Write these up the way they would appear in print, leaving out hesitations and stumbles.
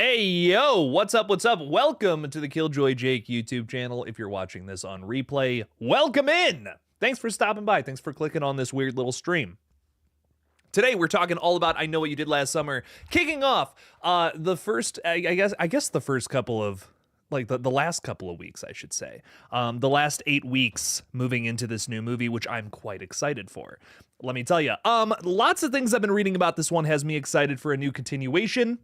Hey, yo, what's up? What's up? Welcome to the Killjoy Jake YouTube channel. If you're watching this on replay, welcome in. Thanks for stopping by. Thanks for clicking on this weird little stream. Today, we're talking all about I Know What You Did Last Summer, kicking off the first, I guess the first couple of, like the last couple of weeks, I should say. The last 8 weeks moving into this new movie, which I'm quite excited for. Let me tell you, lots of things I've been reading about this one has me excited for a new continuation.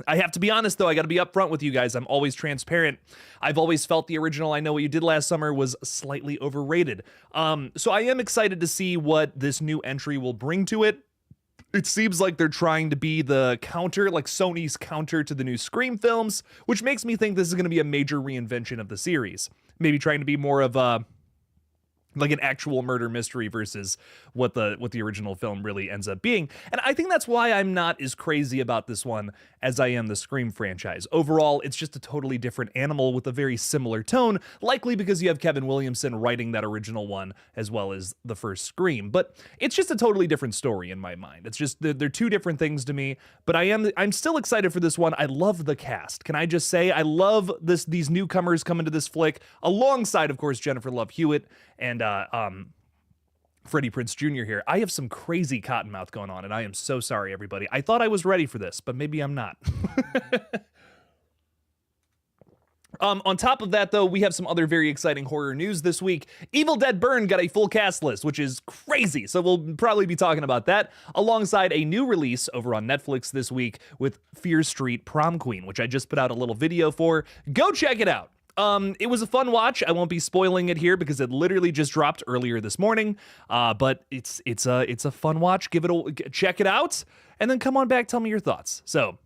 I have to be honest, though, I got to be upfront with you guys. I'm always transparent. I've always felt the original I Know What You Did Last Summer was slightly overrated. So I am excited to see what this new entry will bring to it. It seems like they're trying to be the counter, like Sony's counter to the new Scream films, which makes me think this is going to be a major reinvention of the series. Maybe trying to be more of a like an actual murder mystery versus what the original film really ends up being. And I think that's why I'm not as crazy about this one as I am the Scream franchise. Overall, it's just a totally different animal with a very similar tone, likely because you have Kevin Williamson writing that original one as well as the first Scream. But it's just a totally different story in my mind. It's just they're two different things to me, but I'm still excited for this one. I love the cast. Can I just say I love these newcomers coming to this flick alongside, of course, Jennifer Love Hewitt and Freddie Prinze Jr. here. I have some crazy cottonmouth going on, and I am so sorry, everybody. I thought I was ready for this, but maybe I'm not. On top of that, though, we have some other very exciting horror news this week. Evil Dead Burn got a full cast list, which is crazy, so we'll probably be talking about that, alongside a new release over on Netflix this week with Fear Street Prom Queen, which I just put out a little video for. Go check it out. It was a fun watch. I won't be spoiling it here because it literally just dropped earlier this morning. But it's a fun watch. Check it out, and then come on back, tell me your thoughts. So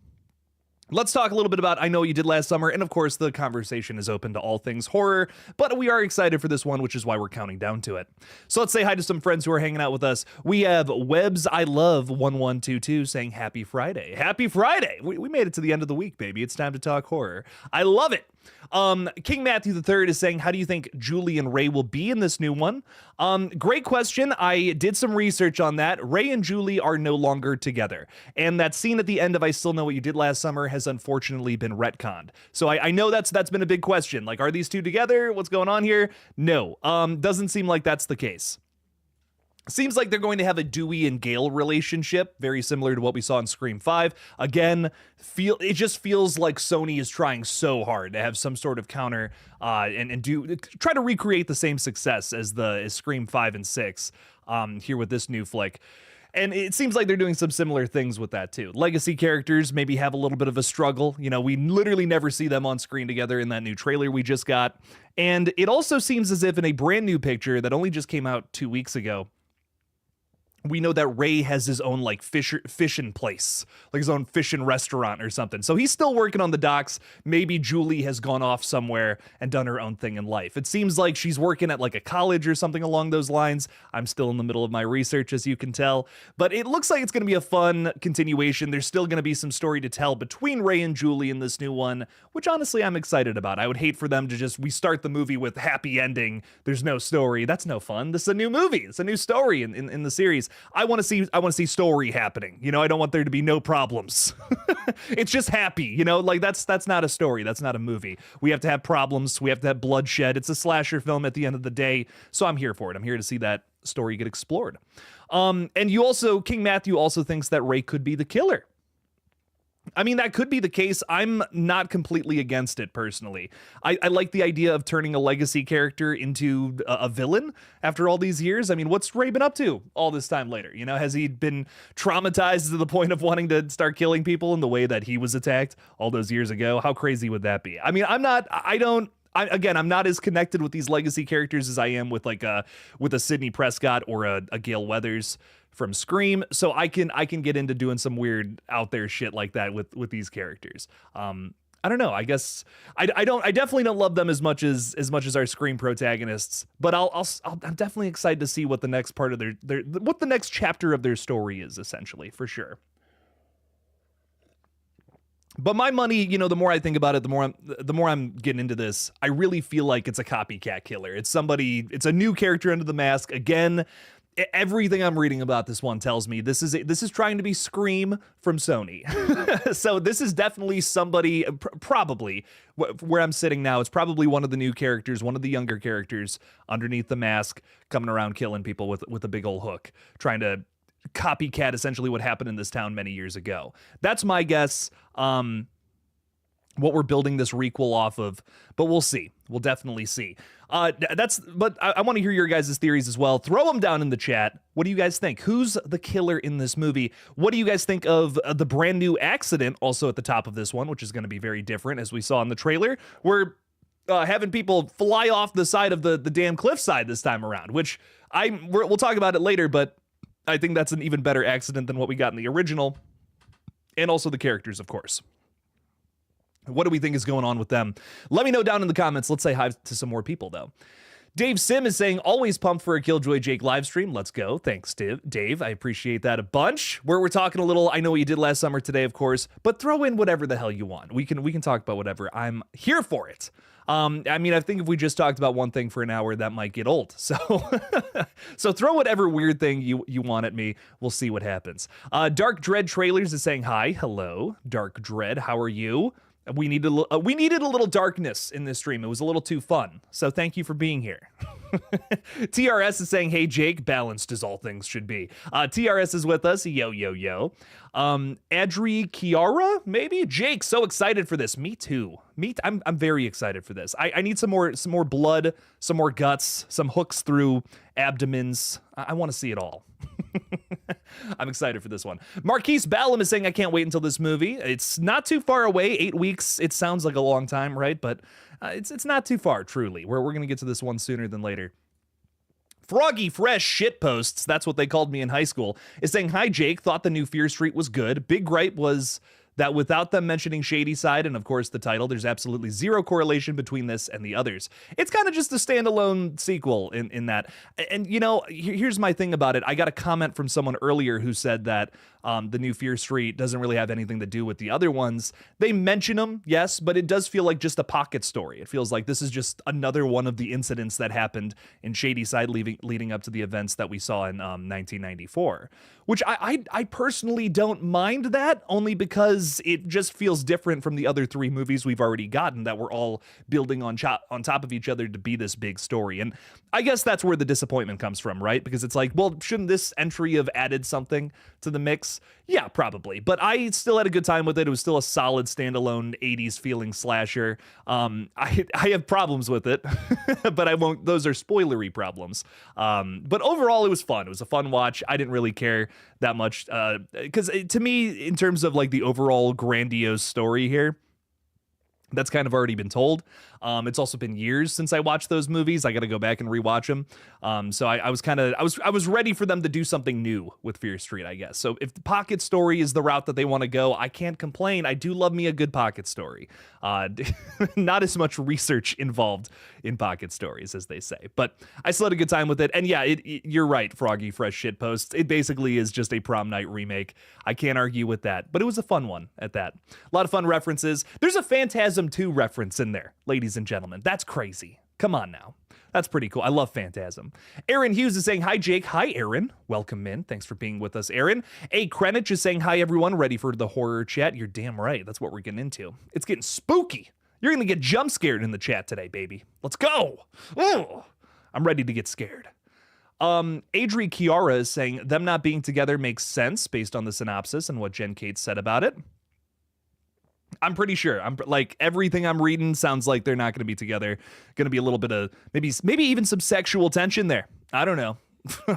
let's talk a little bit about I Know What You Did Last Summer, and of course the conversation is open to all things horror, but we are excited for this one, which is why we're counting down to it. So let's say hi to some friends who are hanging out with us. We have Webs I Love 1122 saying happy Friday. Happy Friday! We made it to the end of the week, baby. It's time to talk horror. I love it. King Matthew III is saying, how do you think Julie and Ray will be in this new one? Great question. I did some research on that. Ray and Julie are no longer together. And that scene at the end of I Still Know What You Did Last Summer has unfortunately been retconned. So I know that's been a big question. Like, are these two together? What's going on here? No, doesn't seem like that's the case. Seems like they're going to have a Dewey and Gale relationship, very similar to what we saw in Scream 5. Again, it just feels like Sony is trying so hard to have some sort of counter and try to recreate the same success as Scream 5 and 6 here with this new flick. And it seems like they're doing some similar things with that too. Legacy characters maybe have a little bit of a struggle. You know, we literally never see them on screen together in that new trailer we just got. And it also seems as if in a brand new picture that only just came out 2 weeks ago, we know that Ray has his own like fishing place, like his own fishing restaurant or something. So he's still working on the docks. Maybe Julie has gone off somewhere and done her own thing in life. It seems like she's working at like a college or something along those lines. I'm still in the middle of my research, as you can tell, but it looks like it's going to be a fun continuation. There's still going to be some story to tell between Ray and Julie in this new one, which honestly I'm excited about. I would hate for them to we start the movie with happy ending. There's no story. That's no fun. This is a new movie. It's a new story in the series. I want to see story happening. You know, I don't want there to be no problems. It's just happy, you know, like that's not a story. That's not a movie. We have to have problems. We have to have bloodshed. It's a slasher film at the end of the day. So I'm here for it. I'm here to see that story get explored. And King Matthew also thinks that Ray could be the killer. I mean, that could be the case. I'm not completely against it, personally. I like the idea of turning a legacy character into a villain after all these years. I mean, what's Ray been up to all this time later? You know, has he been traumatized to the point of wanting to start killing people in the way that he was attacked all those years ago? How crazy would that be? I mean, I'm not as connected with these legacy characters as I am with a Sidney Prescott or a Gale Weathers from Scream, so I can get into doing some weird out there shit like that with these characters. I don't know. I guess I definitely don't love them as much as our Scream protagonists, but I'm definitely excited to see what the next part of what the next chapter of their story is, essentially, for sure. But my money, you know, the more I think about it, the more I'm getting into this, I really feel like it's a copycat killer. It's a new character under the mask. Again, Everything I'm reading about this one tells me this is trying to be Scream from Sony. So this is definitely somebody, probably where I'm sitting now. It's probably one of the new characters, one of the younger characters underneath the mask, coming around killing people with a big old hook, trying to copycat essentially what happened in this town many years ago. That's my guess. What we're building this requel off of, but we'll see. We'll definitely see. But I want to hear your guys' theories as well. Throw them down in the chat. What do you guys think? Who's the killer in this movie? What do you guys think of the brand new accident also at the top of this one, which is going to be very different, as we saw in the trailer? We're having people fly off the side of the damn cliffside this time around, which we'll talk about it later, but I think that's an even better accident than what we got in the original, and also the characters, of course. What do we think is going on with them? Let me know down in the comments. Let's say hi to some more people, though. Dave Sim is saying, always pumped for a Killjoy Jake live stream. Let's go. Thanks, Dave. I appreciate that a bunch. We're talking a little, I know what you did last summer today, of course, but throw in whatever the hell you want. We can talk about whatever. I'm here for it. I mean, I think if we just talked about one thing for an hour, that might get old. So so throw whatever weird thing you want at me. We'll see what happens. Dark Dread Trailers is saying, hi. Hello, Dark Dread. How are you? We needed a little darkness in this stream. It was a little too fun. So thank you for being here. TRS is saying, hey, Jake, balanced as all things should be. TRS is with us. Yo, yo, yo. Adri Kiara, maybe? Jake, so excited for this. Me too. I'm very excited for this. I need some more blood, some more guts, some hooks through abdomens. I want to see it all. I'm excited for this one. Marquise Ballum is saying, I can't wait until this movie. It's not too far away. 8 weeks. It sounds like a long time, right? But it's not too far, truly. We're going to get to this one sooner than later. Froggy Fresh Shitposts, that's what they called me in high school, is saying, hi, Jake, thought the new Fear Street was good. Big gripe was that without them mentioning Shady Side and, of course, the title, there's absolutely zero correlation between this and the others. It's kind of just a standalone sequel in that. And, you know, here's my thing about it. I got a comment from someone earlier who said that the new Fear Street doesn't really have anything to do with the other ones. They mention them, yes, but it does feel like just a pocket story. It feels like this is just another one of the incidents that happened in Shady Side leading up to the events that we saw in 1994, which I personally don't mind that, only because it just feels different from the other 3 movies we've already gotten that were all building on top of each other to be this big story. And I guess that's where the disappointment comes from, right? Because it's like, well, shouldn't this entry have added something to the mix? Yeah, probably. But I still had a good time with it. It was still a solid standalone 80s feeling slasher. I have problems with it, but I won't. Those are spoilery problems. But overall, it was fun. It was a fun watch. I didn't really care that much because to me, in terms of like the overall grandiose story here, that's kind of already been told. It's also been years since I watched those movies. I got to go back and rewatch them. So I was ready for them to do something new with Fear Street, I guess. So if the pocket story is the route that they want to go, I can't complain. I do love me a good pocket story. Not as much research involved in pocket stories, as they say, but I still had a good time with it. And yeah, you're right, Froggy Fresh Shitpost. It basically is just a prom night remake. I can't argue with that, but it was a fun one at that. A lot of fun references. There's a Phantasm 2 reference in there, ladies and gentlemen. That's crazy. Come on now. That's pretty cool. I love Phantasm. Aaron Hughes is saying, hi, Jake. Hi, Aaron. Welcome in. Thanks for being with us, Aaron. A. Krenich is saying, hi, everyone. Ready for the horror chat? You're damn right. That's what we're getting into. It's getting spooky. You're going to get jump scared in the chat today, baby. Let's go. Ooh, I'm ready to get scared. Adri Kiara is saying, them not being together makes sense based on the synopsis and what Jen Cates said about it. I'm pretty sure. I'm like, everything I'm reading sounds like they're not going to be together. Going to be a little bit of maybe even some sexual tension there. I don't know.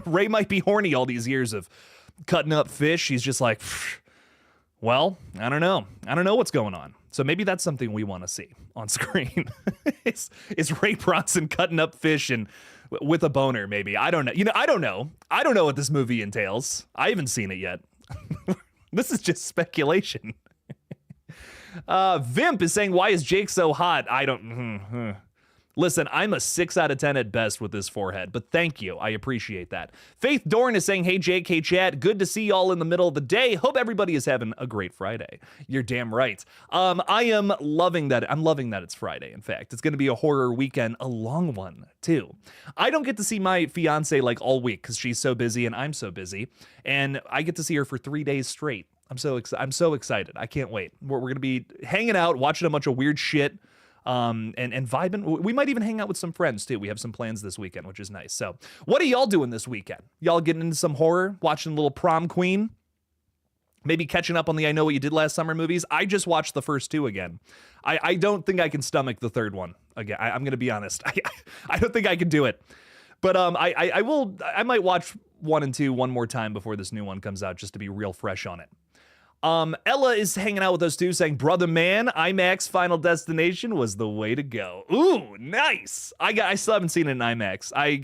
Ray might be horny all these years of cutting up fish. He's just like, well, I don't know. I don't know what's going on. So maybe that's something we want to see on screen. is Ray Bronson cutting up fish and with a boner? Maybe. I don't know. You know, I don't know. I don't know what this movie entails. I haven't seen it yet. This is just speculation. Vimp is saying, why is Jake so hot? I don't. Listen, I'm a 6 out of 10 at best with this forehead, but thank you. I appreciate that. Faith Dorn is saying, hey, JK chat, good to see y'all in the middle of the day. Hope everybody is having a great Friday. You're damn right. I am loving that. I'm loving that it's Friday, in fact. It's going to be a horror weekend, a long one, too. I don't get to see my fiance like all week because she's so busy and I'm so busy, and I get to see her for 3 days straight. I'm so excited. I can't wait. We're going to be hanging out, watching a bunch of weird shit. And vibing. We might even hang out with some friends too. We have some plans this weekend, which is nice. So what are y'all doing this weekend? Y'all getting into some horror, watching a little Prom Queen, maybe catching up on the I Know What You Did Last Summer movies? I just watched the first two again. I don't think I can stomach the third one again. I'm gonna be honest. I don't think I can do it. But I might watch 1 and 2 one more time before this new one comes out, just to be real fresh on it. Ella is hanging out with us too, saying, brother man, IMAX Final Destination was the way to go. Ooh, nice. I still haven't seen it in IMAX. I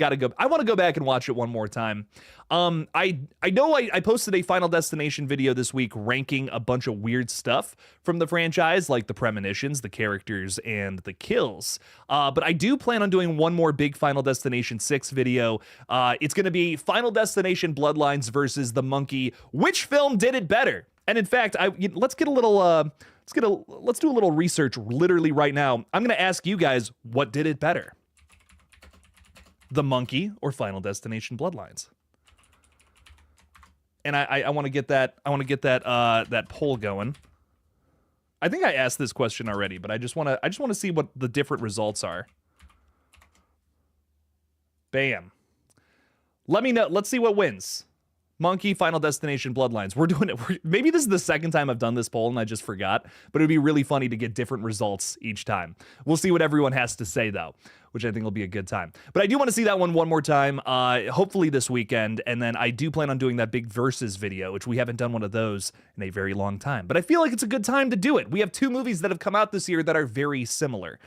want to go back and watch it one more time. I know I posted a Final Destination video this week ranking a bunch of weird stuff from the franchise, like the premonitions, the characters, and the kills. But I do plan on doing one more big Final Destination 6 video. It's going to be Final Destination Bloodlines versus The Monkey. Which film did it better? And in fact, let's do a little research literally right now. I'm going to ask you guys, what did it better? The Monkey or Final Destination Bloodlines? And I want to get that that poll going. I think I asked this question already, but I just want to see what the different results are. Bam. Let me know. Let's see what wins. Monkey, Final Destination, Bloodlines. We're doing it. Maybe this is the second time I've done this poll and I just forgot, but it'd be really funny to get different results each time. We'll see what everyone has to say though, which I think will be a good time. But I do want to see that one more time, hopefully this weekend, and then I do plan on doing that big versus video, which we haven't done one of those in a very long time. But I feel like it's a good time to do it. We have 2 movies that have come out this year that are very similar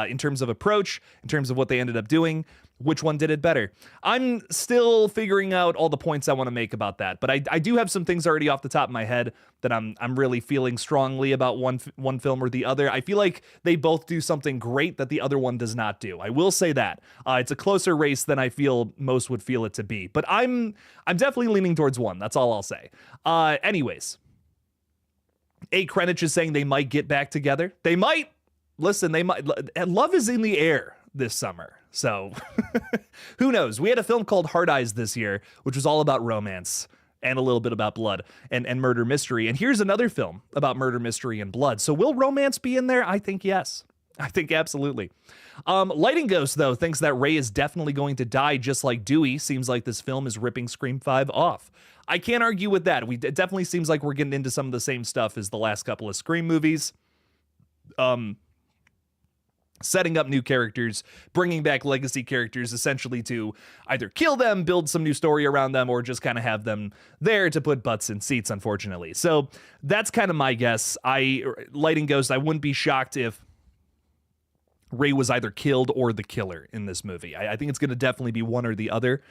in terms of approach, in terms of what they ended up doing. Which one did it better? I'm still figuring out all the points I want to make about that, but I do have some things already off the top of my head that I'm really feeling strongly about one film or the other. I feel like they both do something great that the other one does not do. I will say that. It's a closer race than I feel most would feel it to be, but I'm definitely leaning towards one. That's all I'll say. Anyways, A. Krenich is saying they might get back together. They might. Listen, they might. Love is in the air this summer. So who knows? We had a film called Hard Eyes this year, which was all about romance and a little bit about blood and murder mystery. And here's another film about murder mystery and blood. So will romance be in there? I think yes. I think absolutely. Lighting Ghost, though, thinks that Ray is definitely going to die just like Dewey. Seems like this film is ripping Scream 5 off. I can't argue with that. It definitely seems like we're getting into some of the same stuff as the last couple of Scream movies. Setting up new characters, bringing back legacy characters essentially to either kill them, build some new story around them, or just kind of have them there to put butts in seats, unfortunately. So that's kind of my guess. Lighting Ghost, I wouldn't be shocked if Ray was either killed or the killer in this movie. I think it's going to definitely be one or the other.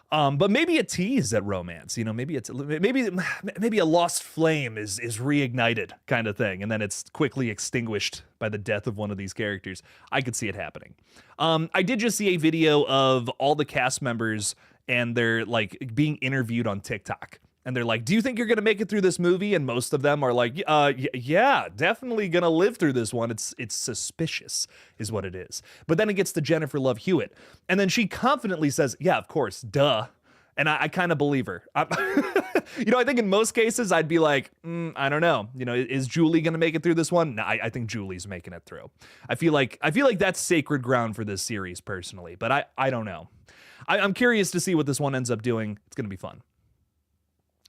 But maybe a tease at romance, maybe a lost flame is reignited kind of thing, and then it's quickly extinguished by the death of one of these characters. I could see it happening. I did just see a video of all the cast members, and they're like being interviewed on TikTok. And they're like, do you think you're going to make it through this movie? And most of them are like, yeah, definitely going to live through this one. It's suspicious is what it is. But then it gets to Jennifer Love Hewitt. And then she confidently says, yeah, of course, duh. And I kind of believe her. I think in most cases I'd be like, I don't know. Is Julie going to make it through this one? No, I think Julie's making it through. I feel like that's sacred ground for this series personally. But I don't know. I'm curious to see what this one ends up doing. It's going to be fun.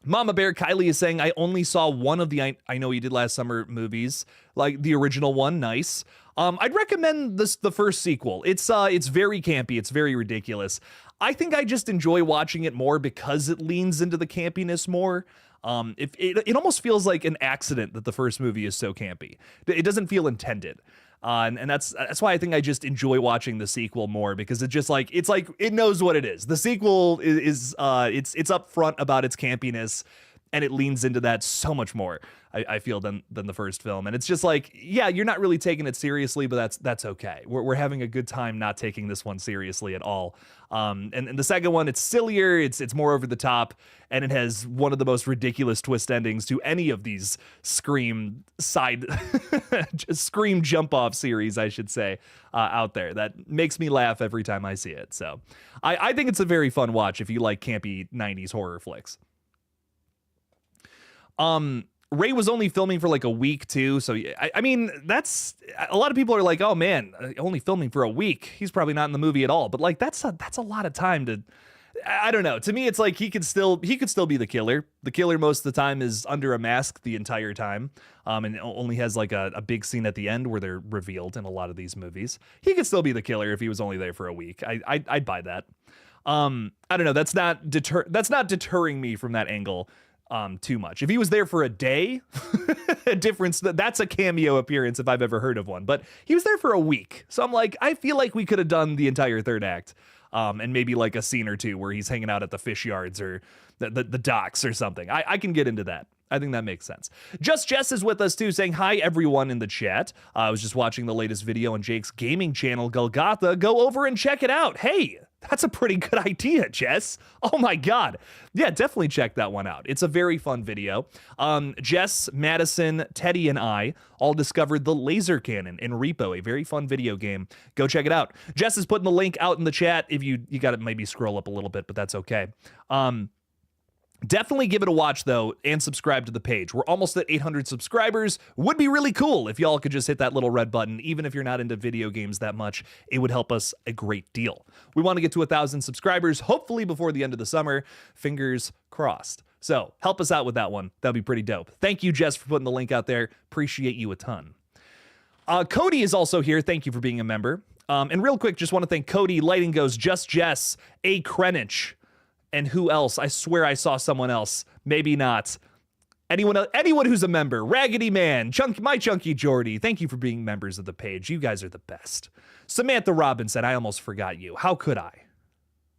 Mama Bear Kylie is saying, I only saw one of the I Know You Did Last Summer movies, like the original one. Nice. I'd recommend the first sequel. It's very campy. It's very ridiculous. I think I just enjoy watching it more because it leans into the campiness more. It almost feels like an accident that the first movie is so campy. It doesn't feel intended. And that's why I think I just enjoy watching the sequel more, because it's like it knows what it is. The sequel is it's upfront about its campiness, and it leans into that so much more, I feel, than the first film. And it's just like, yeah, you're not really taking it seriously, but that's okay. We're having a good time not taking this one seriously at all. And the second one, it's sillier, it's more over the top, and it has one of the most ridiculous twist endings to any of these Scream Scream jump off series, I should say, out there. That makes me laugh every time I see it. So I think it's a very fun watch if you like campy 90s horror flicks. Ray was only filming for like a week too, so I mean, that's a lot of people are like, oh man, only filming for a week, he's probably not in the movie at all. But like that's a lot of time to, I don't know, to me it's like he could still be the killer. The killer most of the time is under a mask the entire time, and only has like a big scene at the end where they're revealed in a lot of these movies. He could still be the killer if he was only there for a week. I'd buy that. I don't know, that's not deterring me from that angle too much. If he was there for a day, a difference, that's a cameo appearance if I've ever heard of one. But he was there for a week, so I'm like, I feel like we could have done the entire third act, and maybe like a scene or two where he's hanging out at the fish yards or the docks or something. I can get into that. I think that makes sense. Just Jess is with us too, saying hi everyone in the chat. I was just watching the latest video on Jake's gaming channel, GullGotha. Go over and check it out. Hey, that's a pretty good idea, Jess. Oh my God. Yeah, definitely check that one out. It's a very fun video. Jess, Madison, Teddy, and I all discovered the laser cannon in Repo, a very fun video game. Go check it out. Jess is putting the link out in the chat. If you got to maybe scroll up a little bit, but that's okay. Definitely give it a watch, though, and subscribe to the page. We're almost at 800 subscribers. Would be really cool if y'all could just hit that little red button. Even if you're not into video games that much, it would help us a great deal. We want to get to 1,000 subscribers, hopefully before the end of the summer. Fingers crossed. So help us out with that one. That'd be pretty dope. Thank you, Jess, for putting the link out there. Appreciate you a ton. Cody is also here. Thank you for being a member. And real quick, just want to thank Cody, Lighting Goes, Just Jess, A. Krenich, and who else? I swear I saw someone else. Maybe not. Anyone who's a member. Raggedy Man, My Chunky Jordy. Thank you for being members of the page. You guys are the best. Samantha Robinson, I almost forgot you. How could I?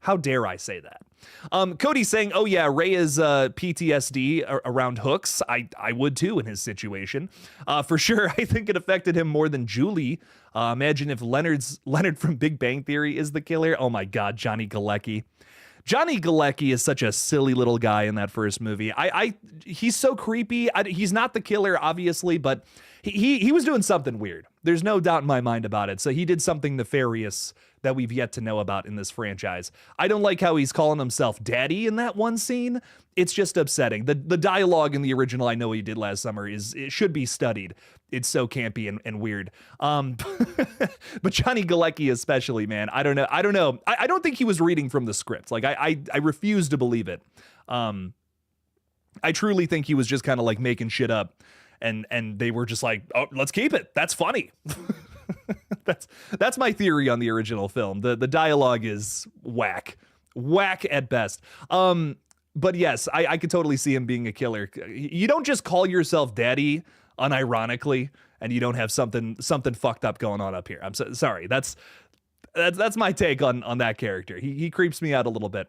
How dare I say that? Cody's saying, oh yeah, Ray is PTSD around hooks. I would too in his situation. For sure, I think it affected him more than Julie. Imagine if Leonard from Big Bang Theory is the killer. Oh my God, Johnny Galecki. Johnny Galecki is such a silly little guy in that first movie. He's so creepy. He's not the killer, obviously, but he was doing something weird. There's no doubt in my mind about it. So he did something nefarious that we've yet to know about in this franchise. I don't like how he's calling himself Daddy in that one scene. It's just upsetting. The dialogue in the original I Know What You Did Last Summer it should be studied. It's so campy and weird. But Johnny Galecki especially, man, I don't know. I don't think he was reading from the script. Like I refuse to believe it. I truly think he was just kind of like making shit up, and they were just like, oh, let's keep it. That's funny. That's my theory on the original film. The dialogue is whack at best. But yes, I could totally see him being a killer. You don't just call yourself Daddy unironically, and you don't have something fucked up going on up here. I'm sorry. That's my take on that character. He creeps me out a little bit.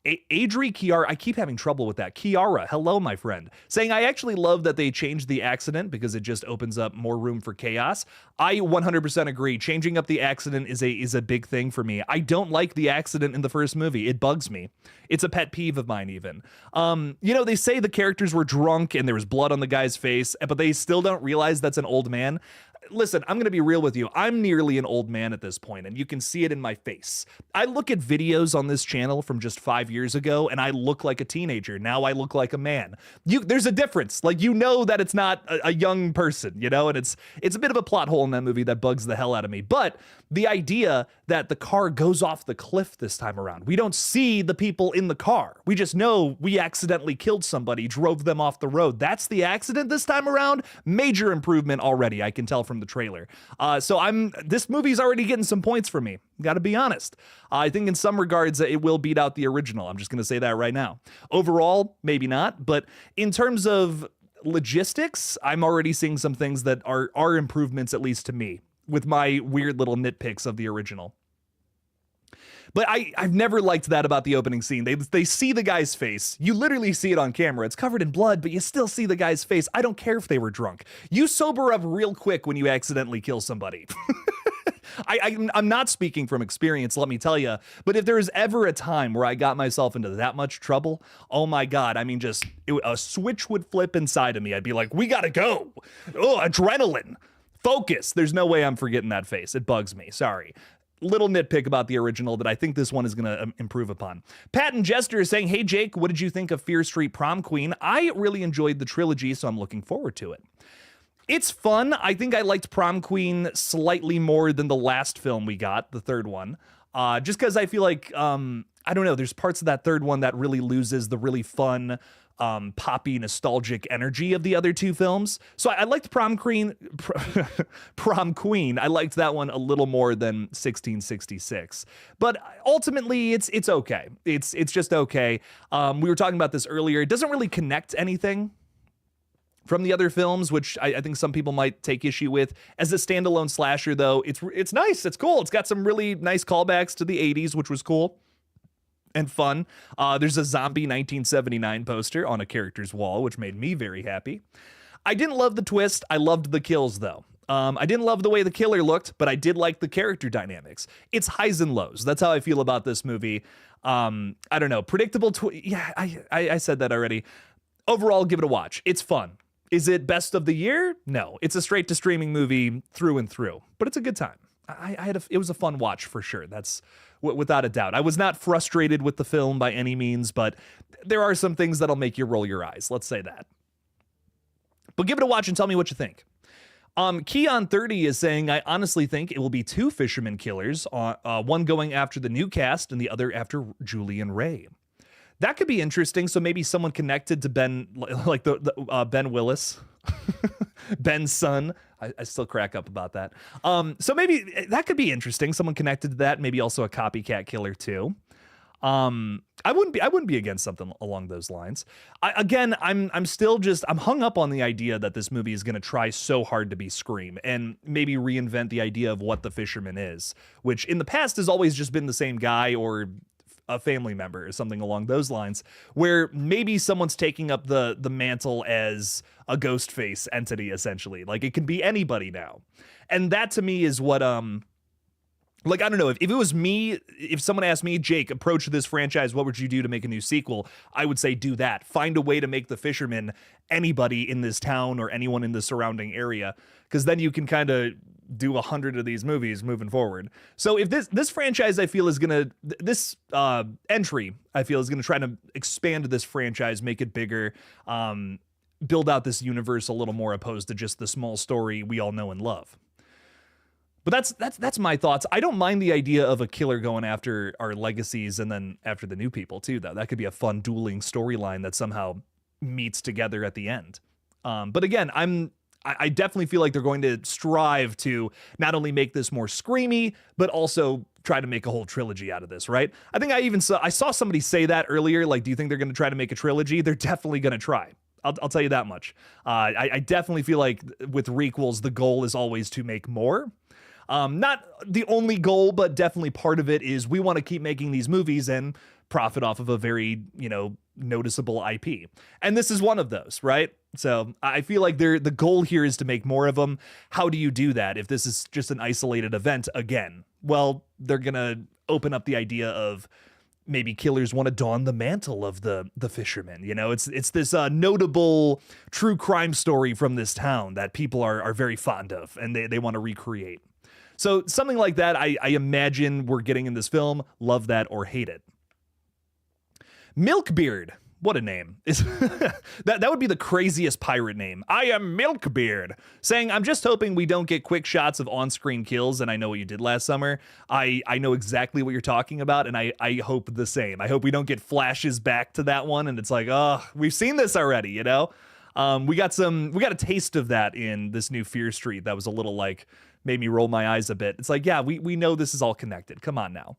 Adri Kiara, I keep having trouble with that. Kiara, hello, my friend. Saying, I actually love that they changed the accident because it just opens up more room for chaos. I 100% agree. Changing up the accident is a big thing for me. I don't like the accident in the first movie. It bugs me. It's a pet peeve of mine, even. They say the characters were drunk and there was blood on the guy's face, but they still don't realize that's an old man. Listen, I'm going to be real with you. I'm nearly an old man at this point, and you can see it in my face. I look at videos on this channel from just 5 years ago, and I look like a teenager. Now I look like a man. There's a difference. Like, you know that it's not a young person, and it's a bit of a plot hole in that movie that bugs the hell out of me. But the idea that the car goes off the cliff this time around, we don't see the people in the car. We just know we accidentally killed somebody, drove them off the road. That's the accident this time around. Major improvement already, I can tell from the trailer. So this movie's already getting some points for me. Gotta be honest. I think in some regards it will beat out the original. I'm just gonna say that right now. Overall, maybe not, but in terms of logistics, I'm already seeing some things that are improvements, at least to me, with my weird little nitpicks of the original. But I've never liked that about the opening scene. They see the guy's face. You literally see it on camera. It's covered in blood, but you still see the guy's face. I don't care if they were drunk. You sober up real quick when you accidentally kill somebody. I'm not speaking from experience, let me tell you, but if there was ever a time where I got myself into that much trouble, oh my God, I mean, a switch would flip inside of me. I'd be like, we gotta go. Oh, adrenaline. Focus. There's no way I'm forgetting that face. It bugs me. Sorry. Little nitpick about the original that I think this one is going to improve upon. Patton Jester is saying, hey, Jake, what did you think of Fear Street Prom Queen? I really enjoyed the trilogy, so I'm looking forward to it. It's fun. I think I liked Prom Queen slightly more than the last film we got, the third one, just because I feel like, I don't know, there's parts of that third one that really loses the really fun, poppy, nostalgic energy of the other two films. So I liked Prom Queen. I liked that one a little more than 1666. But ultimately, it's okay. It's just okay. We were talking about this earlier. It doesn't really connect anything from the other films, which I think some people might take issue with. As a standalone slasher, though, it's nice. It's cool. It's got some really nice callbacks to the 80s, which was cool and fun. There's a zombie 1979 poster on a character's wall, which made me very happy. I didn't love the twist. I loved the kills, though. I didn't love the way the killer looked, but I did like the character dynamics. It's highs and lows. That's how I feel about this movie. I don't know. Predictable. Yeah, I said that already. Overall, give it a watch. It's fun. Is it best of the year? No. It's a straight to streaming movie through and through, but it's a good time. It was a fun watch for sure. That's without a doubt. I was not frustrated with the film by any means, but there are some things that'll make you roll your eyes. Let's say that. But give it a watch and tell me what you think. Keon30 is saying, I honestly think it will be two fisherman killers, one going after the new cast and the other after Julian Ray. That could be interesting. So maybe someone connected to Ben, like the Ben Willis, Ben's son. I still crack up about that. So maybe that could be interesting. Someone connected to that. Maybe also a copycat killer too. I wouldn't be against something along those lines. I'm hung up on the idea that this movie is going to try so hard to be Scream and maybe reinvent the idea of what the fisherman is, which in the past has always just been the same guy or a family member or something along those lines, where maybe someone's taking up the mantle as a ghost face entity, essentially. Like, it can be anybody now. And that to me is what, like, I don't know, if it was me, if someone asked me, Jake, approach this franchise, what would you do to make a new sequel? I would say do that. Find a way to make the fisherman anybody in this town or anyone in the surrounding area, because then you can kind of do 100 of these movies moving forward. So if this franchise, I feel, is gonna, this entry, I feel, is gonna try to expand this franchise, make it bigger, build out this universe a little more, opposed to just the small story we all know and love. But that's my thoughts. I don't mind the idea of a killer going after our legacies and then after the new people too, though. That could be a fun dueling storyline that somehow meets together at the end. But again, I definitely feel like they're going to strive to not only make this more screamy, but also try to make a whole trilogy out of this, right? I think I saw somebody say that earlier. Like, do you think they're going to try to make a trilogy? They're definitely going to try. I'll tell you that much. I definitely feel like with requels, the goal is always to make more. Not the only goal, but definitely part of it is we want to keep making these movies and profit off of a very, noticeable IP. And this is one of those, right? So I feel like the goal here is to make more of them. How do you do that if this is just an isolated event again? Well, they're going to open up the idea of maybe killers want to don the mantle of the fisherman. It's this notable true crime story from this town that people are very fond of and they want to recreate. So something like that, I imagine we're getting in this film. Love that or hate it. Milkbeard. What a name. That would be the craziest pirate name. I am Milkbeard. Saying, I'm just hoping we don't get quick shots of on-screen kills, and I know what you did last summer. I know exactly what you're talking about, and I hope the same. I hope we don't get flashes back to that one, and it's like, oh, we've seen this already, We got a taste of that in this new Fear Street that was a little made me roll my eyes a bit. It's like, yeah, we know this is all connected. Come on now.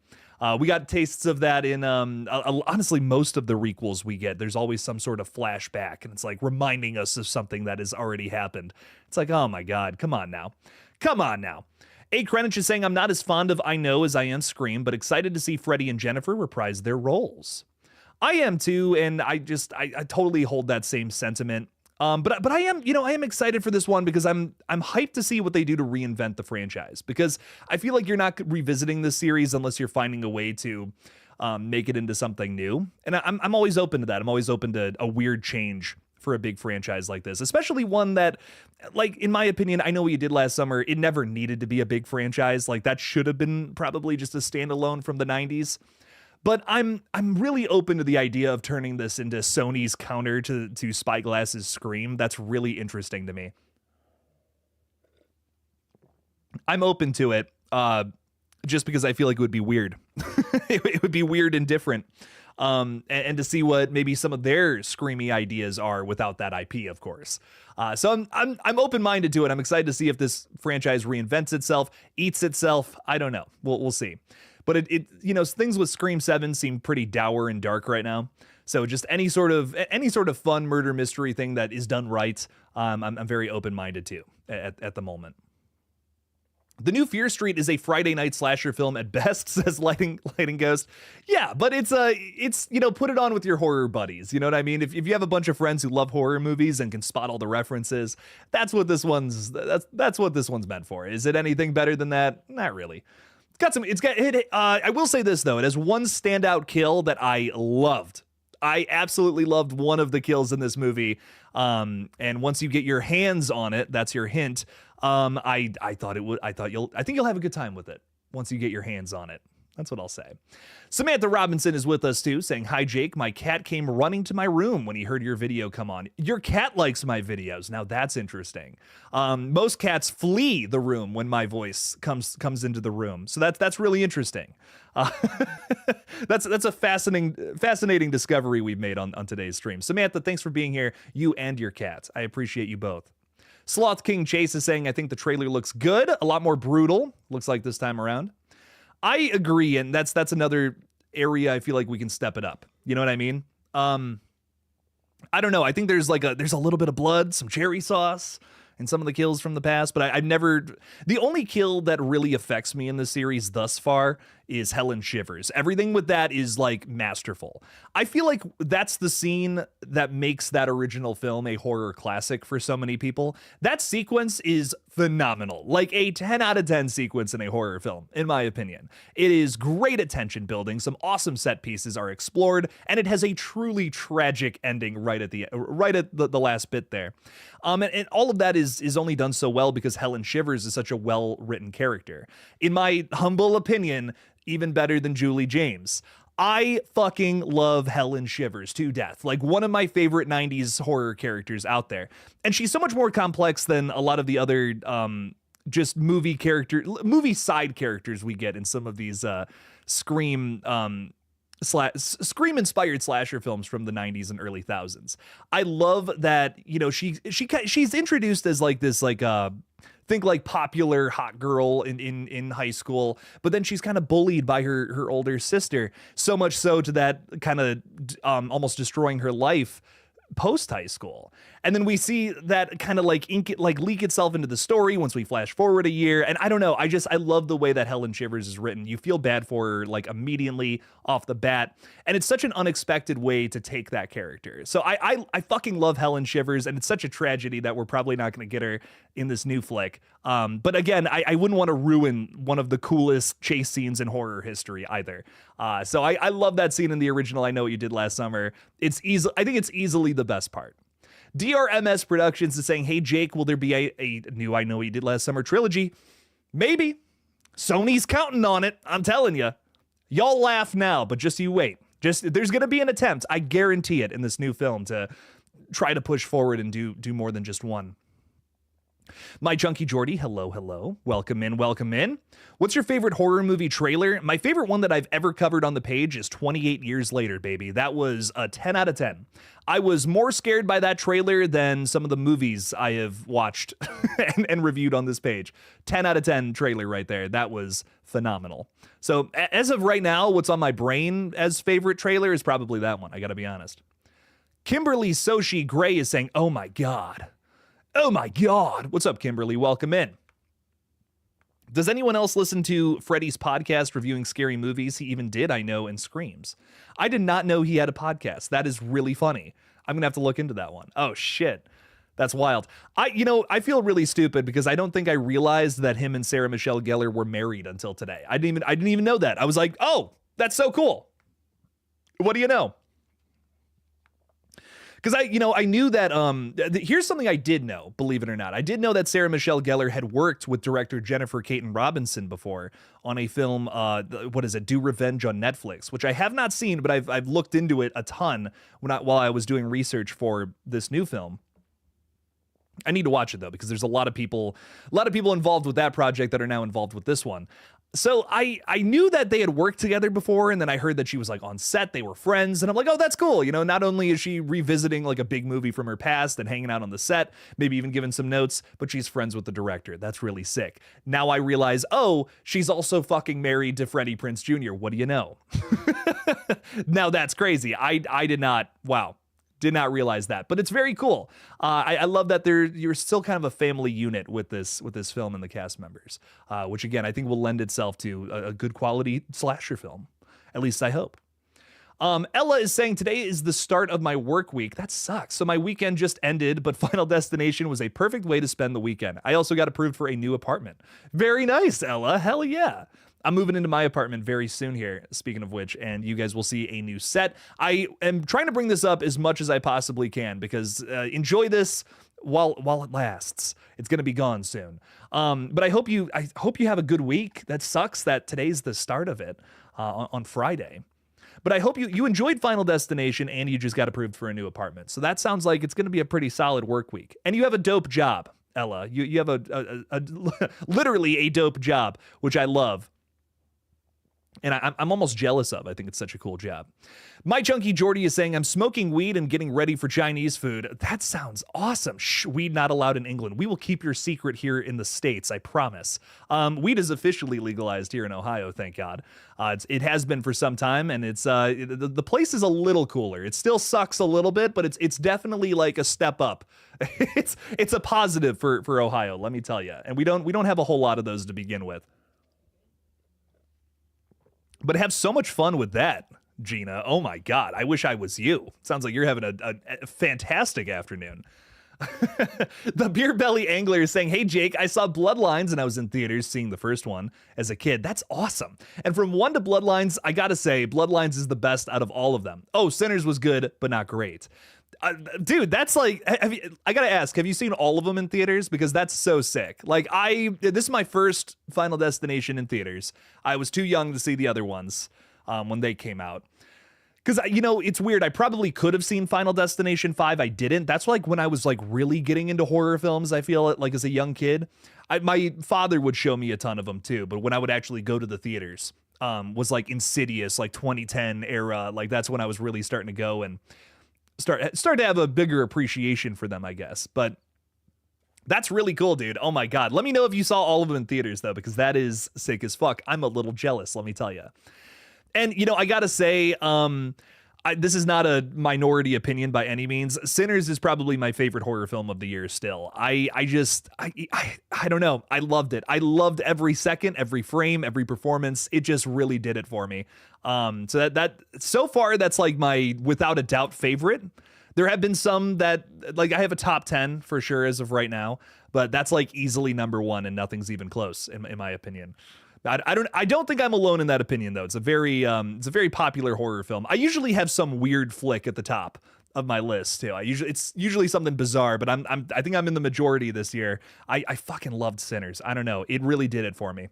We got tastes of that in, honestly, most of the requels we get. There's always some sort of flashback, and it's like reminding us of something that has already happened. It's like, oh my God, come on now. Come on now. A. Krenich is saying, I'm not as fond of I Know as I am Scream, but excited to see Freddie and Jennifer reprise their roles. I am too, and I totally hold that same sentiment. But I am excited for this one because I'm hyped to see what they do to reinvent the franchise, because I feel like you're not revisiting this series unless you're finding a way to make it into something new. And I'm always open to that. I'm always open to a weird change for a big franchise like this, especially one that, like, in my opinion, I Know What You Did Last Summer, it never needed to be a big franchise. Like, that should have been probably just a standalone from the 90s. But I'm really open to the idea of turning this into Sony's counter to Spyglass's Scream. That's really interesting to me. I'm open to it, just because I feel like it would be weird. It would be weird and different. And to see what maybe some of their screamy ideas are without that IP, of course. So I'm open-minded to it. I'm excited to see if this franchise reinvents itself, eats itself. I don't know. We'll see. But it things with Scream 7 seem pretty dour and dark right now. So just any sort of fun murder mystery thing that is done right, I'm very open-minded to at the moment. The new Fear Street is a Friday night slasher film at best, says Lighting Ghost. Yeah, but it's put it on with your horror buddies. You know what I mean? If you have a bunch of friends who love horror movies and can spot all the references, that's what this one's meant for. Is it anything better than that? Not really. I will say this though, it has one standout kill that I loved. I absolutely loved one of the kills in this movie. And once you get your hands on it, that's your hint. I think you'll have a good time with it once you get your hands on it. That's what I'll say. Samantha Robinson is with us too, saying, hi, Jake. My cat came running to my room when he heard your video come on. Your cat likes my videos. Now that's interesting. Most cats flee the room when my voice comes into the room. So that's really interesting. That's a fascinating discovery we've made on today's stream. Samantha, thanks for being here. You and your cat. I appreciate you both. Sloth King Chase is saying, I think the trailer looks good. A lot more brutal, looks like this time around. I agree, and that's another area I feel like we can step it up. You know what I mean? I don't know. I think there's a little bit of blood, some cherry sauce in some of the kills from the past, but I've never... The only kill that really affects me in the series thus far is Helen Shivers. Everything with that is, like, masterful. I feel like that's the scene that makes that original film a horror classic for so many people. That sequence is phenomenal. Like a 10 out of 10 sequence in a horror film, in my opinion. It is great at tension building, some awesome set pieces are explored, and it has a truly tragic ending right at the last bit there. And all of that is only done so well because Helen Shivers is such a well-written character. In my humble opinion, even better than Julie James. I fucking love Helen Shivers to death. Like, one of my favorite 90s horror characters out there. And she's so much more complex than a lot of the other just movie side characters we get in some of these Scream inspired slasher films from the 90s and early thousands. I love that, she's introduced as like this, like think like popular hot girl in high school, but then she's kind of bullied by her older sister, so much so to that kind of almost destroying her life post high school. And then we see that kind of leak itself into the story once we flash forward a year. And I don't know, I love the way that Helen Shivers is written. You feel bad for her like immediately off the bat, and it's such an unexpected way to take that character. So I fucking love Helen Shivers, and it's such a tragedy that we're probably not going to get her in this new flick. But again, I wouldn't want to ruin one of the coolest chase scenes in horror history either. So I love that scene in the original I Know What You Did Last Summer. I think it's easily the best part. DRMS Productions is saying, hey, Jake, will there be a new I Know What You Did Last Summer trilogy? Maybe. Sony's counting on it. I'm telling you. Y'all laugh now, but just you wait. There's going to be an attempt, I guarantee it, in this new film to try to push forward and do more than just one. My Chunky Jordy, hello. Welcome in. What's your favorite horror movie trailer? My favorite one that I've ever covered on the page is 28 Years Later, baby. That was a 10 out of 10. I was more scared by that trailer than some of the movies I have watched and reviewed on this page. 10 out of 10 trailer right there. That was phenomenal. So as of right now, what's on my brain as favorite trailer is probably that one. I gotta be honest. Kimberly Soshi Gray is saying, oh my God. What's up, Kimberly? Welcome in. Does anyone else listen to Freddy's podcast reviewing scary movies? He even did, I know, and Screams. I did not know he had a podcast. That is really funny. I'm going to have to look into that one. Oh, shit. That's wild. I feel really stupid because I don't think I realized that him and Sarah Michelle Gellar were married until today. I didn't even know that. I was like, oh, that's so cool. What do you know? Because I knew that, here's something I did know, believe it or not. I did know that Sarah Michelle Gellar had worked with director Jennifer Caton Robinson before on a film, Do Revenge on Netflix, which I have not seen, but I've looked into it a ton while I was doing research for this new film. I need to watch it though, because there's a lot of people involved with that project that are now involved with this one. So I knew that they had worked together before, and then I heard that she was like on set, they were friends, and I'm like, oh, that's cool. Not only is she revisiting like a big movie from her past and hanging out on the set, maybe even giving some notes, but she's friends with the director. That's really sick. Now I realize, oh, she's also fucking married to Freddie Prinze Jr. What do you know? Now that's crazy. I did not. Wow. Did not realize that, but it's very cool. I love that you're still kind of a family unit with this film and the cast members, which again I think will lend itself to a good quality slasher film. At least I hope. Ella is saying today is the start of my work week. That sucks. So my weekend just ended, but Final Destination was a perfect way to spend the weekend. I also got approved for a new apartment. Very nice, Ella. Hell yeah. I'm moving into my apartment very soon here, speaking of which, and you guys will see a new set. I am trying to bring this up as much as I possibly can because enjoy this while it lasts. It's going to be gone soon. But I hope you have a good week. That sucks that today's the start of it on Friday. But I hope you enjoyed Final Destination and you just got approved for a new apartment. So that sounds like it's going to be a pretty solid work week. And you have a dope job, Ella. You have a literally a dope job, which I love. And I'm almost jealous of. I think it's such a cool job. My Chunky Jordy is saying, I'm smoking weed and getting ready for Chinese food. That sounds awesome. Shh, weed not allowed in England. We will keep your secret here in the States, I promise. Weed is officially legalized here in Ohio, thank God. It has been for some time, and it's the place is a little cooler. It still sucks a little bit, but it's definitely like a step up. It's a positive for Ohio, let me tell you. And we don't have a whole lot of those to begin with. But have so much fun with that, Gina. Oh my God, I wish I was you. Sounds like you're having a fantastic afternoon. The Beer Belly Angler is saying, hey Jake, I saw Bloodlines and I was in theaters seeing the first one as a kid. That's awesome. And from one to Bloodlines, I gotta say, Bloodlines is the best out of all of them. Oh, Sinners was good, but not great. Dude, that's like, I gotta ask, have you seen all of them in theaters? Because that's so sick. Like this is my first Final Destination in theaters. I was too young to see the other ones when they came out. Because, it's weird. I probably could have seen Final Destination 5. I didn't. That's like when I was like really getting into horror films, I feel like as a young kid. My father would show me a ton of them too. But when I would actually go to the theaters was like Insidious, like 2010 era. Like that's when I was really starting to go and start to have a bigger appreciation for them, I guess. But that's really cool, dude. Oh my God. Let me know if you saw all of them in theaters though, because that is sick as fuck. I'm a little jealous, let me tell you. And, I gotta say, this is not a minority opinion by any means. Sinners is probably my favorite horror film of the year still. I don't know. I loved it. I loved every second, every frame, every performance. It just really did it for me. So that so far, that's like my, without a doubt, favorite. There have been some that, like, I have a top 10 for sure as of right now, but that's like easily number one and nothing's even close in my opinion. I don't think I'm alone in that opinion though. It's a very popular horror film. I usually have some weird flick at the top of my list too. It's usually something bizarre, but I think I'm in the majority this year. I fucking loved Sinners. I don't know. It really did it for me.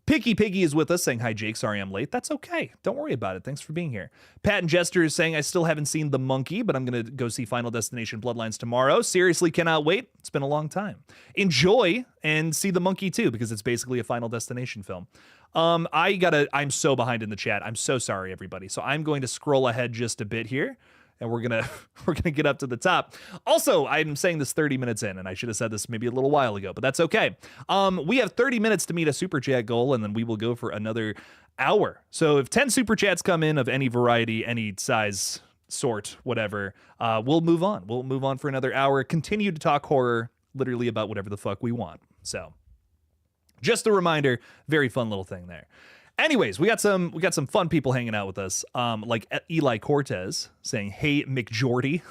Picky Piggy is with us saying, hi, Jake. Sorry I'm late. That's okay. Don't worry about it. Thanks for being here. Pat and Jester is saying, I still haven't seen The Monkey, but I'm going to go see Final Destination Bloodlines tomorrow. Seriously, cannot wait. It's been a long time. Enjoy and see The Monkey too, because it's basically a Final Destination film. I'm so behind in the chat. I'm so sorry, everybody. So I'm going to scroll ahead just a bit here. And we're gonna get up to the top. Also, I'm saying this 30 minutes in, and I should have said this maybe a little while ago, but that's okay. We have 30 minutes to meet a super chat goal, and then we will go for another hour. So if 10 super chats come in of any variety, any size, sort, whatever, we'll move on. We'll move on for another hour. Continue to talk horror, literally about whatever the fuck we want. So Just a reminder, very fun little thing there. Anyways, we got some fun people hanging out with us, like Eli Cortez saying, "Hey, McJordy."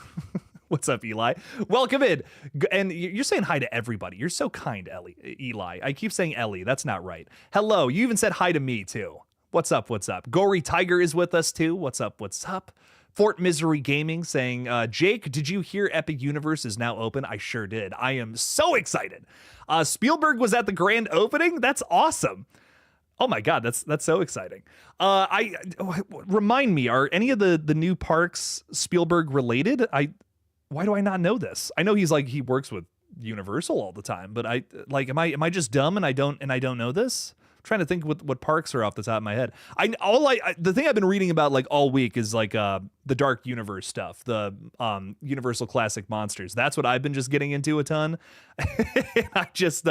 What's up, Eli? Welcome in. And you're saying hi to everybody. You're so kind, Eli. I keep saying Ellie. That's not right. Hello. You even said hi to me, too. What's up? What's up? Gory Tiger is with us, too. What's up? What's up? Fort Misery Gaming saying, Jake, did you hear Epic Universe is now open? I sure did. I am so excited. Spielberg was at the grand opening? That's awesome. Oh my God, that's so exciting. Remind me, are any of the new parks Spielberg related? Why do I not know this? I know he works with Universal all the time, but am I just dumb and I don't know this? I'm trying to think what parks are off the top of my head. The thing I've been reading about like all week is like the Dark Universe stuff, the Universal Classic Monsters. That's what I've been just getting into a ton. I just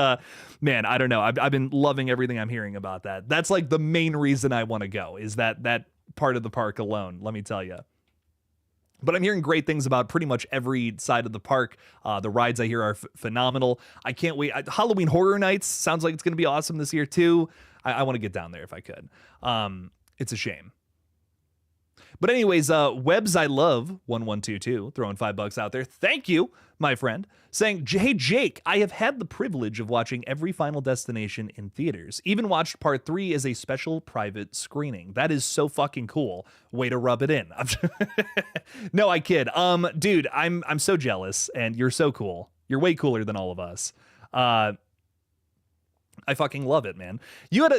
man, I don't know. I've been loving everything I'm hearing about that. That's like the main reason I want to go, is that part of the park alone, let me tell you. But I'm hearing great things about pretty much every side of the park. The rides I hear are phenomenal. I can't wait. Halloween Horror Nights sounds like it's going to be awesome this year too. I want to get down there if I could. It's a shame. But anyways, Webs I Love 1122 throwing $5 out there. Thank you, my friend, saying, "Hey Jake, I have had the privilege of watching every Final Destination in theaters. Even watched part 3 as a special private screening. That is so fucking cool. Way to rub it in." No, I kid. Dude, I'm so jealous, and you're so cool. You're way cooler than all of us. I fucking love it, man. You had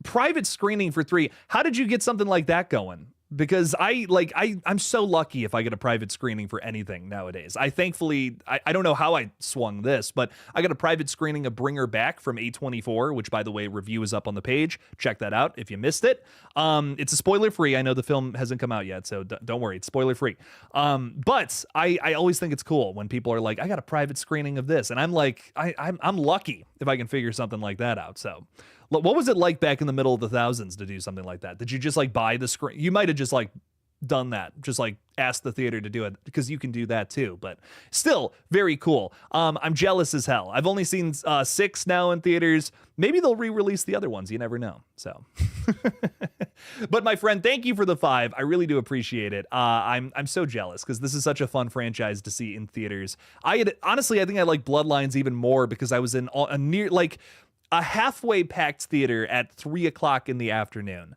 private screening for 3. How did you get something like that going? Because I'm so lucky if I get a private screening for anything nowadays. I don't know how I swung this, but I got a private screening of Bring Her Back from A24, which, by the way, review is up on the page. Check that out if you missed it. It's a spoiler free. I know the film hasn't come out yet, so don't worry, it's spoiler free. But I always think it's cool when people are like, I got a private screening of this, and I'm like, I'm lucky if I can figure something like that out. So. What was it like back in the middle of the thousands to do something like that? Did you just like buy the screen? You might have just like done that, just like asked the theater to do it, because you can do that too. But still, very cool. I'm jealous as hell. I've only seen 6 now in theaters. Maybe they'll re-release the other ones. You never know. So, but my friend, thank you for the 5. I really do appreciate it. I'm so jealous because this is such a fun franchise to see in theaters. Honestly, I think I like Bloodlines even more because I was in a halfway packed theater at 3:00 in the afternoon.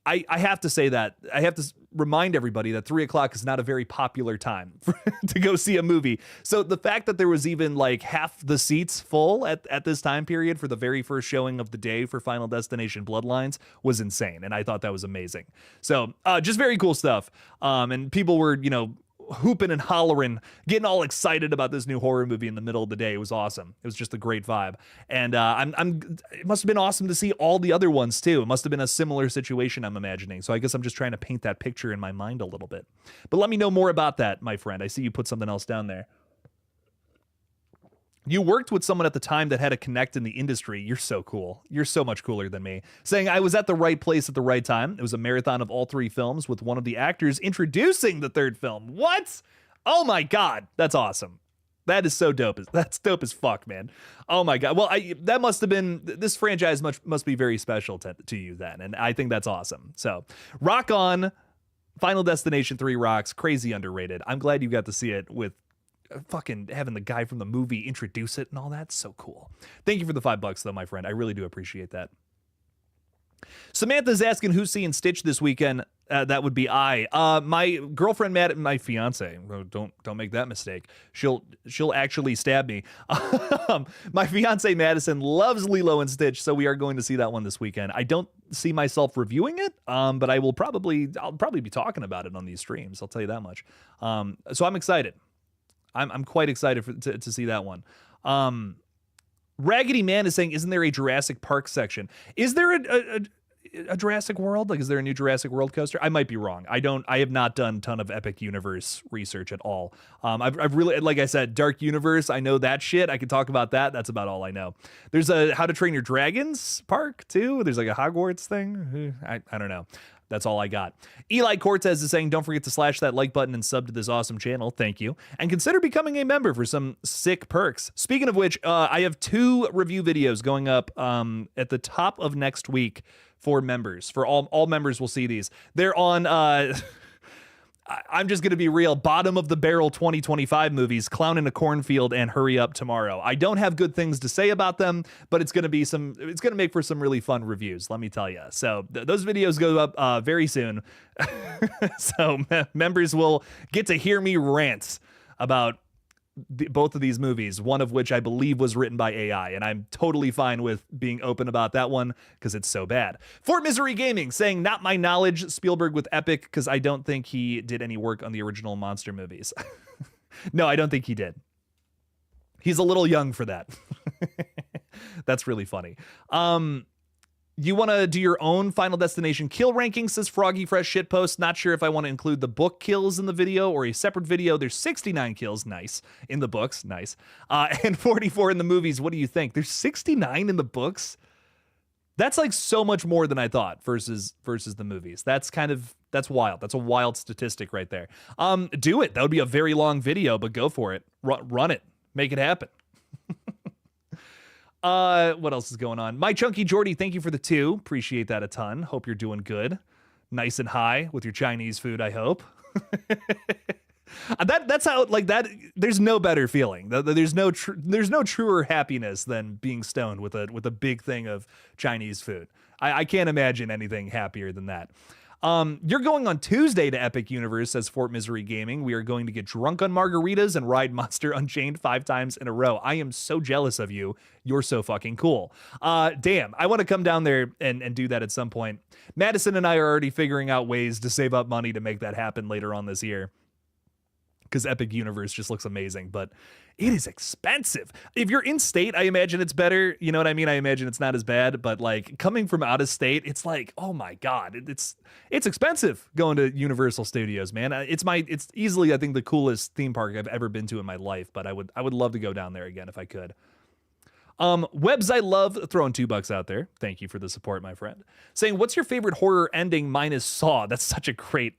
I have to say that. I have to remind everybody that 3:00 is not a very popular time to go see a movie. So the fact that there was even like half the seats full at this time period for the very first showing of the day for Final Destination Bloodlines was insane. And I thought that was amazing. So just very cool stuff. And people were, hooping and hollering, getting all excited about this new horror movie in the middle of the day. It was awesome. It was just a great vibe. And it must have been awesome to see all the other ones too. It must have been a similar situation, I'm imagining. So I guess I'm just trying to paint that picture in my mind a little bit. But let me know more about that, my friend. I see you put something else down there. You worked with someone at the time that had a connect in the industry. You're so cool. You're so much cooler than me. Saying, I was at the right place at the right time. It was a marathon of all 3 films with one of the actors introducing the 3rd film. What? Oh my God. That's awesome. That is so dope. That's dope as fuck, man. Oh my God. Well, that must have been, this franchise must be very special to you then. And I think that's awesome. So rock on. Final Destination 3 rocks. Crazy underrated. I'm glad you got to see it with fucking having the guy from the movie introduce it and all that. So cool. Thank you for the $5 though, my friend. I really do appreciate that. Samantha's asking who's seeing Stitch this weekend. That would be I. My girlfriend, my fiance. Don't make that mistake. She'll actually stab me. My fiance Madison loves Lilo and Stitch, so we are going to see that one this weekend. I don't see myself reviewing it, but I'll probably be talking about it on these streams. I'll tell you that much. So I'm excited. I'm quite excited to see that one. Raggedy Man is saying, isn't there a Jurassic Park section? Is there a Jurassic World? Like, is there a new Jurassic World coaster? I might be wrong. I have not done a ton of Epic Universe research at all. I've really, like I said, Dark Universe. I know that shit. I could talk about that. That's about all I know. There's a How to Train Your Dragons park too. There's like a Hogwarts thing. I don't know. That's all I got. Eli Cortez is saying, don't forget to slash that like button and sub to this awesome channel. Thank you. And consider becoming a member for some sick perks. Speaking of which, I have 2 review videos going up at the top of next week for members. For all members will see these. They're on... I'm just going to be real. Bottom of the barrel 2025 movies, Clown in a Cornfield and Hurry Up Tomorrow. I don't have good things to say about them, but it's going to make for some really fun reviews, let me tell you. So those videos go up very soon. So members will get to hear me rant about both of these movies, one of which I believe was written by AI, and I'm totally fine with being open about that one because it's so bad. Fort Misery Gaming saying, not my knowledge, Spielberg with Epic, because I don't think he did any work on the original monster movies. No, I don't think he did. He's a little young for that. That's really funny. You want to do your own Final Destination kill ranking, says Froggy Fresh Shitpost. Not sure if I want to include the book kills in the video or a separate video. There's 69 kills, nice, in the books, nice. And 44 in the movies. What do you think? There's 69 in the books? That's like so much more than I thought versus the movies. That's wild. That's a wild statistic right there. Do it. That would be a very long video, but go for it. Run it. Make it happen. What else is going on? My Chunky Jordy, thank you for the 2. Appreciate that a ton. Hope you're doing good. Nice and high with your Chinese food, I hope. That's how, like, that, there's no better feeling. There's no truer happiness than being stoned with a big thing of Chinese food. I can't imagine anything happier than that. You're going on Tuesday to Epic Universe, says Fort Misery Gaming. We are going to get drunk on margaritas and ride Monster Unchained 5 times in a row. I am so jealous of you. You're so fucking cool. Damn, I want to come down there and do that at some point. Madison and I are already figuring out ways to save up money to make that happen later on this year, because Epic Universe just looks amazing, but it is expensive. If you're in state, I imagine it's better. You know what I mean? I imagine it's not as bad, but like coming from out of state, it's like, oh my God, it's expensive going to Universal Studios, man. It's easily, I think, the coolest theme park I've ever been to in my life, but I would love to go down there again if I could. Webs I love, throwing $2 out there. Thank you for the support, my friend. Saying, what's your favorite horror ending minus Saw? That's such a great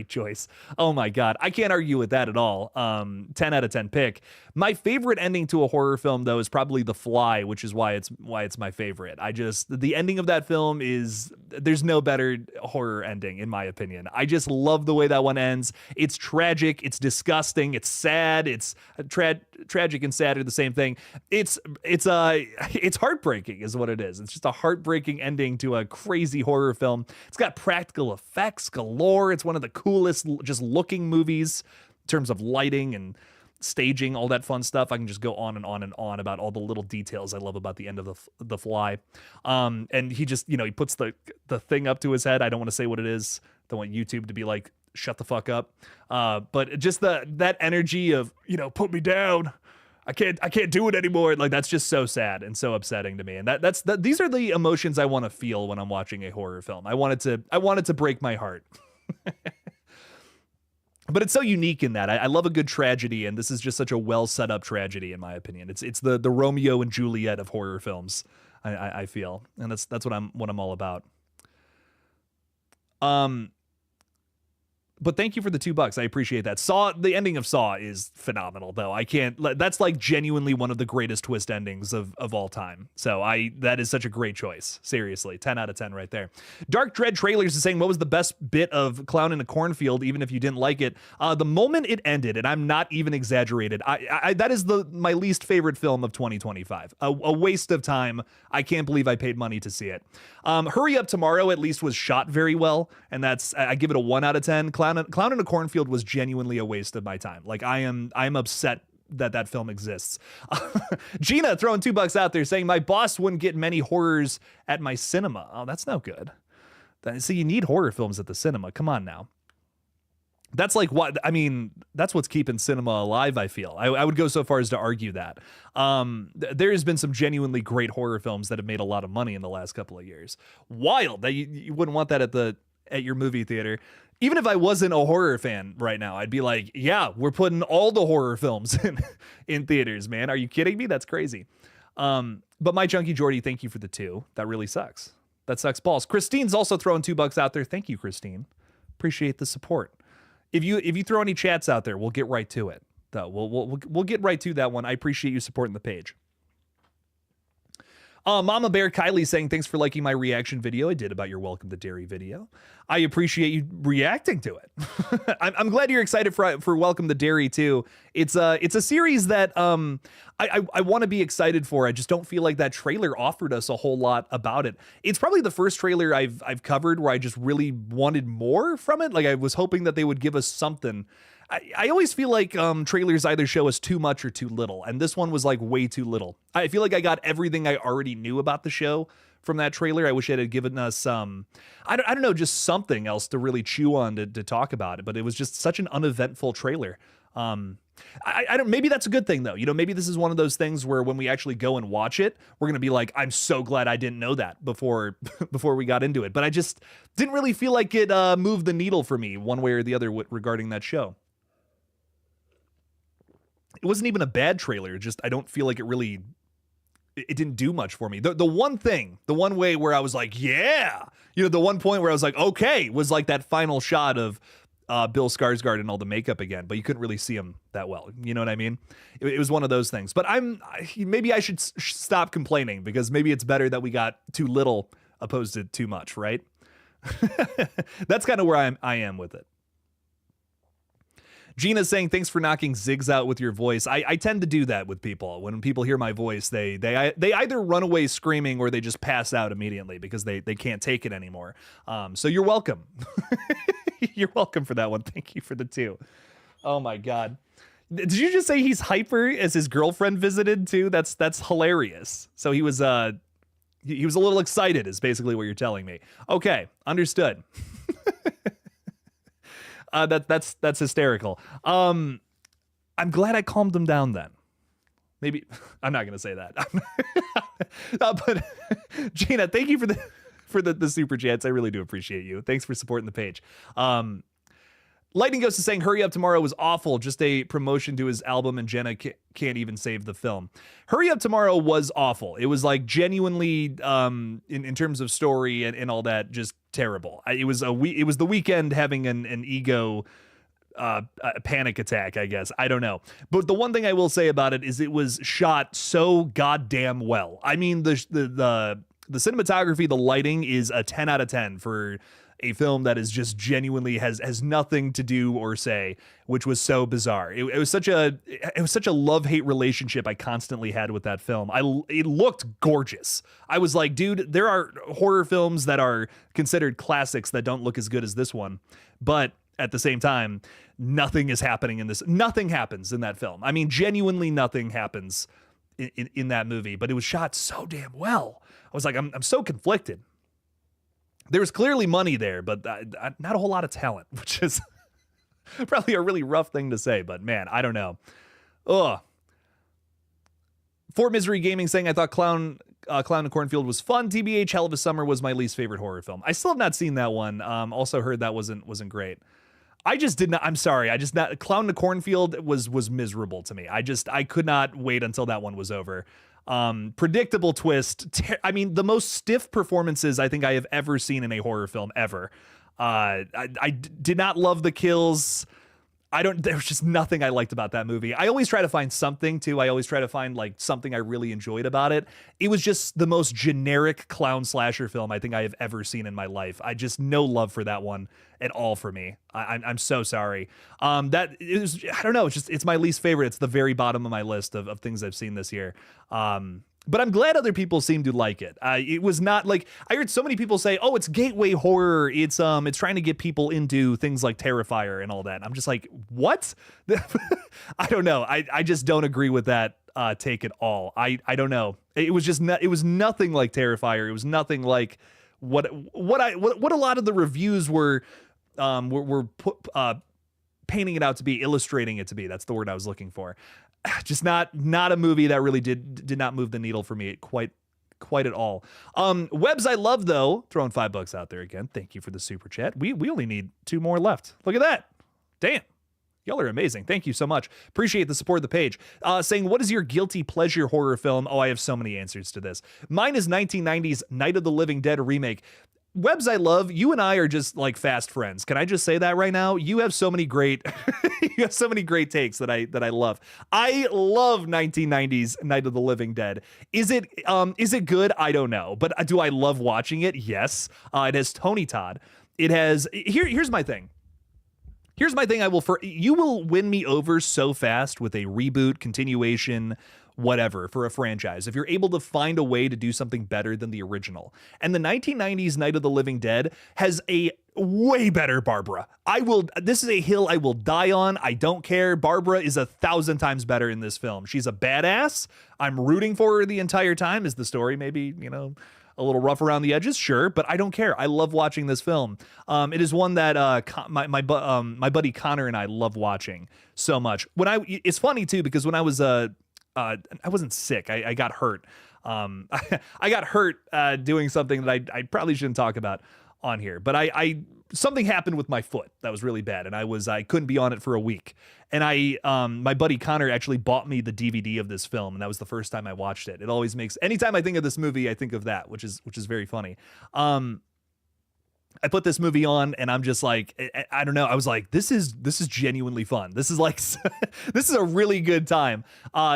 choice. Oh my God. I can't argue with that at all. 10 out of 10 pick. My favorite ending to a horror film, though, is probably The Fly, which is why it's my favorite. The ending of that film there's no better horror ending, in my opinion. I just love the way that one ends. It's tragic. It's disgusting. It's sad. It's tragic and sad are the same thing. It's heartbreaking is what it is. It's just a heartbreaking ending to a crazy horror film. It's got practical effects galore. It's one of the coolest just looking movies in terms of lighting and staging, all that fun stuff. I can just go on and on and on about all the little details I love about the end of the Fly. And he just, he puts the thing up to his head. I don't want to say what it is. Don't want YouTube to be like, shut the fuck up. But just that energy of, put me down. I can't do it anymore. Like, that's just so sad and so upsetting to me. And these are the emotions I want to feel when I'm watching a horror film. I want it to break my heart. But it's so unique in that. I love a good tragedy, and this is just such a well set up tragedy, in my opinion. It's the Romeo and Juliet of horror films, I feel. And that's what I'm all about. But thank you for the $2. I appreciate that. The ending of Saw is phenomenal, though. That's like genuinely one of the greatest twist endings of all time. So that is such a great choice. Seriously, 10 out of 10 right there. Dark Dread Trailers is saying, what was the best bit of Clown in a Cornfield, even if you didn't like it? The moment it ended, and I'm not even exaggerated, that is my least favorite film of 2025. A waste of time. I can't believe I paid money to see it. Hurry Up Tomorrow at least was shot very well, and I give it a 1 out of 10. Clown in a Cornfield was genuinely a waste of my time. Like, I'm upset that film exists. Gina throwing $2 out there saying, my boss wouldn't get many horrors at my cinema. Oh, that's no good. So you need horror films at the cinema. Come on now. That's like that's what's keeping cinema alive, I feel. I would go so far as to argue that. There has been some genuinely great horror films that have made a lot of money in the last couple of years. Wild that you wouldn't want that at your movie theater. Even if I wasn't a horror fan right now, I'd be like, yeah, we're putting all the horror films in theaters, man. Are you kidding me? That's crazy. But my Chunky Jordy, thank you for the 2. That really sucks. That sucks balls. Christine's also throwing $2 out there. Thank you, Christine. Appreciate the support. If you throw any chats out there, we'll get right to it. Though we'll get right to that one. I appreciate you supporting the page. Mama Bear Kylie saying, thanks for liking my reaction video I did about your Welcome to Derry video. I appreciate you reacting to it. I'm glad you're excited for Welcome to Derry too. It's a series that I want to be excited for. I just don't feel like that trailer offered us a whole lot about it. It's probably the first trailer I've covered where I just really wanted more from it. Like I was hoping that they would give us something. I always feel like trailers either show us too much or too little, and this one was like way too little. I feel like I got everything I already knew about the show from that trailer. I wish it had given us I don't know, just something else to really chew on to talk about it, but it was just such an uneventful trailer. I don't, maybe that's a good thing though. You know, maybe this is one of those things where when we actually go and watch it, we're going to be like, I'm so glad I didn't know that before we got into it. But I just didn't really feel like it moved the needle for me one way or the other regarding that show. It wasn't even a bad trailer. Just, I don't feel like it didn't do much for me. The one way where I was like, yeah, you know, the one point where I was like, okay, was like that final shot of Bill Skarsgård and all the makeup again, but you couldn't really see him that well. You know what I mean? It was one of those things, but maybe I should stop complaining because maybe it's better that we got too little opposed to too much, right? That's kind of where I am with it. Gina's saying, thanks for knocking zigs out with your voice. I tend to do that with people. When people hear my voice, they either run away screaming or they just pass out immediately because they can't take it anymore. So you're welcome. You're welcome for that one. Thank you for the 2. Oh my God. Did you just say he's hyper as his girlfriend visited too? That's hilarious. So he was a little excited is basically what you're telling me. Okay, understood. That's hysterical. I'm glad I calmed him down then. Maybe I'm not gonna say that. But Gina, thank you for the super chats. I really do appreciate you. Thanks for supporting the page. Lightning Ghost is saying, hurry up tomorrow was awful. Just a promotion to his album and Jenna can't even save the film. Hurry Up Tomorrow was awful. It was like genuinely, in terms of story and all that, just terrible. It was the Weeknd having an ego a panic attack, I guess. I don't know. But the one thing I will say about it is it was shot so goddamn well. I mean, the cinematography, the lighting is a 10 out of 10 for a film that is just genuinely has nothing to do or say, which was so bizarre. It was such a love-hate relationship I constantly had with that film. It looked gorgeous. I was like, dude, there are horror films that are considered classics that don't look as good as this one, but at the same time, nothing is happening in this. Nothing happens in that film. I mean, genuinely nothing happens in that movie, but it was shot so damn well. I was like, I'm so conflicted. There was clearly money there, but not a whole lot of talent, which is probably a really rough thing to say, but man, I don't know. Ugh. Fort Misery Gaming saying, I thought Clown in Cornfield was fun. TBH, Hell of a Summer was my least favorite horror film. I still have not seen that one. Also heard that wasn't great. I just did not, I'm sorry. Clown in the Cornfield was miserable to me. I could not wait until that one was over. Predictable twist. I mean, the most stiff performances I think I have ever seen in a horror film ever. I did not love the kills. There was just nothing I liked about that movie. I always try to find something too. I always try to find like something I really enjoyed about it. It was just the most generic clown slasher film I think I have ever seen in my life. I just no love for that one at all for me. I'm so sorry. That is, I don't know. It's my least favorite. It's the very bottom of my list of things I've seen this year. But I'm glad other people seem to like it. It was not like, I heard so many people say, oh, it's gateway horror. It's trying to get people into things like Terrifier and all that. I'm just like, what? I don't know. I just don't agree with that take at all. I don't know. It was just it was nothing like Terrifier. It was nothing like what a lot of the reviews were painting it out to be, illustrating it to be. That's the word I was looking for. Just not a movie that really did not move the needle for me quite at all. Webs I love though, throwing $5 out there again. Thank you for the super chat. We only need 2 more left. Look at that. Damn. Y'all are amazing. Thank you so much. Appreciate the support of the page. Saying, what is your guilty pleasure horror film? Oh, I have so many answers to this. Mine is 1990's Night of the Living Dead remake. Webs I love, you and I are just like fast friends. Can I just say that right now? You have so many great you have so many great takes that I love. I love 1990's Night of the Living Dead. Is it good? I don't know. But do I love watching it? Yes. It has Tony Todd. It has here's my thing. Here's my thing. You will win me over so fast with a reboot, continuation, whatever for a franchise if you're able to find a way to do something better than the original. And the 1990s Night of the Living Dead has a way better Barbara. This is a hill I will die on. I don't care. Barbara is 1,000 times better in this film. She's a badass. I'm rooting for her the entire time. Is the story maybe, a little rough around the edges? Sure, but I don't care. I love watching this film. It is one that my buddy Connor and I love watching so much. It's funny too, because when I was I wasn't sick. I got hurt. I got hurt doing something that I probably shouldn't talk about on here. But something happened with my foot that was really bad, and I couldn't be on it for a week. And my buddy Connor actually bought me the DVD of this film, and that was the first time I watched it. It always makes anytime I think of this movie, I think of that, which is very funny. I put this movie on and I'm just like, I don't know. I was like, this is genuinely fun. This is like, this is a really good time.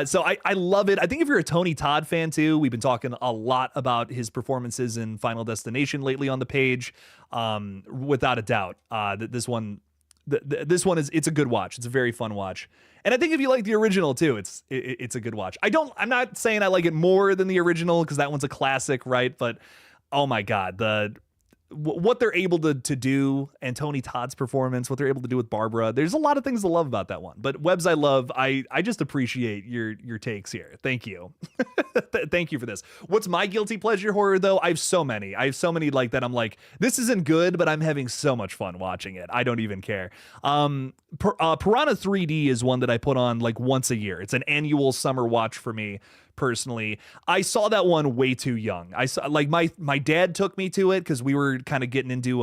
So I love it. I think if you're a Tony Todd fan too, we've been talking a lot about his performances in Final Destination lately on the page. Without a doubt, this one is, it's a good watch. It's a very fun watch. And I think if you like the original too, it's a good watch. I'm not saying I like it more than the original, because that one's a classic, right? But oh my God, what they're able to do, and Tony Todd's performance, what they're able to do with Barbara, there's a lot of things to love about that one. But Webs I love, I just appreciate your takes here. Thank you. Thank you for this. What's my guilty pleasure horror though? I have so many like that. I'm like, this isn't good, but I'm having so much fun watching it. I don't even care. Piranha 3D is one that I put on like once a year. It's an annual summer watch for me. Personally, I saw that one way too young. I saw, like, my dad took me to it because we were kind of getting into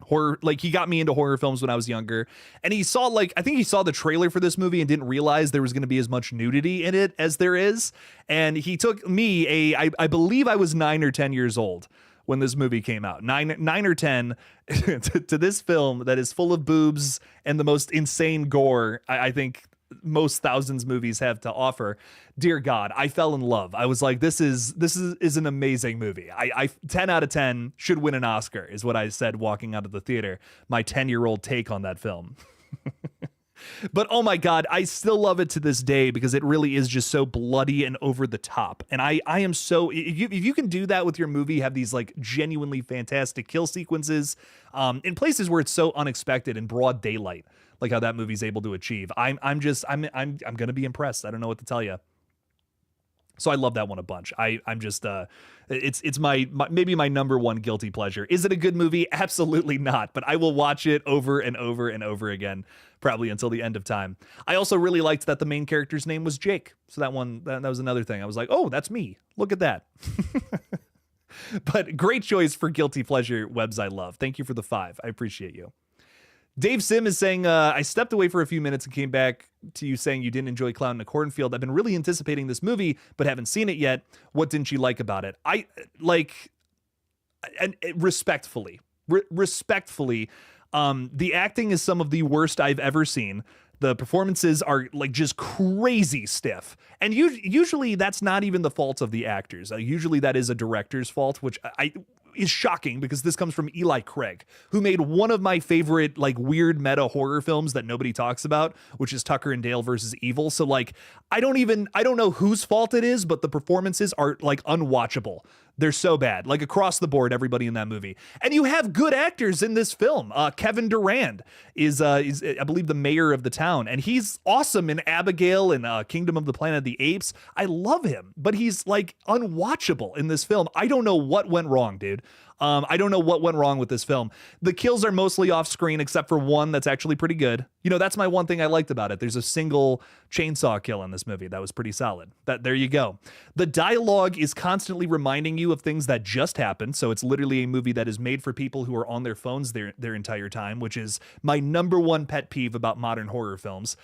horror. Like, he got me into horror films when I was younger, and he saw, like, I think he saw the trailer for this movie and didn't realize there was going to be as much nudity in it as there is. And he took me I believe I was 9 or 10 years old when this movie came out, 9 or 10 to this film that is full of boobs and the most insane gore I think most thousands movies have to offer. Dear God, I fell in love. I was like, this is an amazing movie. I 10 out of 10 should win an Oscar is what I said walking out of the theater. My 10-year-old take on that film. But oh my God, I still love it to this day because it really is just so bloody and over the top. And I am so, if you can do that with your movie, have these like genuinely fantastic kill sequences in places where it's so unexpected in broad daylight, like how that movie's able to achieve. I'm gonna be impressed. I don't know what to tell you. So I love that one a bunch. I'm just it's my maybe my number one guilty pleasure. Is it a good movie? Absolutely not. But I will watch it over and over and over again, probably until the end of time. I also really liked that the main character's name was Jake. So that was another thing. I was like, oh, that's me. Look at that. But great choice for guilty pleasure Webs I love. Thank you for the 5. I appreciate you. Dave Sim is saying, I stepped away for a few minutes and came back to you saying you didn't enjoy Clown in a Cornfield. I've been really anticipating this movie, but haven't seen it yet. What didn't you like about it? Respectfully, the acting is some of the worst I've ever seen. The performances are like just crazy stiff. And usually that's not even the fault of the actors. Usually that is a director's fault, which is shocking because this comes from Eli Craig, who made one of my favorite like weird meta horror films that nobody talks about, which is Tucker and Dale versus Evil. So like, I don't know whose fault it is, but the performances are like unwatchable. They're so bad, like across the board, everybody in that movie. And you have good actors in this film. Kevin Durand is I believe the mayor of the town, and he's awesome in Abigail and Kingdom of the Planet of the Apes. I love him, but he's like unwatchable in this film. I don't know what went wrong, dude. I don't know what went wrong with this film. The kills are mostly off screen except for one that's actually pretty good. You know, that's my one thing I liked about it. There's a single chainsaw kill in this movie. That was pretty solid. There you go. The dialogue is constantly reminding you of things that just happened. So it's literally a movie that is made for people who are on their phones their entire time, which is my number one pet peeve about modern horror films.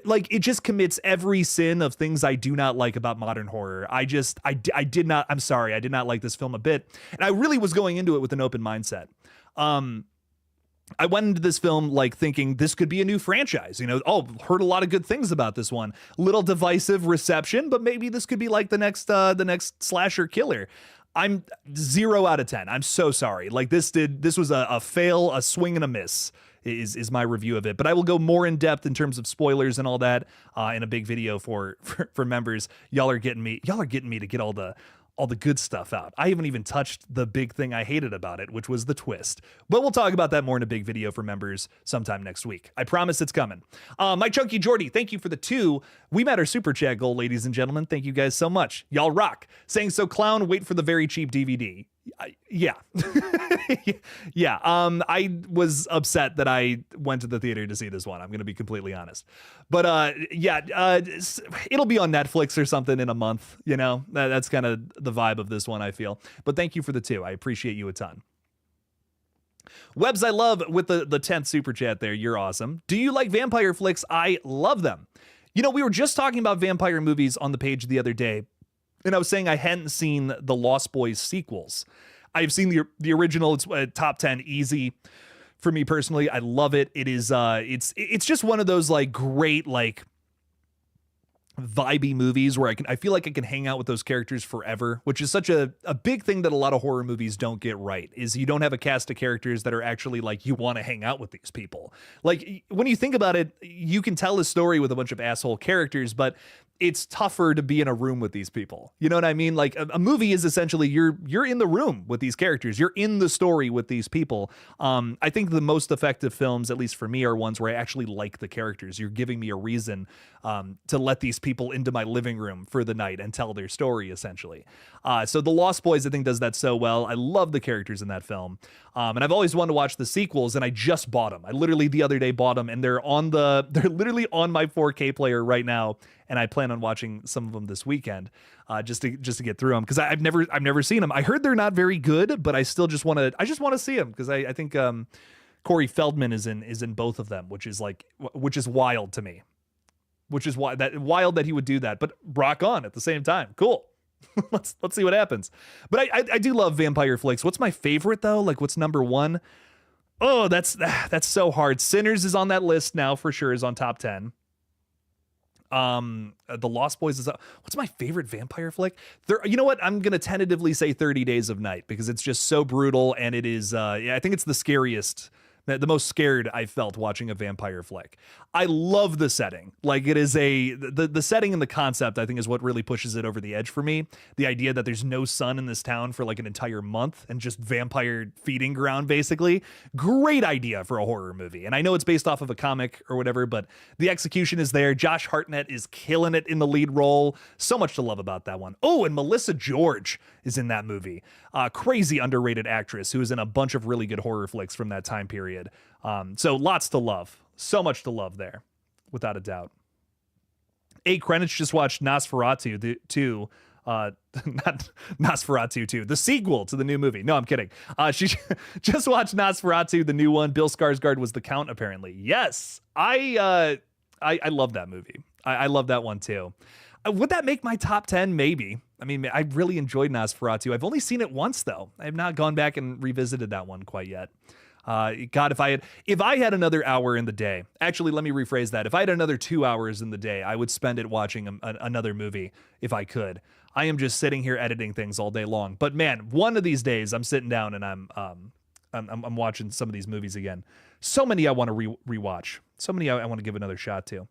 Like, it just commits every sin of things I do not like about modern horror. I'm sorry, I did not like this film a bit. And I really was going into it with an open mindset. I went into this film like thinking this could be a new franchise. You know, heard a lot of good things about this one. Little divisive reception, but maybe this could be like the next slasher killer. I'm 0 out of 10. I'm so sorry. Like, this was a fail, a swing and a miss is my review of it. But I will go more in depth in terms of spoilers and all that in a big video for members. Y'all are getting me to get all the good stuff out. I haven't even touched the big thing I hated about it, which was the twist. But we'll talk about that more in a big video for members sometime next week. I promise it's coming. My Chunky Jordy, thank you for the 2 We Matter super chat goal, ladies and gentlemen. Thank you guys so much. Y'all rock. Saying, so clown, wait for the very cheap DVD. Yeah. Yeah. I was upset that I went to the theater to see this one. I'm going to be completely honest. But it'll be on Netflix or something in a month. You know, that's kind of the vibe of this one, I feel. But thank you for the 2. I appreciate you a ton. Webs I love with the 10th super chat there. You're awesome. Do you like vampire flicks? I love them. You know, we were just talking about vampire movies on the page the other day. And I was saying I hadn't seen the Lost Boys sequels. I've seen the original. It's top 10 easy for me personally. I love it. It is it's just one of those like great like vibey movies where I feel like I can hang out with those characters forever, which is such a big thing that a lot of horror movies don't get right, is you don't have a cast of characters that are actually like you want to hang out with these people. Like, when you think about it, you can tell a story with a bunch of asshole characters, but it's tougher to be in a room with these people. You know what I mean? Like, a movie is essentially you're in the room with these characters. You're in the story with these people. I think the most effective films, at least for me, are ones where I actually like the characters. You're giving me a reason to let these people into my living room for the night and tell their story, essentially. So The Lost Boys, I think, does that so well. I love the characters in that film. And I've always wanted to watch the sequels, and I just bought them. I literally the other day bought them, and they're literally on my 4K player right now. And I plan on watching some of them this weekend, just to get through them, because I've never seen them. I heard they're not very good, but I still just want to see them, because I think Corey Feldman is in both of them, which is wild to me, which is wild that he would do that. But rock on at the same time, cool. let's see what happens. But I do love vampire flicks. What's my favorite though? Like, what's number 1? Oh, that's so hard. Sinners is on that list now for sure. Is on top 10. The Lost Boys is what's my favorite vampire flick? You know what? I'm gonna tentatively say 30 Days of Night, because it's just so brutal, and it is I think it's the scariest, the most scared I felt watching a vampire flick. I love the setting. Like, it is the setting and the concept, I think, is what really pushes it over the edge for me. The idea that there's no sun in this town for like an entire month and just vampire feeding ground, basically. Great idea for a horror movie. And I know it's based off of a comic or whatever, but the execution is there. Josh Hartnett is killing it in the lead role. So much to love about that one. Oh, and Melissa George is in that movie. Crazy underrated actress who is in a bunch of really good horror flicks from that time period. So lots to love. So much to love there, without a doubt. A. Krenich just watched Nosferatu 2. Not Nosferatu 2, the sequel to the new movie. No, I'm kidding. She just watched Nosferatu, the new one. Bill Skarsgård was the Count, apparently. Yes, I love that movie. I love that one too. Would that make my top 10? Maybe. I mean, I really enjoyed Nosferatu. I've only seen it once though. I have not gone back and revisited that one quite yet. God, if I had another hour in the day, actually, let me rephrase that. If I had another 2 hours in the day, I would spend it watching another movie if I could. I am just sitting here editing things all day long. But man, one of these days I'm sitting down and I'm watching some of these movies again. So many I want to rewatch. So many I want to give another shot to.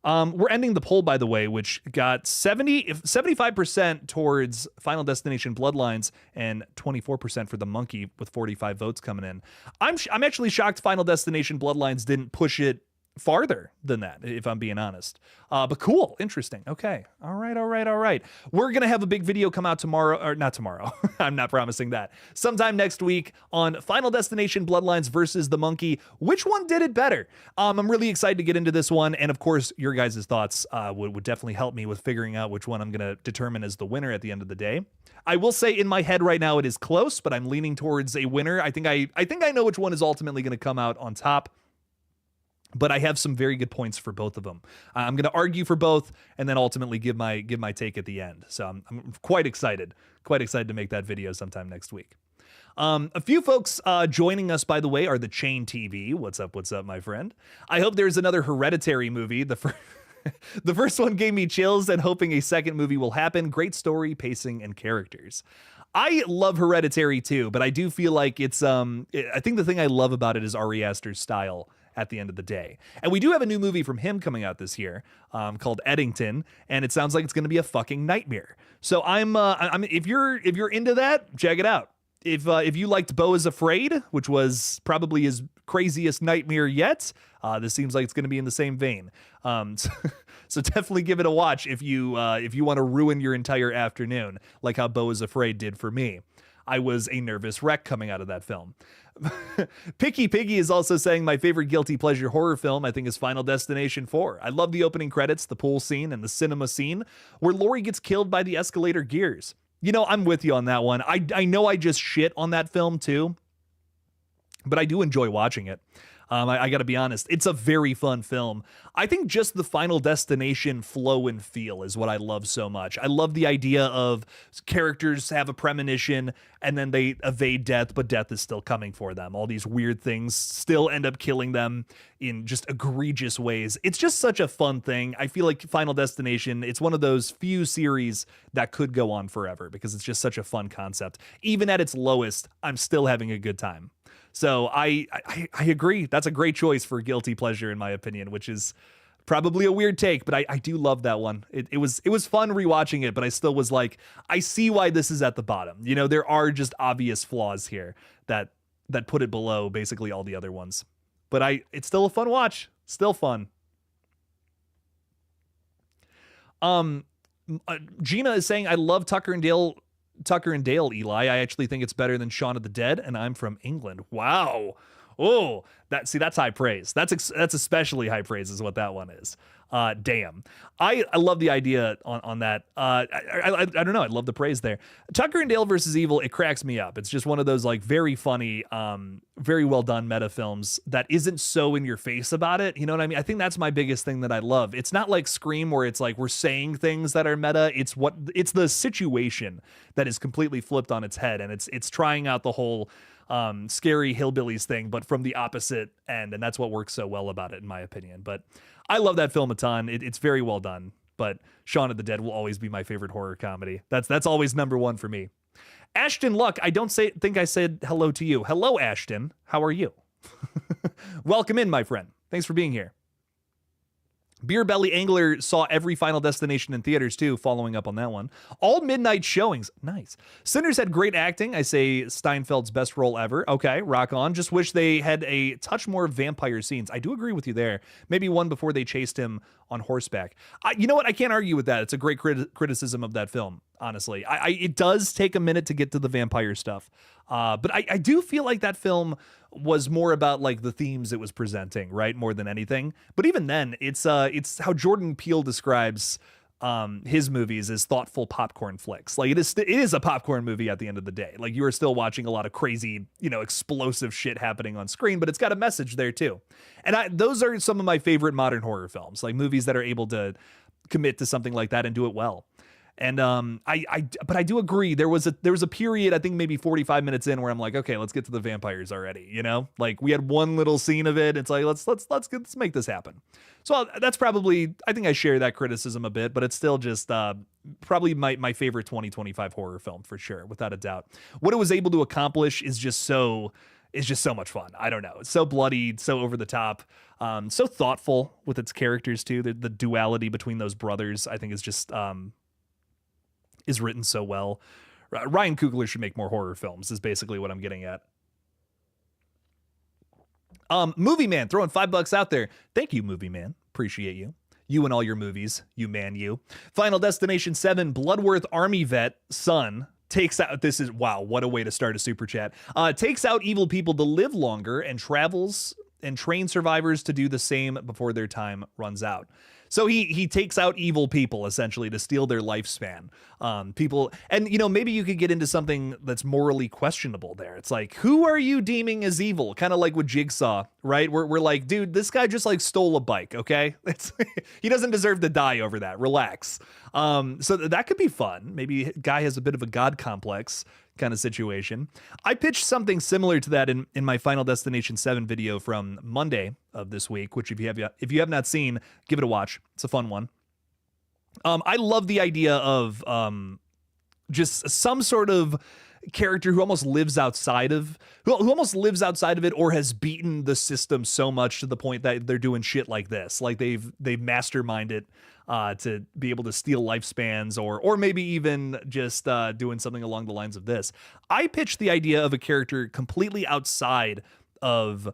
We're ending the poll, by the way, which got 75% towards Final Destination Bloodlines and 24% for The Monkey, with 45 votes coming in. I'm actually shocked Final Destination Bloodlines didn't push it farther than that, if I'm being honest. But cool, interesting. Okay, all right. We're gonna have a big video come out tomorrow, or not tomorrow. I'm not promising that. Sometime next week on Final Destination: Bloodlines versus the Monkey. Which one did it better? I'm really excited to get into this one, and of course, your guys' thoughts would definitely help me with figuring out which one I'm gonna determine as the winner at the end of the day. I will say in my head right now it is close, but I'm leaning towards a winner. I think I know which one is ultimately going to come out on top. But I have some very good points for both of them. I'm going to argue for both and then ultimately give my take at the end. So I'm quite excited to make that video sometime next week. A few folks joining us, by the way, are the Chain TV. What's up, my friend? I hope there's another Hereditary movie. The first one gave me chills, and hoping a second movie will happen. Great story, pacing, and characters. I love Hereditary too, but I do feel like it's I think the thing I love about it is Ari Aster's style at the end of the day. And we do have a new movie from him coming out this year called Eddington, and it sounds like it's going to be a fucking nightmare. So I'm if you're into that, check it out. If you liked Beau is Afraid, which was probably his craziest nightmare yet, this seems like it's going to be in the same vein. So definitely give it a watch if you want to ruin your entire afternoon, like how Beau is Afraid did for me. I was a nervous wreck coming out of that film. Picky Piggy is also saying my favorite guilty pleasure horror film, I think, is Final Destination 4. I love the opening credits, the pool scene, and the cinema scene where Laurie gets killed by the escalator gears. You know, I'm with you on that one. I know I just shit on that film too, but I do enjoy watching it. I got to be honest, it's a very fun film. I think just the Final Destination flow and feel is what I love so much. I love the idea of characters have a premonition and then they evade death, but death is still coming for them. All these weird things still end up killing them in just egregious ways. It's just such a fun thing. I feel like Final Destination, it's one of those few series that could go on forever because it's just such a fun concept. Even at its lowest, I'm still having a good time. So I agree. That's a great choice for guilty pleasure, in my opinion, which is probably a weird take, but I do love that one. It was fun rewatching it, but I still was like, I see why this is at the bottom. You know, there are just obvious flaws here that put it below basically all the other ones. But it's still a fun watch. Still fun. Gina is saying, I love Tucker and Dale, Eli. I actually think it's better than Shaun of the Dead, and I'm from England. Wow. Oh, that's high praise. That's especially high praise is what that one is. Damn. I love the idea on that. I don't know. I love the praise there. Tucker and Dale versus Evil, it cracks me up. It's just one of those like very funny, very well done meta films that isn't so in your face about it. You know what I mean? I think that's my biggest thing that I love. It's not like Scream where it's like we're saying things that are meta. It's the situation that is completely flipped on its head, and it's trying out the whole scary hillbillies thing, but from the opposite end, and that's what works so well about it, in my opinion. But I love that film a ton. It's very well done. But Shaun of the Dead will always be my favorite horror comedy. That's always number one for me. Ashton Luck, I don't think I said hello to you. Hello, Ashton. How are you? Welcome in, my friend. Thanks for being here. Beer Belly Angler saw every Final Destination in theaters too, following up on that one. All midnight showings. Nice. Sinners had great acting. I say Steinfeld's best role ever. Okay, rock on. Just wish they had a touch more vampire scenes. I do agree with you there. Maybe one before they chased him on horseback. You know what? I can't argue with that. It's a great criticism of that film, honestly. It does take a minute to get to the vampire stuff. But I do feel like that film was more about like the themes it was presenting, right? More than anything. But even then, it's how Jordan Peele describes his movies as thoughtful popcorn flicks. Like it is a popcorn movie at the end of the day. Like you are still watching a lot of crazy, explosive shit happening on screen, but it's got a message there too. And those are some of my favorite modern horror films, like movies that are able to commit to something like that and do it well. And but I do agree. There was a period, I think maybe 45 minutes in, where I'm like, okay, let's get to the vampires already. Like we had one little scene of it. It's like let's make this happen. So that's probably, I think I share that criticism a bit, but it's still just probably my favorite 2025 horror film for sure, without a doubt. What it was able to accomplish is just so much fun. I don't know. It's so bloody, so over the top, so thoughtful with its characters too. The duality between those brothers, I think, is just is written so well. Ryan Coogler should make more horror films is basically what I'm getting at. Movie Man throwing $5 out there. Thank you, Movie Man. Appreciate you. You and all your movies. You man, you. Final Destination 7, Bloodworth Army vet son takes out, this is, wow, what a way to start a super chat. Takes out evil people to live longer and travels and trains survivors to do the same before their time runs out. So he takes out evil people essentially to steal their lifespan. People, and maybe you could get into something that's morally questionable there. It's like, who are you deeming as evil? Kind of like with Jigsaw, right? We're like, dude, this guy just like stole a bike, okay? He doesn't deserve to die over that. Relax. So that could be fun. Maybe guy has a bit of a god complex kind of situation. I pitched something similar to that in my Final Destination 7 video from Monday of this week, which if you have not seen, give it a watch. It's a fun one. I love the idea of just some sort of character who almost lives outside of it, or has beaten the system so much to the point that they're doing shit like this. Like they've masterminded to be able to steal lifespans, or maybe even just doing something along the lines of this. I pitched the idea of a character completely outside of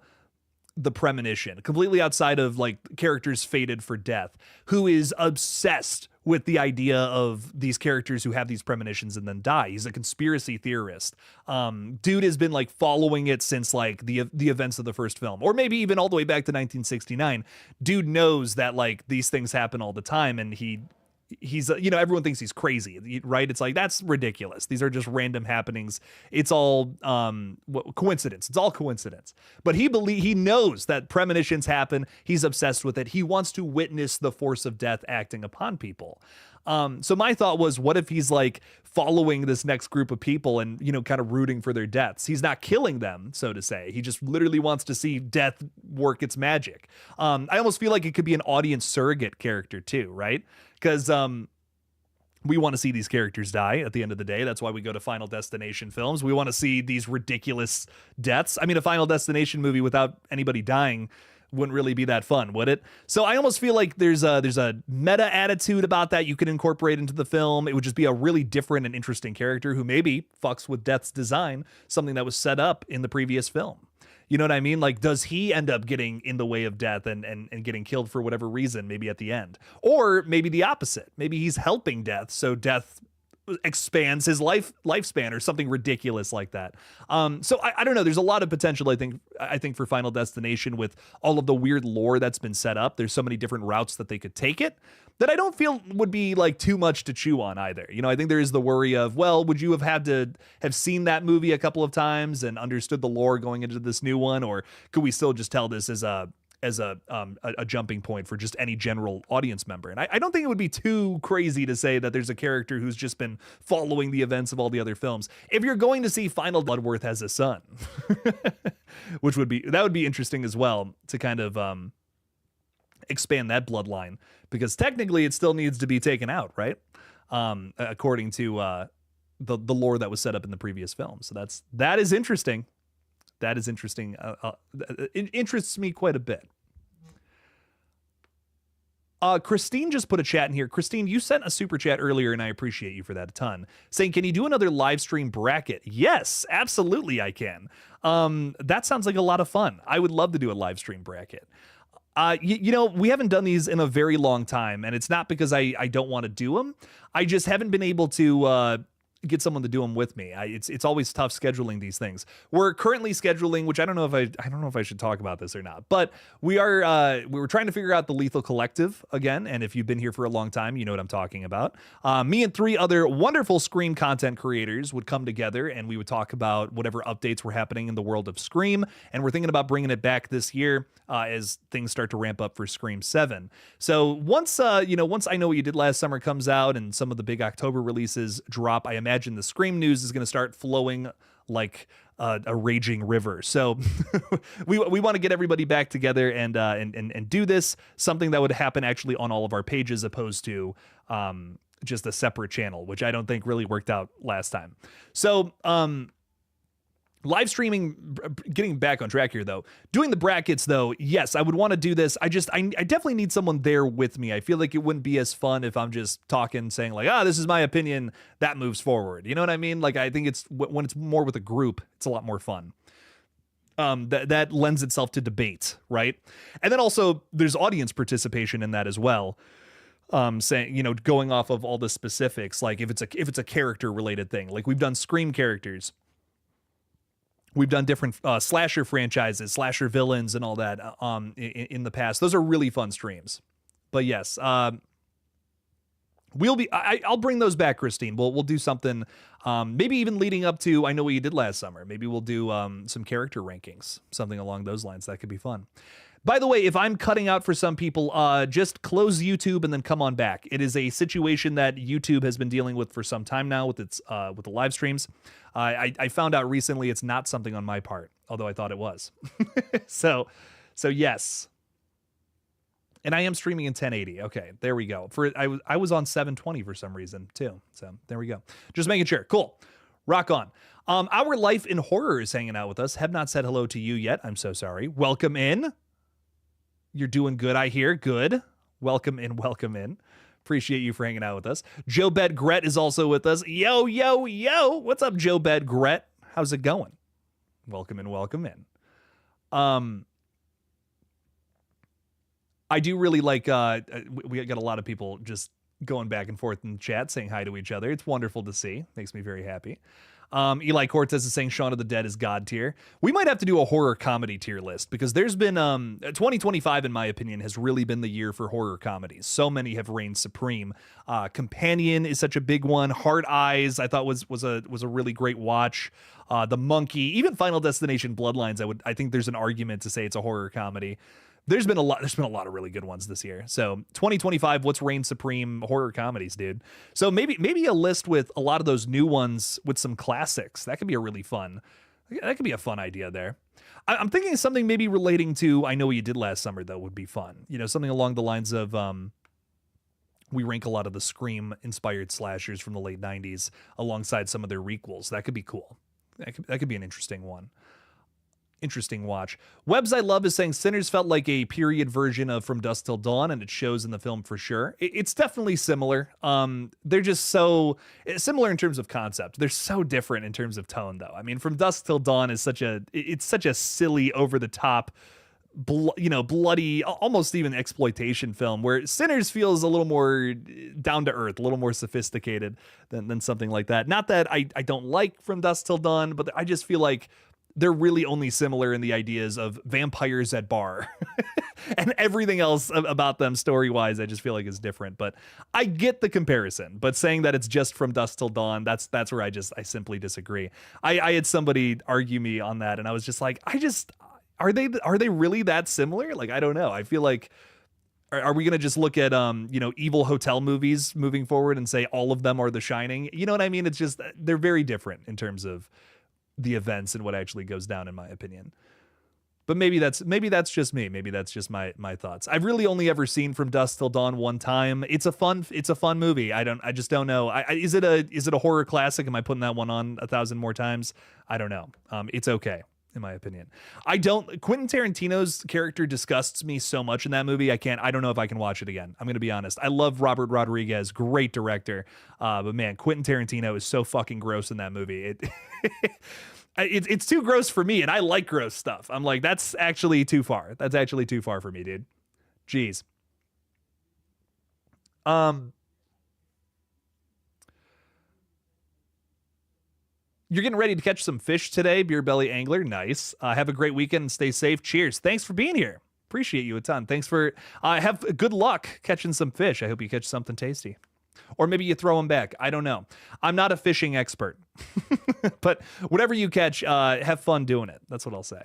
the premonition, completely outside of like characters fated for death, who is obsessed with the idea of these characters who have these premonitions and then die. He's a conspiracy theorist. Dude has been like following it since like the events of the first film, or maybe even all the way back to 1969. Dude knows that like these things happen all the time, and he's everyone thinks he's crazy, right? It's like, that's ridiculous. These are just random happenings. It's all coincidence. It's all coincidence. But he knows that premonitions happen. He's obsessed with it. He wants to witness the force of death acting upon people. So my thought was, what if he's like following this next group of people and, kind of rooting for their deaths? He's not killing them, so to say. He just literally wants to see death work its magic. I almost feel like it could be an audience surrogate character too, right? Because we want to see these characters die at the end of the day. That's why we go to Final Destination films. We want to see these ridiculous deaths. I mean, a Final Destination movie without anybody dying wouldn't really be that fun, would it? So I almost feel like there's a meta attitude about that you could incorporate into the film. It would just be a really different and interesting character who maybe fucks with death's design, something that was set up in the previous film. You know what I mean? Like, does he end up getting in the way of death and getting killed for whatever reason, maybe at the end? Or maybe the opposite. Maybe he's helping death, so death expands his lifespan or something ridiculous like that. So I don't know. There's a lot of potential, I think for Final Destination with all of the weird lore that's been set up. There's so many different routes that they could take it that I don't feel would be like too much to chew on either. I think there is the worry of, well, would you have had to have seen that movie a couple of times and understood the lore going into this new one? Or could we still just tell this as a jumping point for just any general audience member? And I don't think it would be too crazy to say that there's a character who's just been following the events of all the other films. If you're going to see Final Bloodworth has a son, which would be interesting as well to kind of expand that bloodline, because technically it still needs to be taken out, right? According to the lore that was set up in the previous film. So that is interesting. That is interesting. It interests me quite a bit. Christine just put a chat in here. Christine, you sent a super chat earlier, and I appreciate you for that a ton, saying, can you do another live stream bracket? Yes, absolutely I can. That sounds like a lot of fun. I would love to do a live stream bracket. We haven't done these in a very long time, and it's not because I don't want to do them. I just haven't been able to get someone to do them with me. It's always tough scheduling these things. We're currently scheduling, which I don't know if I should talk about this or not, but we were trying to figure out the Lethal Collective again. And if you've been here for a long time, you know what I'm talking about. Me and 3 other wonderful Scream content creators would come together and we would talk about whatever updates were happening in the world of Scream. And we're thinking about bringing it back this year as things start to ramp up for Scream 7. So once I Know What You Did Last Summer comes out and some of the big October releases drop, I imagine the Scream news is going to start flowing like a raging river. So we want to get everybody back together and do this, something that would happen actually on all of our pages, opposed to just a separate channel, which I don't think really worked out last time. So live streaming, getting back on track here though, doing the brackets though, yes, I would want to do this. I definitely need someone there with me. I feel like it wouldn't be as fun if I'm just talking, saying like, this is my opinion, that moves forward. You know what I mean? Like, I think it's when it's more with a group, it's a lot more fun. that lends itself to debate, right? And then also there's audience participation in that as well. Saying, going off of all the specifics, like if it's a character related thing, like we've done Scream characters, we've done different slasher franchises, slasher villains, and all that in the past. Those are really fun streams. But yes, I'll bring those back, Christine. We'll do something, maybe even leading up to I Know What You Did Last Summer. Maybe we'll do some character rankings, something along those lines. That could be fun. By the way, if I'm cutting out for some people, just close YouTube and then come on back. It is a situation that YouTube has been dealing with for some time now with its with the live streams. I found out recently it's not something on my part, although I thought it was. So yes. And I am streaming in 1080. Okay, there we go. I was on 720 for some reason too. So there we go. Just making sure. Cool. Rock on. Our Life in Horror is hanging out with us. Have not said hello to you yet. I'm so sorry. Welcome in. You're doing good, I hear. Good. Welcome in, welcome in. Appreciate you for hanging out with us. Joe Bet Gret is also with us. Yo, yo, yo. What's up, Joe Bet Gret? How's it going? Welcome in, welcome in. I do really like, we got a lot of people just going back and forth in the chat saying hi to each other. It's wonderful to see. Makes me very happy. Eli Cortez is saying Shaun of the Dead is God tier. We might have to do a horror comedy tier list because there's been 2025, in my opinion, has really been the year for horror comedies. So many have reigned supreme. Companion is such a big one. Hard Eyes, I thought was a really great watch. The Monkey, even Final Destination Bloodlines, I think there's an argument to say it's a horror comedy. There's been a lot of really good ones this year. So 2025, what's reigned supreme horror comedies, dude? So maybe a list with a lot of those new ones with some classics. That could be that could be a fun idea there. I'm thinking something maybe relating to I Know What You Did Last Summer, though, would be fun. Something along the lines of we rank a lot of the Scream inspired slashers from the late 90s alongside some of their requels. That could be cool. That could be an interesting one. Interesting watch. Webs I Love is saying Sinners felt like a period version of From Dusk Till Dawn, and it shows in the film for sure. It's definitely similar. They're just so similar in terms of concept. They're so different in terms of tone, though. I mean, From Dusk Till Dawn is such a silly, over the top, bloody, almost even exploitation film, where Sinners feels a little more down to earth, a little more sophisticated than something like that. Not that I don't like From Dusk Till Dawn, but I just feel like they're really only similar in the ideas of vampires at bar and everything else about them story-wise. I just feel like is different, but I get the comparison, but saying that it's just From Dusk Till Dawn, that's where I simply disagree. I had somebody argue me on that, and I was just like, are they really that similar? Like, I don't know. I feel like, are we going to just look at, evil hotel movies moving forward and say all of them are The Shining? You know what I mean? It's just, they're very different in terms of the events and what actually goes down, in my opinion. But maybe that's just me. Maybe that's just my thoughts. I've really only ever seen From Dusk Till Dawn one time. It's a fun movie. I just don't know. Is it a horror classic? Am I putting that one on 1,000 more times? I don't know. It's okay, in my opinion. Quentin Tarantino's character disgusts me so much in that movie. I don't know if I can watch it again. I'm going to be honest. I love Robert Rodriguez, great director. But man, Quentin Tarantino is so fucking gross in that movie. It's too gross for me, and I like gross stuff. I'm like, that's actually too far. That's actually too far for me, dude. Jeez. You're getting ready to catch some fish today, Beer Belly Angler. Nice. Have a great weekend and stay safe. Cheers. Thanks for being here. Appreciate you a ton. Thanks for have good luck catching some fish. I hope you catch something tasty. Or maybe you throw them back. I don't know. I'm not a fishing expert. But whatever you catch, have fun doing it. That's what I'll say.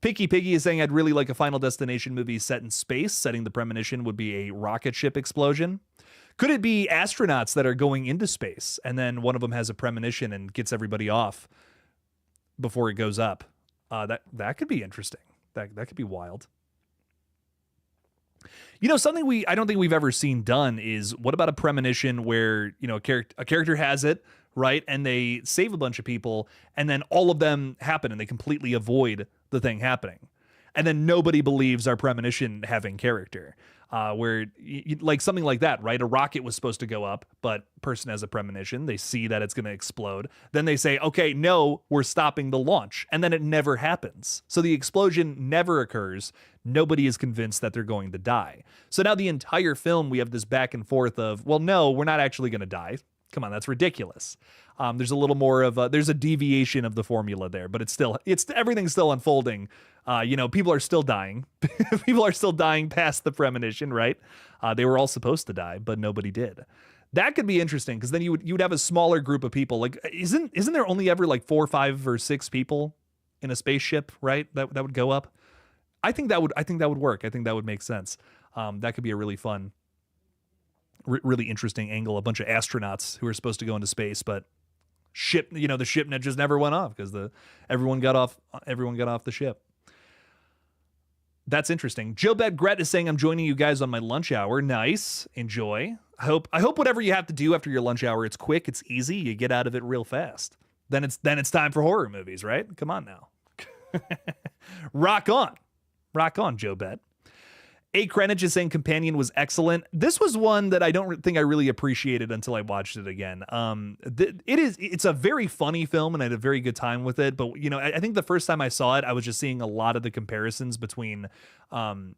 Picky Piggy is saying I'd really like a Final Destination movie set in space. Setting the premonition would be a rocket ship explosion. Could it be astronauts that are going into space and then one of them has a premonition and gets everybody off before it goes up? That could be interesting. That could be wild. Something I don't think we've ever seen done is, what about a premonition where, a character has it, right? And they save a bunch of people and then all of them happen and they completely avoid the thing happening. And then nobody believes our premonition having character. where like something like that, right? A rocket was supposed to go up, but person has a premonition. They see that it's going to explode. Then they say, okay, no, we're stopping the launch. And then it never happens. So the explosion never occurs. Nobody is convinced that they're going to die. So now the entire film, we have this back and forth of, well, no, we're not actually going to die. Come on, that's ridiculous. There's a little more of there's a deviation of the formula there, but it's everything's still unfolding. People are still dying. People are still dying past the premonition, right? They were all supposed to die, but nobody did. That could be interesting because then you would have a smaller group of people. Like, isn't there only ever like 4, 5, or 6 people in a spaceship, right? That would go up. I think that would work. I think that would make sense. That could be a really fun, really interesting angle. A bunch of astronauts who are supposed to go into space, but the ship just never went off because everyone got off the ship. That's interesting. Joe Gret is saying, I'm joining you guys on my lunch hour. Nice. Enjoy. I hope whatever you have to do after your lunch hour, it's quick, it's easy, you get out of it real fast. Then it's time for horror movies, right? Come on now. Rock on, Joe Bet. A. Krenich is saying Companion was excellent. This was one that I don't think I really appreciated until I watched it again. It's a very funny film and I had a very good time with it. But, I think the first time I saw it, I was just seeing a lot of the comparisons between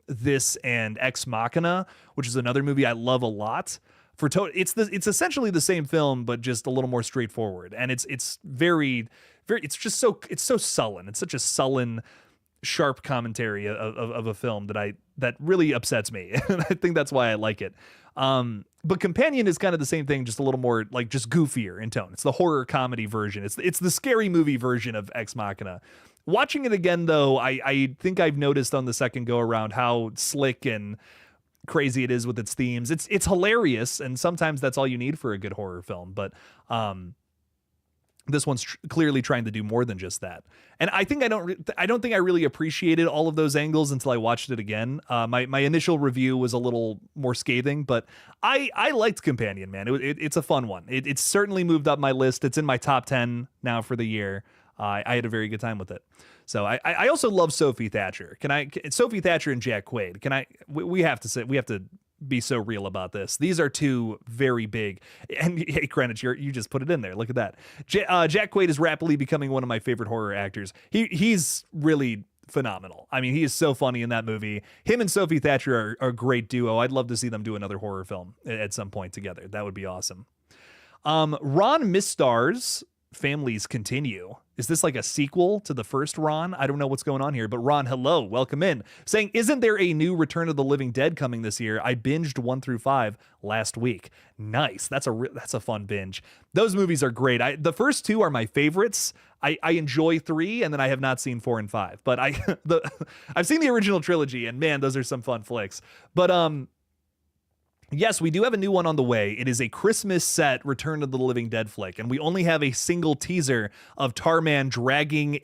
this and Ex Machina, which is another movie I love a lot. It's essentially the same film, but just a little more straightforward. And it's very, very, it's so sullen. It's such a sullen, sharp commentary of a film that really upsets me. And I think that's why I like it. But Companion is kind of the same thing, just a little more like just goofier in tone. It's the horror comedy version. It's the scary movie version of Ex Machina. Watching it again, though, I think I've noticed on the second go around how slick and crazy it is with its themes. It's hilarious, and sometimes that's all you need for a good horror film. But this one's clearly trying to do more than just that. And I think I don't think I really appreciated all of those angles until I watched it again. My initial review was a little more scathing, but I liked Companion, man. It's a fun one. It's certainly moved up my list. It's in my top 10 now for the year. I had a very good time with it. So I also love Sophie Thatcher. Sophie Thatcher and Jack Quaid. We have to be so real about this. These are two very big, and hey, Krenich, you just put it in there. Look at that. Jack Quaid is rapidly becoming one of my favorite horror actors. He's really phenomenal. I mean, he is so funny in that movie. Him and Sophie Thatcher are a great duo. I'd love to see them do another horror film at some point together. That would be awesome. Ron Mistar's Families Continue. Is this like a sequel to the first Ron? I don't know what's going on here, but Ron, hello, welcome in. Saying, isn't there a new Return of the Living Dead coming this year? I binged 1 through 5 last week. Nice. That's a fun binge. Those movies are great. The first 2 are my favorites. I enjoy 3, and then I have not seen 4 and 5. But I've seen the original trilogy, and man, those are some fun flicks. But yes, we do have a new one on the way. It is a Christmas set Return of the Living Dead flick, and we only have a single teaser of Tarman dragging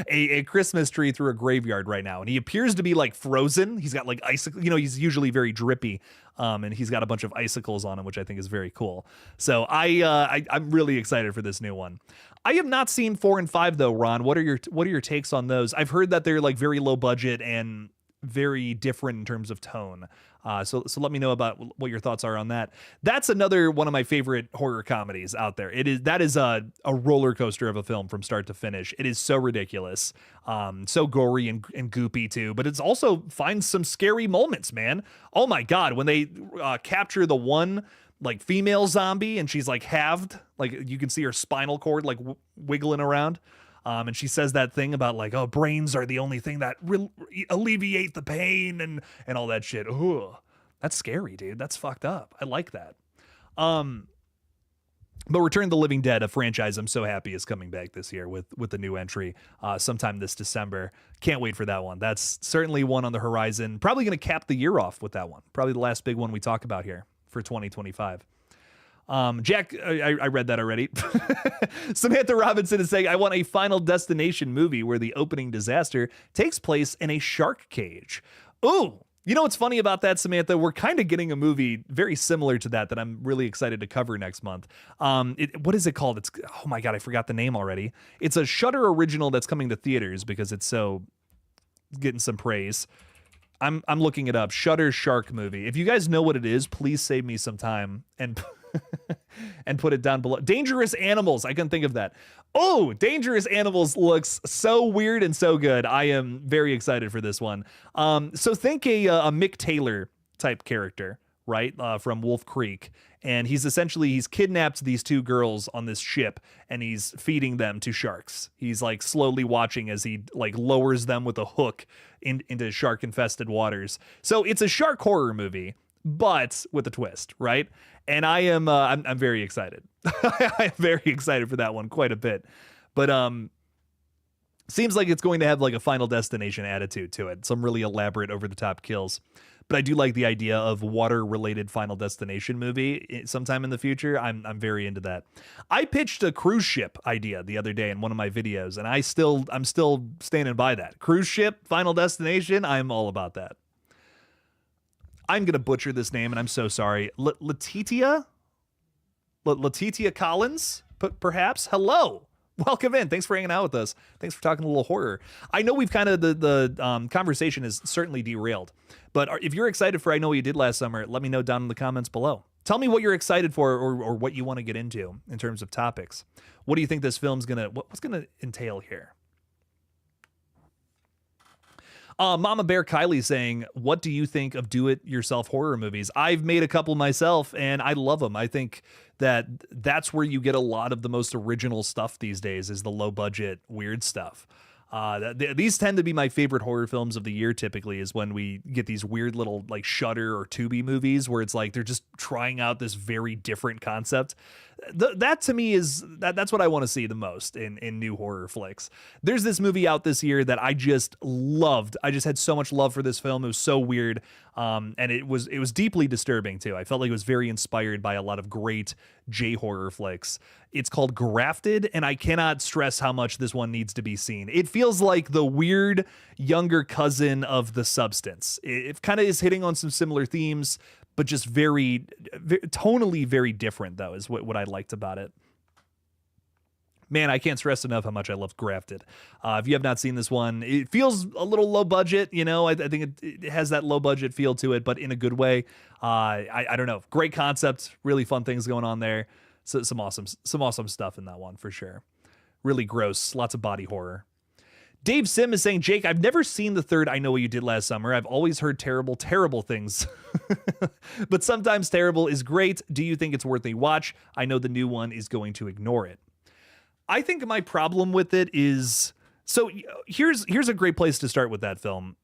a Christmas tree through a graveyard right now, and he appears to be like frozen. He's got like icicles, he's usually very drippy, and he's got a bunch of icicles on him, which I think is very cool. So I'm really excited for this new one. I have not seen 4 and 5 though, Ron. What are your takes on those? I've heard that they're like very low budget and very different in terms of tone. So let me know about what your thoughts are on that. That's another one of my favorite horror comedies out there. That is a roller coaster of a film from start to finish. It is so ridiculous, so gory and goopy too, but it's also finds some scary moments, man. Oh my God, when they capture the one like female zombie and she's like halved, like you can see her spinal cord like wiggling around. And she says that thing about like, oh, brains are the only thing that alleviate the pain and all that shit. Ooh, that's scary, dude. That's fucked up. I like that. But Return of the Living Dead, a franchise I'm so happy is coming back this year with the new entry sometime this December. Can't wait for that one. That's certainly one on the horizon. Probably going to cap the year off with that one. Probably the last big one we talk about here for 2025. Jack, I read that already. Samantha Robinson is saying, I want a Final Destination movie where the opening disaster takes place in a shark cage. Ooh, you know what's funny about that, Samantha? We're kind of getting a movie very similar to that I'm really excited to cover next month. What is it called? Oh my God, I forgot the name already. It's a Shudder original that's coming to theaters because it's so getting some praise. I'm looking it up. Shudder shark movie. If you guys know what it is, please save me some time and and put it down below. Dangerous Animals. I couldn't think of that. Oh, Dangerous Animals looks so weird and so good. I am very excited for this one. So think a Mick Taylor type character, right? From Wolf Creek. And he's kidnapped these two girls on this ship and he's feeding them to sharks. He's like slowly watching as he like lowers them with a hook into shark infested waters. So it's a shark horror movie, but with a twist, right? And I'm very excited. I'm very excited for that one quite a bit. But seems like it's going to have like a Final Destination attitude to it. Some really elaborate over the top kills. But I do like the idea of water-related Final Destination movie sometime in the future. I'm very into that. I pitched a cruise ship idea the other day in one of my videos, and I'm still standing by that. Cruise ship, Final Destination, I'm all about that. I'm gonna butcher this name, and I'm so sorry. Letitia Collins, perhaps. Hello. Welcome in. Thanks for hanging out with us. Thanks for talking a little horror. I know we've kind of the conversation is certainly derailed, but if you're excited for I Know What You Did Last Summer, let me know down in the comments below. Tell me what you're excited for or what you want to get into in terms of topics. What do you think this film's what's gonna entail here? Mama Bear Kylie saying, what do you think of do-it-yourself horror movies? I've made a couple myself, and I love them. I think that's where you get a lot of the most original stuff these days is the low-budget, weird stuff. These tend to be my favorite horror films of the year typically is when we get these weird little like Shudder or Tubi movies where it's like they're just trying out this very different concept. That to me that's what I want to see the most in new horror flicks. There's this movie out this year that I just loved. I just had so much love for this film. It was so weird. And it was deeply disturbing too. I felt like it was very inspired by a lot of great J-horror flicks. It's called Grafted, and I cannot stress how much this one needs to be seen. It feels like the weird younger cousin of The Substance. It kind of is hitting on some similar themes, but just very tonally very different, though, is what I liked about it. Man, I can't stress enough how much I love Grafted. If you have not seen this one, it feels a little low budget. You know, I think it has that low budget feel to it, but in a good way. I don't know. Great concept, really fun things going on there. So some awesome stuff in that one for sure. Really gross, lots of body horror. Dave Sim is saying, Jake, I've never seen the third I Know What You Did Last Summer. I've always heard terrible, terrible things. But sometimes terrible is great. Do you think it's worth a watch? I know the new one is going to ignore it. I think my problem with it is, so here's a great place to start with that film.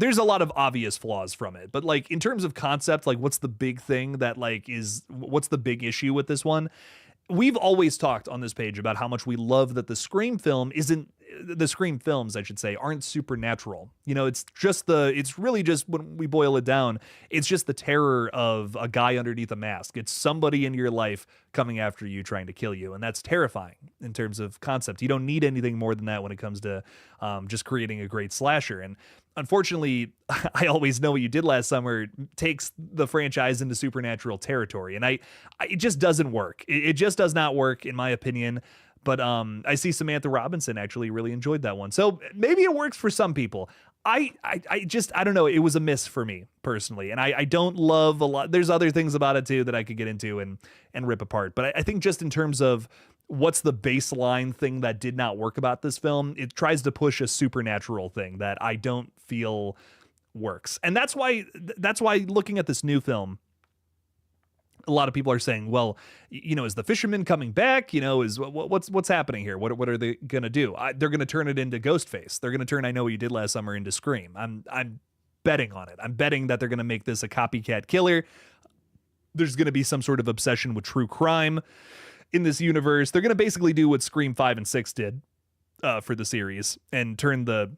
There's a lot of obvious flaws from it, but like in terms of concept, like what's the big thing that what's the big issue with this one? We've always talked on this page about how much we love that the Scream films, I should say, aren't supernatural. You know, it's really just, when we boil it down, it's just the terror of a guy underneath a mask. It's somebody in your life coming after you, trying to kill you. And that's terrifying in terms of concept. You don't need anything more than that when it comes to just creating a great slasher. And unfortunately, I Always Know What You Did Last Summer takes the franchise into supernatural territory. And it just doesn't work. It just does not work, in my opinion. But I see Samantha Robinson actually really enjoyed that one. So maybe it works for some people. I don't know. It was a miss for me personally. And I don't love a lot. There's other things about it too that I could get into and rip apart. But I think just in terms of what's the baseline thing that did not work about this film, it tries to push a supernatural thing that I don't feel works. And that's why looking at this new film, a lot of people are saying, well, you know, is the fisherman coming back? You know, is what's happening here? What are they going to do? They're going to turn it into Ghostface. They're going to turn I Know What You Did Last Summer into Scream. I'm betting on it. I'm betting that they're going to make this a copycat killer. There's going to be some sort of obsession with true crime in this universe. They're going to basically do what Scream 5 and 6 did for the series and turn the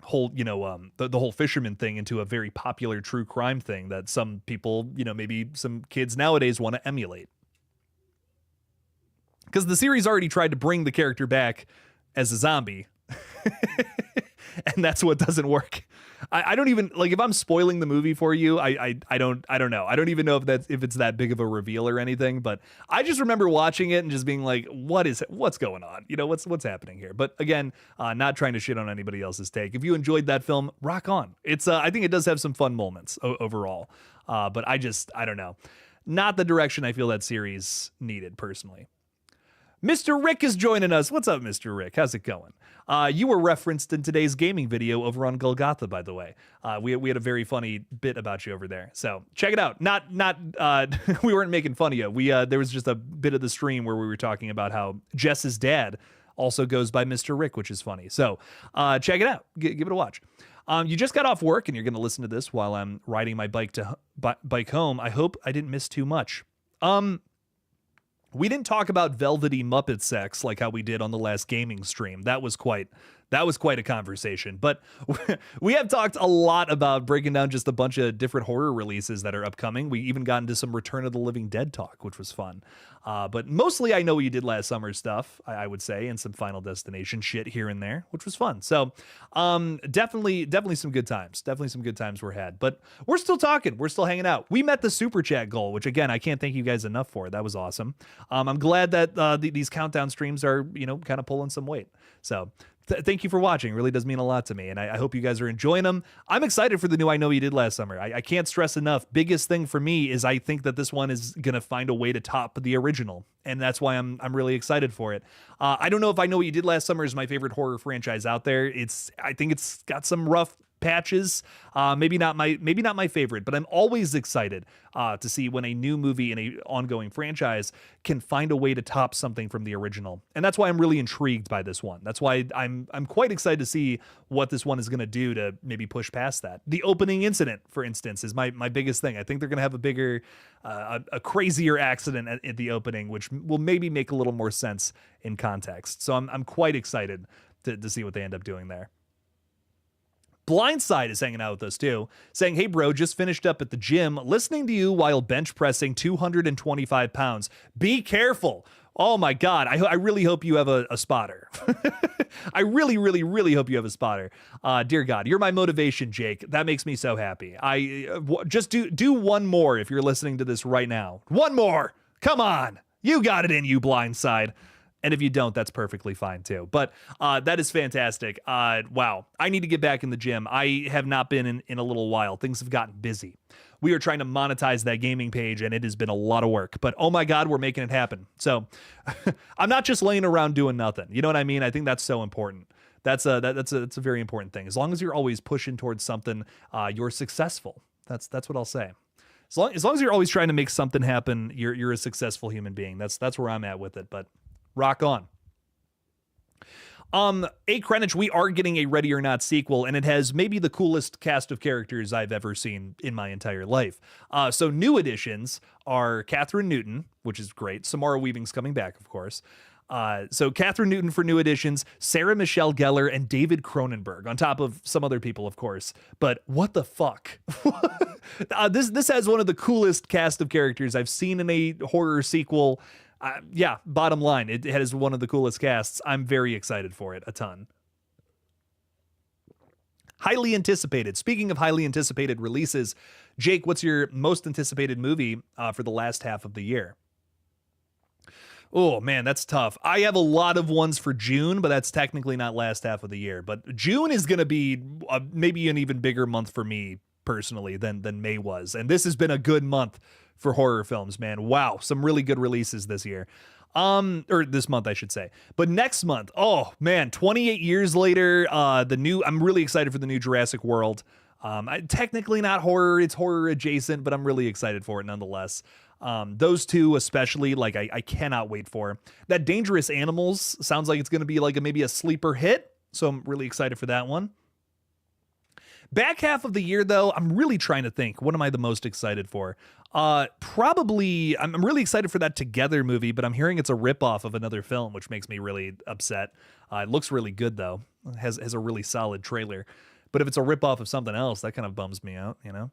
whole, you know, the whole fisherman thing into a very popular true crime thing that some people, you know, maybe some kids nowadays want to emulate. Because the series already tried to bring the character back as a zombie And that's what doesn't work. I don't even like, if I'm spoiling the movie for you, I don't know. I don't even know if it's that big of a reveal or anything, but I just remember watching it and just being like, what's going on? You know, what's happening here? But again, not trying to shit on anybody else's take. If you enjoyed that film, rock on. It's I think it does have some fun moments overall. But I don't know. Not the direction I feel that series needed personally. Mr. Rick is joining us. What's up, Mr. Rick? How's it going? You were referenced in today's gaming video over on GullGotha, by the way. We had a very funny bit about you over there, so check it out. Not we weren't making fun of you. There was just a bit of the stream where we were talking about how Jess's dad also goes by Mr. Rick, which is funny. So check it out. Give it a watch. You just got off work and you're going to listen to this while I'm riding my bike home. I hope I didn't miss too much. We didn't talk about velvety Muppet sex like how we did on the last gaming stream. That was quite a conversation. But we have talked a lot about breaking down just a bunch of different horror releases that are upcoming. We even got into some Return of the Living Dead talk, which was fun. But mostly I Know What You Did Last Summer stuff, I would say, and some Final Destination shit here and there, which was fun. So definitely some good times. Definitely some good times were had. But we're still talking. We're still hanging out. We met the super chat goal, which again, I can't thank you guys enough for. That was awesome. I'm glad that these countdown streams are, kind of pulling some weight. So thank you for watching. It really does mean a lot to me, and I hope you guys are enjoying them. I'm excited for the new I Know What You Did Last Summer. I can't stress enough. Biggest thing for me is I think that this one is going to find a way to top the original, and that's why I'm really excited for it. I don't know if I Know What You Did Last Summer is my favorite horror franchise out there. I think it's got some rough patches, maybe not my favorite, but I'm always excited to see when a new movie in a ongoing franchise can find a way to top something from the original, and that's why I'm really intrigued by this one. That's why I'm quite excited to see what this one is going to do to maybe push past that. The opening incident, for instance, is my biggest thing. I think they're going to have a bigger, a crazier accident at the opening, which will maybe make a little more sense in context. So I'm quite excited to see what they end up doing there. Blindside is hanging out with us too, saying, "Hey bro, just finished up at the gym, listening to you while bench pressing 225 pounds. Be careful." Oh my God, I really hope you have a spotter. I really, really, really hope you have a spotter. Dear God, you're my motivation, Jake. That makes me so happy. Just do one more if you're listening to this right now. One more. Come on. You got it in you, Blindside. And if you don't, that's perfectly fine too. But that is fantastic. Wow. I need to get back in the gym. I have not been in a little while. Things have gotten busy. We are trying to monetize that gaming page, and it has been a lot of work. But oh my God, we're making it happen. So I'm not just laying around doing nothing. You know what I mean? I think that's so important. That's a very important thing. As long as you're always pushing towards something, you're successful. That's what I'll say. As long as you're always trying to make something happen, you're a successful human being. That's where I'm at with it. But rock on. A Krenich, we are getting a Ready or Not sequel, and it has maybe the coolest cast of characters I've ever seen in my entire life. So new additions are Catherine Newton, which is great. Samara Weaving's coming back, of course. So Catherine Newton for new additions, Sarah Michelle Gellar, and David Cronenberg, on top of some other people, of course. But what the fuck? This has one of the coolest cast of characters I've seen in a horror sequel. Yeah, bottom line, it has one of the coolest casts. I'm very excited for it, a ton. Highly anticipated. Speaking of highly anticipated releases, Jake, what's your most anticipated movie for the last half of the year? Oh, man, that's tough. I have a lot of ones for June, but that's technically not last half of the year. But June is going to be maybe an even bigger month for me personally than May was. And this has been a good month for horror films, man. Wow, some really good releases this year. Or this month, I should say. But next month, oh man, 28 years later, I'm really excited for the new Jurassic World. Technically not horror, it's horror adjacent, but I'm really excited for it nonetheless. Those two especially, like I cannot wait for. That Dangerous Animals sounds like it's going to be like maybe a sleeper hit, so I'm really excited for that one. Back half of the year, though, I'm really trying to think. What am I the most excited for? Probably, I'm really excited for that Together movie, but I'm hearing it's a ripoff of another film, which makes me really upset. It looks really good, though. It has a really solid trailer. But if it's a ripoff of something else, that kind of bums me out, you know?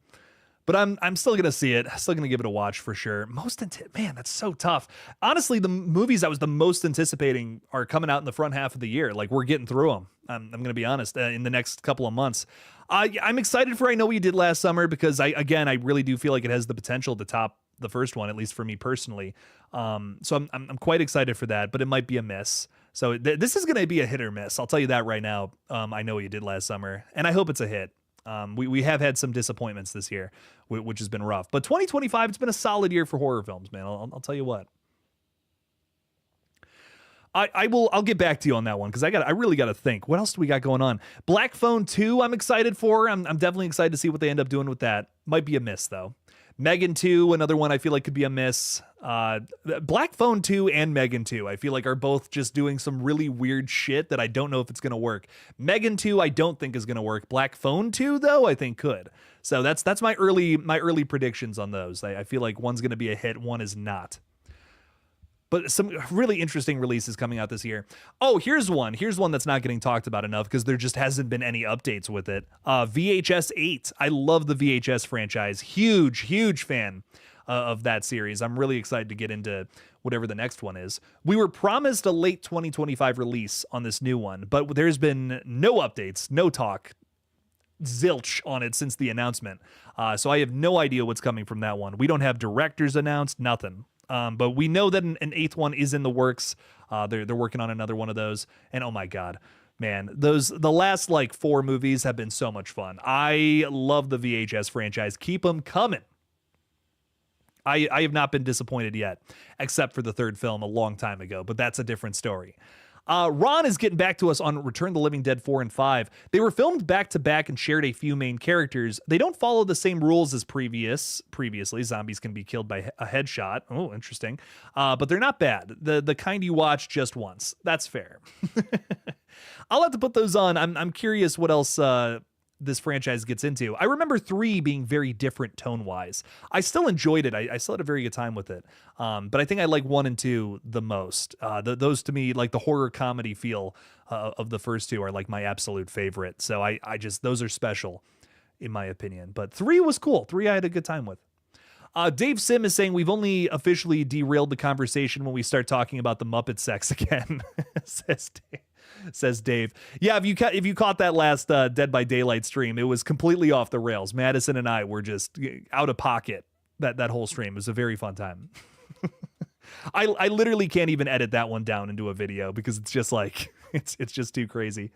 But I'm still gonna see it. Still gonna give it a watch for sure. Man, that's so tough. Honestly, the movies I was the most anticipating are coming out in the front half of the year. Like we're getting through them. I'm gonna be honest. In the next couple of months, I'm excited for I Know What You Did Last Summer because I really do feel like it has the potential to top the first one, at least for me personally. So I'm quite excited for that. But it might be a miss. So this is gonna be a hit or miss. I'll tell you that right now. I Know What You Did Last Summer, and I hope it's a hit. We have had some disappointments this year, which has been rough. But 2025, it's been a solid year for horror films, man. I'll tell you what. I'll get back to you on that one because I really got to think. What else do we got going on? Black Phone 2, I'm excited for. I'm definitely excited to see what they end up doing with that. Might be a miss though. Megan 2, another one I feel like could be a miss. Black Phone 2 and Megan 2, I feel like are both just doing some really weird shit that I don't know if it's going to work. Megan 2, I don't think is going to work. Black Phone 2, though, I think could. So that's my early predictions on those. I feel like one's going to be a hit, one is not. But some really interesting releases coming out this year. Oh, here's one that's not getting talked about enough because there just hasn't been any updates with it. VHS 8. I love the VHS franchise. Huge fan of that series. I'm really excited to get into whatever the next one is. We were promised a late 2025 release on this new one, but there's been no updates, no talk, zilch on it since the announcement. So I have no idea what's coming from that one. We don't have directors announced, nothing. But we know that an eighth one is in the works. They're working on another one of those. And oh my God, man, the last like 4 movies have been so much fun. I love the VHS franchise. Keep them coming. I have not been disappointed yet, except for the third film a long time ago, but that's a different story. Ron is getting back to us on Return of the Living Dead 4 and 5. They were filmed back to back and shared a few main characters. They don't follow the same rules as previously. Zombies can be killed by a headshot. Oh, interesting. But they're not bad. The kind you watch just once. That's fair. I'll have to put those on. I'm curious what else this franchise gets into. I remember 3 being very different tone-wise. I still enjoyed it. I still had a very good time with it. But I think I like 1 and 2 the most. Those to me, like the horror comedy feel of the first 2 are like my absolute favorite. So I just, those are special in my opinion. But 3 was cool. 3 I had a good time with. Dave Sim is saying we've only officially derailed the conversation when we start talking about the Muppet sex again, says Dave. Yeah, if you caught that last Dead by Daylight stream, it was completely off the rails. Madison and I were just out of pocket that whole stream. It was a very fun time. I literally can't even edit that one down into a video because it's just like it's just too crazy.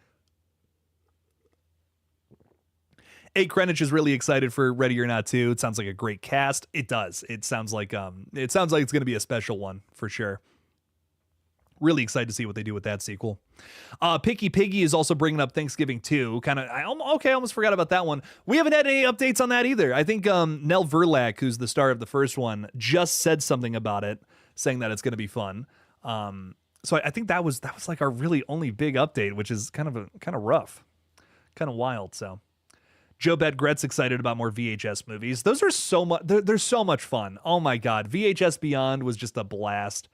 A. Krenich is really excited for Ready or Not 2. It sounds like a great cast. It does. It sounds like it's going to be a special one for sure. Really excited to see what they do with that sequel. Picky Piggy is also bringing up Thanksgiving 2. I almost forgot about that one. We haven't had any updates on that either. I think Nell Verlack, who's the star of the first one, just said something about it, saying that it's going to be fun. So I think that was like our really only big update, which is kind of rough, kind of wild. So. Joe Bedgret's excited about more VHS movies. Those are so much. They're so much fun. Oh my God, VHS Beyond was just a blast.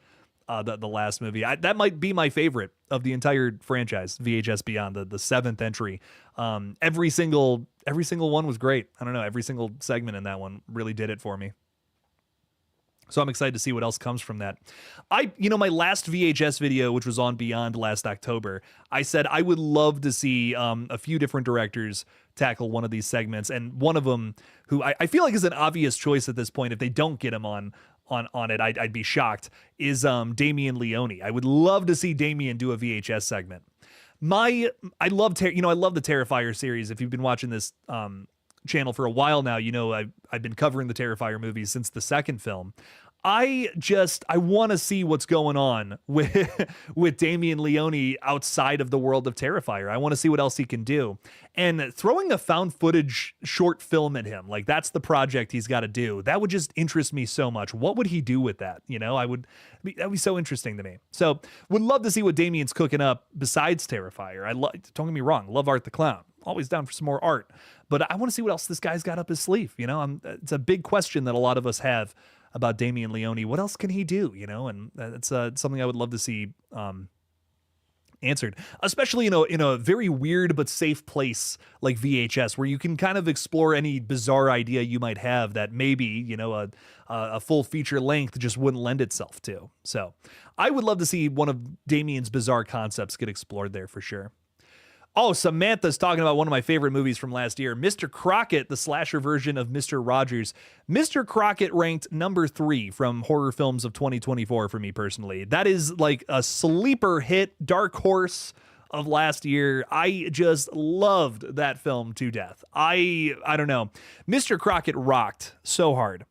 The last movie that might be my favorite of the entire franchise. VHS Beyond, the 7th entry. Every single one was great. I don't know. Every single segment in that one really did it for me. So I'm excited to see what else comes from that. My last VHS video, which was on Beyond last October, I said I would love to see a few different directors tackle one of these segments. And one of them, who I feel like is an obvious choice at this point, if they don't get him on it, I'd be shocked, is Damien Leone. I would love to see Damien do a VHS segment. I love the Terrifier series. If you've been watching this channel for a while now, I've been covering the Terrifier movies since the second film. I want to see what's going on with Damien Leone outside of the world of Terrifier. I want to see what else he can do. And throwing a found footage short film at him, like that's the project he's got to do. That would just interest me so much. What would he do with that? That'd be so interesting to me. So would love to see what Damien's cooking up besides Terrifier. Don't get me wrong, love Art the Clown. Always down for some more art, but I want to see what else this guy's got up his sleeve. It's a big question that a lot of us have about Damien Leone. What else can he do? And it's something I would love to see answered, especially in a very weird but safe place like VHS, where you can kind of explore any bizarre idea you might have that maybe a full feature length just wouldn't lend itself to. So I would love to see one of Damien's bizarre concepts get explored there for sure. Oh, Samantha's talking about one of my favorite movies from last year, Mr. Crockett, the slasher version of Mr. Rogers. Mr. Crockett ranked number 3 from horror films of 2024 for me personally. That is like a sleeper hit, dark horse of last year. I just loved that film to death. I don't know. Mr. Crockett rocked so hard.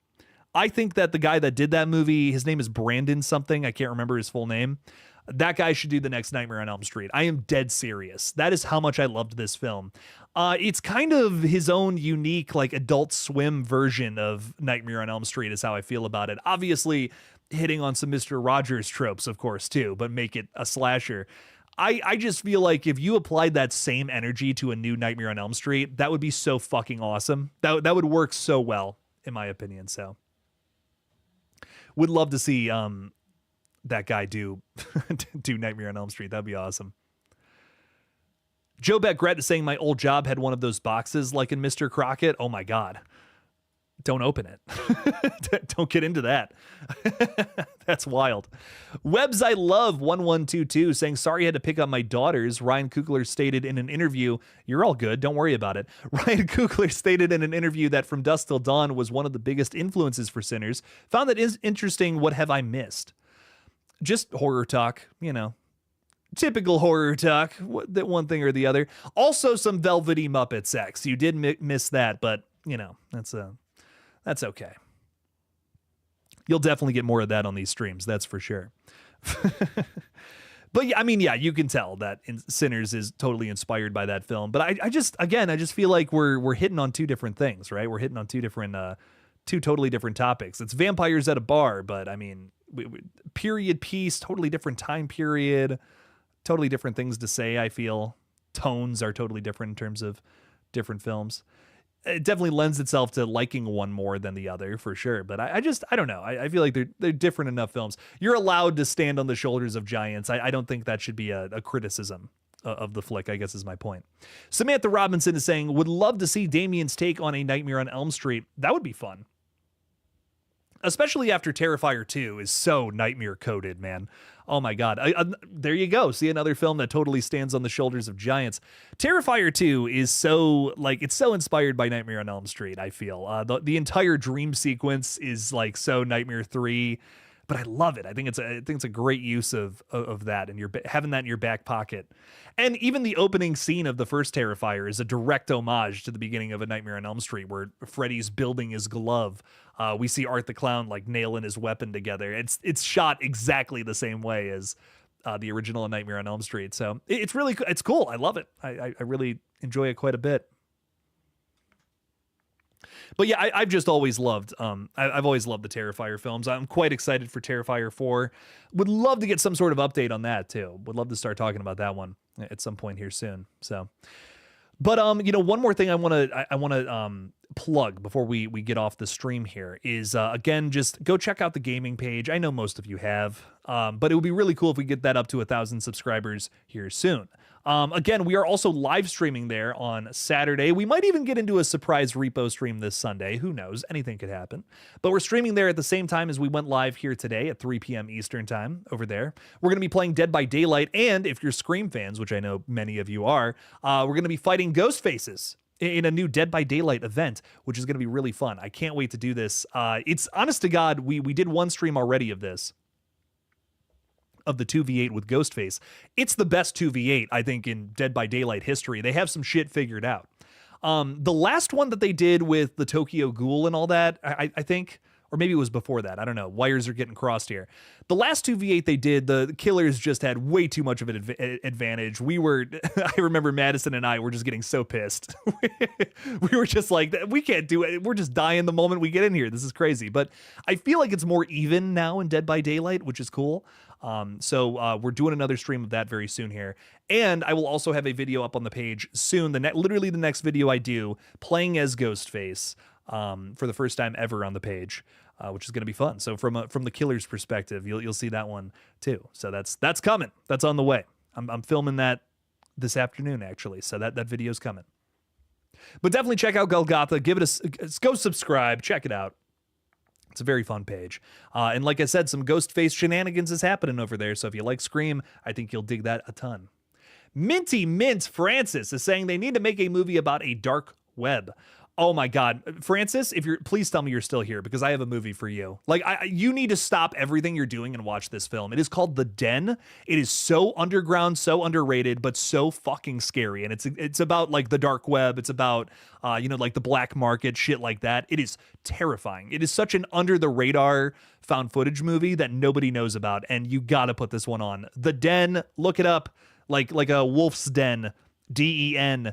I think that the guy that did that movie, his name is Brandon something. I can't remember his full name. That guy should do the next Nightmare on Elm Street. I am dead serious. That is how much I loved this film. It's kind of his own unique, like, Adult Swim version of Nightmare on Elm Street is how I feel about it. Obviously, hitting on some Mr. Rogers tropes, of course, too, but make it a slasher. I just feel like if you applied that same energy to a new Nightmare on Elm Street, that would be so fucking awesome. That would work so well, in my opinion. So, would love to see that guy do Nightmare on Elm Street. That'd be awesome. Joe Beckgret is saying my old job had one of those boxes like in Mr. Crockett. Oh my God. Don't open it. Don't get into that. That's wild. Webs I Love 1122 saying, sorry I had to pick up my daughters. Ryan Coogler stated in an interview, you're all good, don't worry about it. Ryan Coogler stated in an interview that From Dusk Till Dawn was one of the biggest influences for Sinners. Found that is interesting. What have I missed? Just horror talk, typical horror talk, that one thing or the other. Also some velvety Muppet sex. You did miss that, but that's okay. You'll definitely get more of that on these streams, that's for sure. But yeah, you can tell that Sinners is totally inspired by that film. But I just feel like we're hitting on two different things, right? We're hitting on two totally different topics. It's vampires at a bar, but I mean, period piece, totally different time period, totally different things to say. I feel tones are totally different in terms of different films. It definitely lends itself to liking one more than the other for sure. But I don't know. I feel like they're different enough films. You're allowed to stand on the shoulders of giants. I don't think that should be a criticism of the flick, I guess is my point. Samantha Robinson is saying, would love to see Damien's take on A Nightmare on Elm Street. That would be fun. Especially after Terrifier 2 is so nightmare coded, man. Oh my God. There you go. See another film that totally stands on the shoulders of giants. Terrifier 2 is so, it's so inspired by Nightmare on Elm Street, I feel. The entire dream sequence is so Nightmare 3, but I love it. I think it's a great use of that, and having that in your back pocket. And even the opening scene of the first Terrifier is a direct homage to the beginning of A Nightmare on Elm Street, where Freddy's building his glove. We see Art the Clown nailing his weapon together. It's shot exactly the same way as the original A Nightmare on Elm Street. So it's cool. I love it. I really enjoy it quite a bit. But yeah, I've just always loved, I've always loved the Terrifier films. I'm quite excited for Terrifier 4. Would love to get some sort of update on that too. Would love to start talking about that one at some point here soon. So, but one more thing I want to plug before we get off the stream here is again, just go check out the gaming page. I know most of you have, but it would be really cool if we get that up to 1,000 subscribers here soon. Again, we are also live streaming there on Saturday. We might even get into a surprise repo stream this Sunday. Who knows? Anything could happen. But we're streaming there at the same time as we went live here today at 3 p.m. Eastern time over there. We're going to be playing Dead by Daylight, and if you're Scream fans, which I know many of you are, we're going to be fighting ghost faces in a new Dead by Daylight event, which is going to be really fun. I can't wait to do this. It's honest to God, we did one stream already of this, of the 2v8 with Ghostface. It's the best 2v8, I think, in Dead by Daylight history. They have some shit figured out. The last one that they did with the Tokyo Ghoul and all that, I think, or maybe it was before that. I don't know. Wires are getting crossed here. The last 2v8 they did, the killers just had way too much of an advantage. I remember Madison and I were just getting so pissed. We were just like, we can't do it. We're just dying the moment we get in here. This is crazy. But I feel like it's more even now in Dead by Daylight, which is cool. So we're doing another stream of that very soon here. And I will also have a video up on the page soon. Literally the next video I do, playing as Ghostface for the first time ever on the page, which is going to be fun. So from the killer's perspective, you'll see that one too. So that's coming. That's on the way. I'm filming that this afternoon, actually, so that video's coming. But definitely check out GullGotha. Give it go subscribe. Check it out. It's a very fun page. And like I said, some ghost face shenanigans is happening over there. So if you like Scream, I think you'll dig that a ton. Minty Mint Francis is saying they need to make a movie about a dark web. Oh my God, Francis, please tell me you're still here, because I have a movie for you. Like, you need to stop everything you're doing and watch this film. It is called The Den. It is so underground, so underrated, but so fucking scary. And it's about like the dark web. It's about, like the black market, shit like that. It is terrifying. It is such an under the radar found footage movie that nobody knows about. And you got to put this one on. The Den, look it up, like a wolf's den, DEN.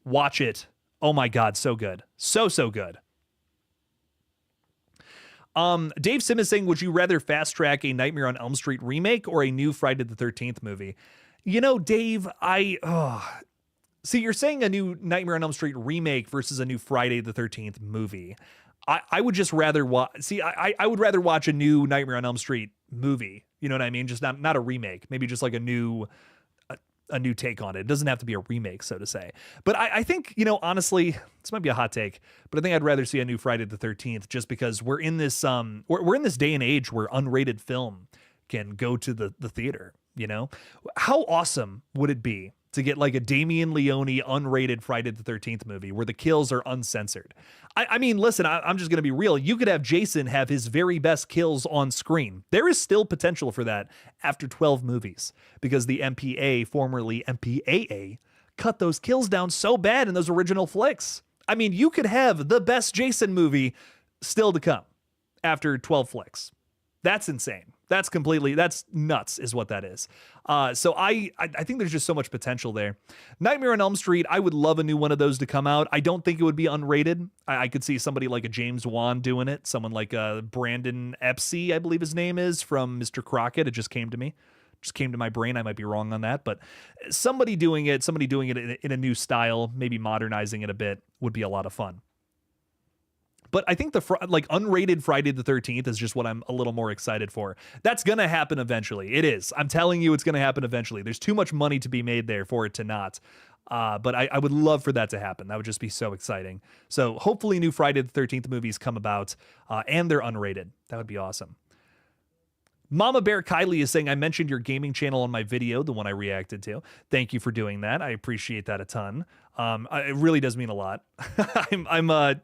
Watch it. Oh my God, so good. So good. Dave Sim is saying, would you rather fast track a Nightmare on Elm Street remake or a new Friday the 13th movie? You know, Dave, see, you're saying a new Nightmare on Elm Street remake versus a new Friday the 13th movie. I would just rather watch, I would rather watch a new Nightmare on Elm Street movie. You know what I mean? Just not a remake, maybe just like a new take on it. It doesn't have to be a remake, so to say. But I think, honestly, this might be a hot take, but I think I'd rather see a new Friday the 13th, just because we're in this we're in this day and age where unrated film can go to the theater. How awesome would it be to get like a Damien Leone unrated Friday the 13th movie where the kills are uncensored? I mean, listen, I'm just going to be real. You could have Jason have his very best kills on screen. There is still potential for that after 12 movies, because the MPA, formerly MPAA, cut those kills down so bad in those original flicks. I mean, you could have the best Jason movie still to come after 12 flicks. That's insane. That's nuts is what that is. So I think there's just so much potential there. Nightmare on Elm Street, I would love a new one of those to come out. I don't think it would be unrated. I could see somebody like a James Wan doing it. Someone like Brandon Epsey, I believe his name is, from Mr. Crockett. It just came to me. Just came to my brain. I might be wrong on that, but somebody doing it in a new style, maybe modernizing it a bit, would be a lot of fun. But I think the unrated Friday the 13th is just what I'm a little more excited for. That's going to happen eventually. It is. I'm telling you, it's going to happen eventually. There's too much money to be made there for it to not. But I would love for that to happen. That would just be so exciting. So hopefully new Friday the 13th movies come about and they're unrated. That would be awesome. Mama Bear Kylie is saying, I mentioned your gaming channel on my video, the one I reacted to. Thank you for doing that. I appreciate that a ton. It really does mean a lot.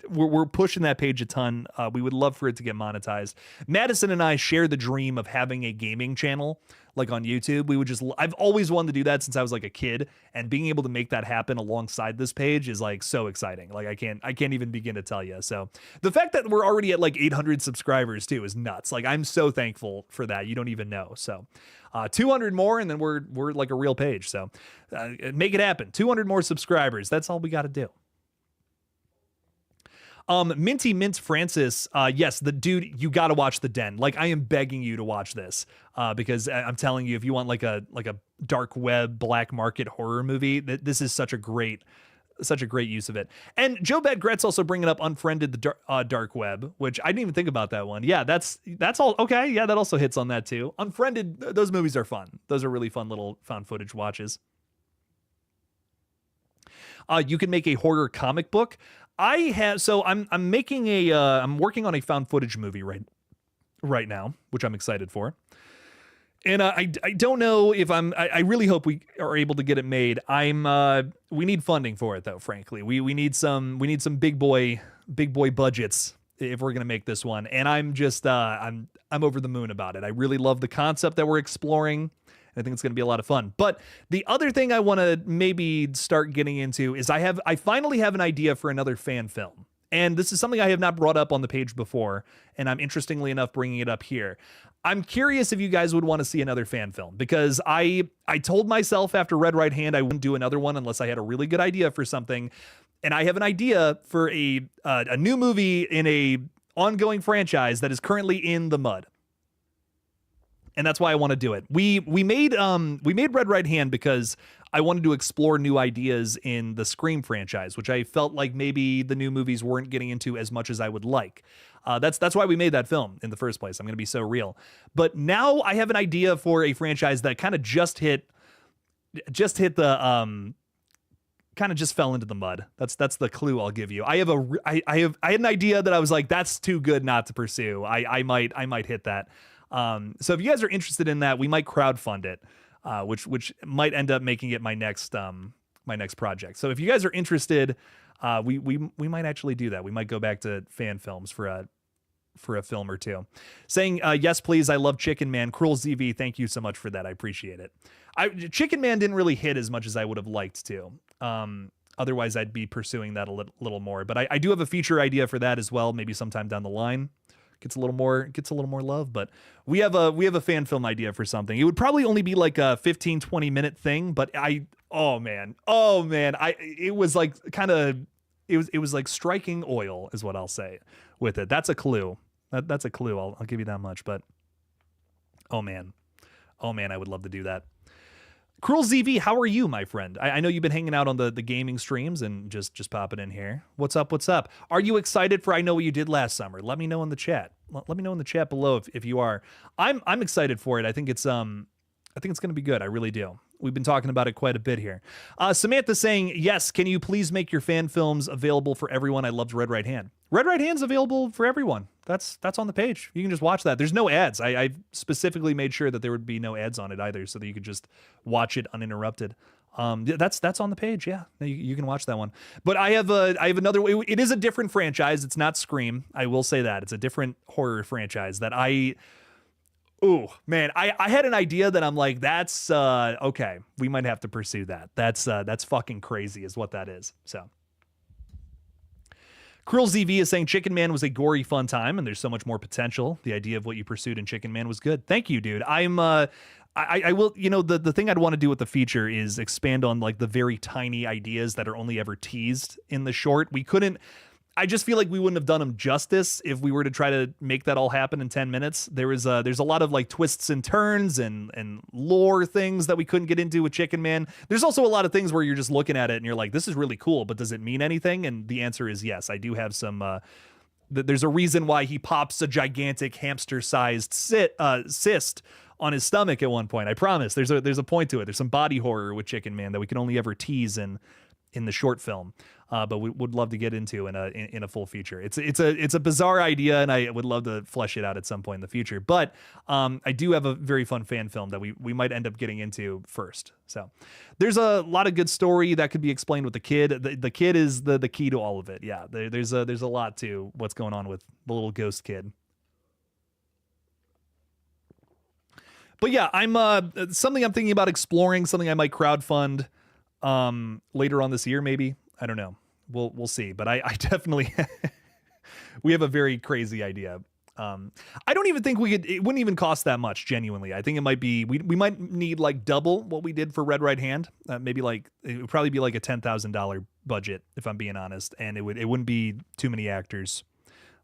We're pushing that page a ton. We would love for it to get monetized. Madison and I share the dream of having a gaming channel, like on YouTube. I've always wanted to do that since I was like a kid, and being able to make that happen alongside this page is like so exciting. Like I can't even begin to tell you. So the fact that we're already at like 800 subscribers too is nuts. Like I'm so thankful for that. You don't even know. So 200 more and then we're like a real page. So make it happen. 200 more subscribers. That's all we got to do. Minty Mint Francis, yes, the dude, you got to watch The Den. Like I am begging you to watch this, because I'm telling you, if you want like a dark web, black market horror movie, this is such a great use of it. And Joe Bad Gretz also bringing up Unfriended, the dark web, which I didn't even think about that one. Yeah, that's all. Okay. Yeah, that also hits on that too. Unfriended, those movies are fun. Those are really fun little found footage watches. You can make a horror comic book. I'm making I'm working on a found footage movie right now, which I'm excited for. And I don't know if I really hope we are able to get it made. We need funding for it though, frankly. We need some big boy budgets if we're going to make this one. And I'm just, I'm over the moon about it. I really love the concept that we're exploring. I think it's going to be a lot of fun. But the other thing I want to maybe start getting into is I finally have an idea for another fan film. And this is something I have not brought up on the page before, and I'm interestingly enough bringing it up here. I'm curious if you guys would want to see another fan film, because I told myself after Red Right Hand I wouldn't do another one unless I had a really good idea for something. And I have an idea for a new movie in a ongoing franchise that is currently in the mud. And that's why I want to do it. We made Red Right Hand because I wanted to explore new ideas in the Scream franchise, which I felt like maybe the new movies weren't getting into as much as I would like. That's why we made that film in the first place. I'm going to be so real. But now I have an idea for a franchise that kind of just hit just hit the kind of just fell into the mud. That's the clue I'll give you. I had an idea that I was like, that's too good not to pursue. I might hit that. So if you guys are interested in that, we might crowdfund it, which might end up making it my next project. So if you guys are interested, we might actually do that. We might go back to fan films for a film or two. Saying, yes, please. I love Chicken Man. Cruel ZV. Thank you so much for that. I appreciate it. Chicken Man didn't really hit as much as I would have liked to. Otherwise I'd be pursuing that a little more, but I do have a feature idea for that as well. Maybe sometime down the line gets a little more love, but we have a fan film idea for something. It would probably only be like a 15-20 minute thing, but oh man, it was like it was like striking oil is what I'll say with it. That's a clue. That's a clue. I'll give you that much, but oh man, I would love to do that. Cruel ZV, how are you, my friend? I know you've been hanging out on the gaming streams and just popping in here. What's up? Are you excited for I Know What You Did Last Summer? Let me know in the chat. Let me know in the chat below if you are. I'm excited for it. I think it's going to be good. I really do. We've been talking about it quite a bit here. Samantha saying, yes, can you please make your fan films available for everyone? I loved Red Right Hand. Red Right Hand's available for everyone. That's on the page. You can just watch that. There's no ads. I specifically made sure that there would be no ads on it either, so that you could just watch it uninterrupted. That's on the page. Yeah, you can watch that one. But I have another. It is a different franchise. It's not Scream. I will say that it's a different horror franchise that oh man, I had an idea that I'm like, that's okay. We might have to pursue that. That's fucking crazy, is what that is. So. Cruel ZV is saying Chicken Man was a gory fun time and there's so much more potential. The idea of what you pursued in Chicken Man was good. Thank you, dude. I will, the thing I'd want to do with the feature is expand on like the very tiny ideas that are only ever teased in the short. I just feel like we wouldn't have done them justice if we were to try to make that all happen in 10 minutes. There's a lot of like twists and turns and lore things that we couldn't get into with Chicken Man. There's also a lot of things where you're just looking at it and you're like, this is really cool, but does it mean anything? And the answer is yes. I do have some, there's a reason why he pops a gigantic hamster-sized cyst on his stomach at one point. I promise there's a point to it. There's some body horror with Chicken Man that we can only ever tease in the short film. But we would love to get into in a full feature. It's a bizarre idea, and I would love to flesh it out at some point in the future. But I do have a very fun fan film that we might end up getting into first. So there's a lot of good story that could be explained with the kid. The kid is the key to all of it. Yeah, there's a lot to what's going on with the little ghost kid. But yeah, I'm something I'm thinking about exploring. Something I might crowdfund later on this year, maybe. I don't know. We'll see. But I definitely we have a very crazy idea. I don't even think it wouldn't even cost that much, genuinely. I think it might be we might need like double what we did for Red Right Hand. Maybe like it would probably be like a $10,000 budget, if I'm being honest, and it wouldn't be too many actors,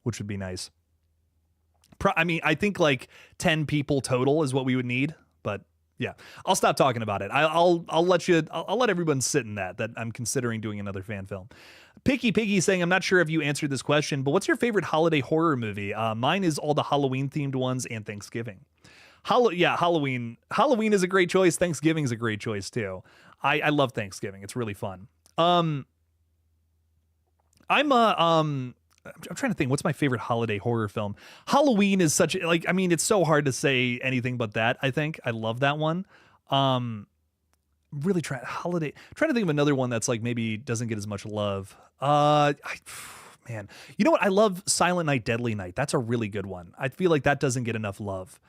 which would be nice. I mean, I think like 10 people total is what we would need, but yeah, I'll stop talking about it. I'll let everyone sit in that I'm considering doing another fan film. Picky Piggy saying, I'm not sure if you answered this question, but what's your favorite holiday horror movie? Mine is all the Halloween themed ones and Thanksgiving. Halloween. Halloween is a great choice. Thanksgiving is a great choice too. I love Thanksgiving. It's really fun. I'm trying to think, what's my favorite holiday horror film? Halloween is such like, I mean, it's so hard to say anything but that. I think I love that one. Really trying to think of another one that's like maybe doesn't get as much love. Man, you know what? I love Silent Night, Deadly Night. That's a really good one. I feel like that doesn't get enough love.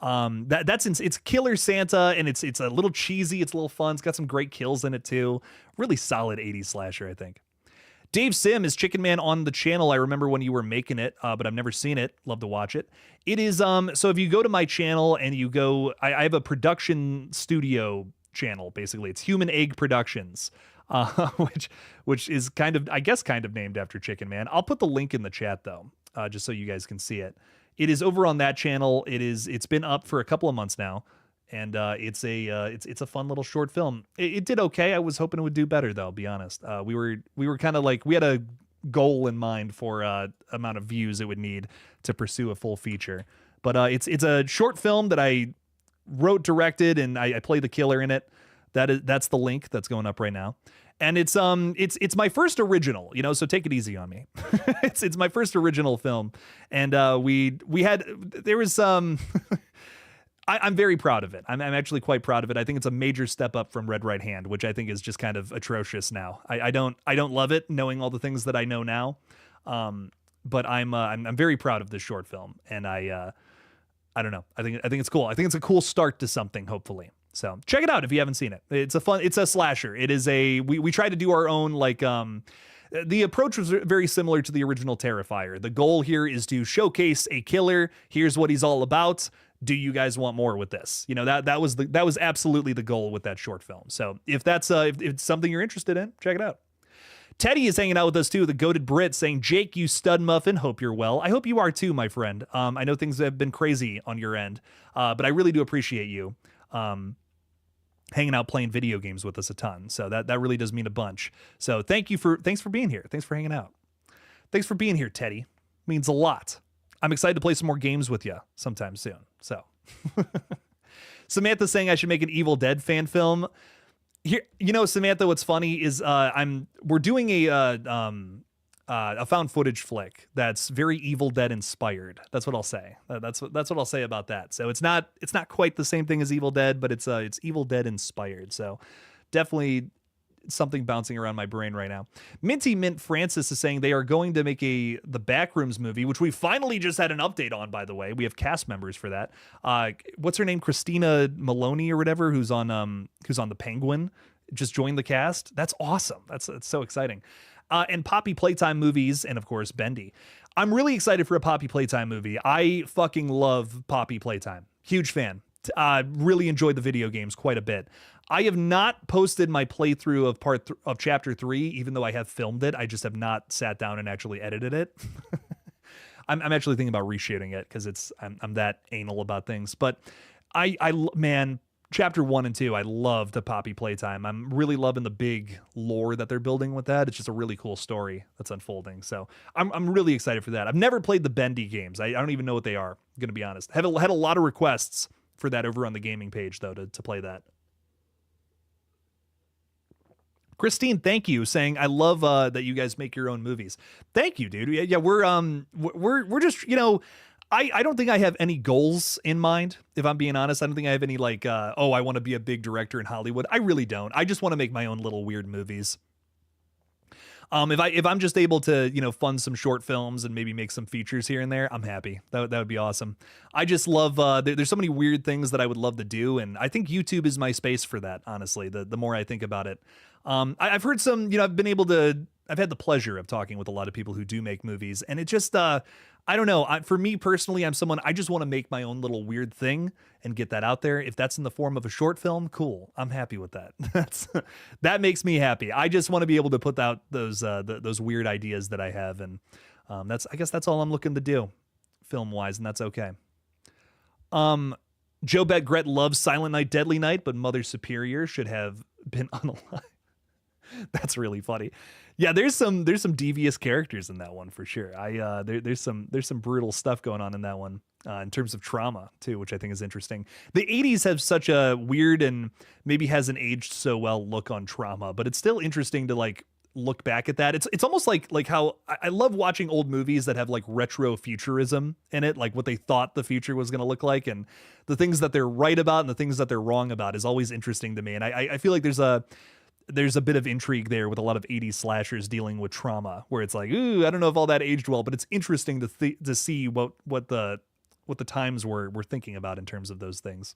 It's Killer Santa, and it's a little cheesy. It's a little fun. It's got some great kills in it too. Really solid 80s slasher, I think. Dave Sim is Chicken Man on the channel. I remember when you were making it, but I've never seen it. Love to watch it. It is, so if you go to my channel and you go, I have a production studio channel, basically. It's Human Egg Productions, which is kind of named after Chicken Man. I'll put the link in the chat though, just so you guys can see it. It is over on that channel. It's been up for a couple of months now. And it's a fun little short film. It did okay. I was hoping it would do better, though. I'll be honest. We were kind of like, we had a goal in mind for amount of views it would need to pursue a full feature. But it's a short film that I wrote, directed, and I play the killer in it. That's the link that's going up right now. And it's my first original, you know, so take it easy on me. It's my first original film. And there was I'm very proud of it. I'm actually quite proud of it. I think it's a major step up from Red Right Hand, which I think is just kind of atrocious now. I don't love it, knowing all the things that I know now. But I'm very proud of this short film, and I don't know. I think it's cool. I think it's a cool start to something, hopefully. So check it out if you haven't seen it. It's a slasher. It is we tried to do our own, like, the approach was very similar to the original Terrifier. The goal here is to showcase a killer. Here's what he's all about. Do you guys want more with this? You know, that was absolutely the goal with that short film. So if it's something you're interested in, check it out. Teddy is hanging out with us too, the goated Brit, saying, Jake, you stud muffin, hope you're well. I hope you are too, my friend. I know things have been crazy on your end, but I really do appreciate you hanging out playing video games with us a ton. So that really does mean a bunch. So thanks for being here. Thanks for hanging out. Thanks for being here, Teddy. Means a lot. I'm excited to play some more games with you sometime soon. So Samantha saying I should make an Evil Dead fan film. Here, you know, Samantha, what's funny is we're doing a found footage flick that's very Evil Dead inspired. That's what I'll say. That's what I'll say about that. So it's not quite the same thing as Evil Dead, but it's Evil Dead inspired. So definitely something bouncing around my brain right now. Minty Mint Francis is saying they are going to make the Backrooms movie, which we finally just had an update on, by the way. We have cast members for that. What's her name? Christina Maloney or whatever, who's on The Penguin, just joined the cast. That's awesome. That's so exciting. And Poppy Playtime movies, and of course Bendy. I'm really excited for a Poppy Playtime movie. I fucking love Poppy Playtime. Huge fan. Really enjoyed the video games quite a bit. I have not posted my playthrough of chapter 3, even though I have filmed it. I just have not sat down and actually edited it. I'm actually thinking about reshooting it because I'm that anal about things. But man, chapter 1 and 2, I love the Poppy Playtime. I'm really loving the big lore that they're building with that. It's just a really cool story that's unfolding. So I'm really excited for that. I've never played the Bendy games. I don't even know what they are, I'm going to be honest. Had a lot of requests for that over on the gaming page, though, to play that. Christine, thank you, saying I love that you guys make your own movies. Thank you, dude. Yeah, we're just, you know, I don't think I have any goals in mind, if I'm being honest. I don't think I have any like, I want to be a big director in Hollywood. I really don't. I just want to make my own little weird movies. If I'm just able to, you know, fund some short films and maybe make some features here and there, I'm happy. That would be awesome. I just love, there's so many weird things that I would love to do. And I think YouTube is my space for that, honestly, the more I think about it. I've heard some, you know, I've had the pleasure of talking with a lot of people who do make movies, and it just, I don't know. For me personally, I'm someone, I just want to make my own little weird thing and get that out there. If that's in the form of a short film, cool. I'm happy with that. That makes me happy. I just want to be able to put out those weird ideas that I have. And I guess that's all I'm looking to do film wise. And that's okay. Joe Betgret loves Silent Night, Deadly Night, but Mother Superior should have been unalive. That's really funny. Yeah, there's some devious characters in that one for sure. There's some brutal stuff going on in that one in terms of trauma too, which I think is interesting. The 80s have such a weird and maybe hasn't aged so well look on trauma, but it's still interesting to like look back at that. It's almost like how I love watching old movies that have like retro futurism in it, like what they thought the future was going to look like, and the things that they're right about and the things that they're wrong about is always interesting to me. And I feel like there's a bit of intrigue there with a lot of 80s slashers dealing with trauma, where it's like, ooh, I don't know if all that aged well, but it's interesting to see what the times were thinking about in terms of those things.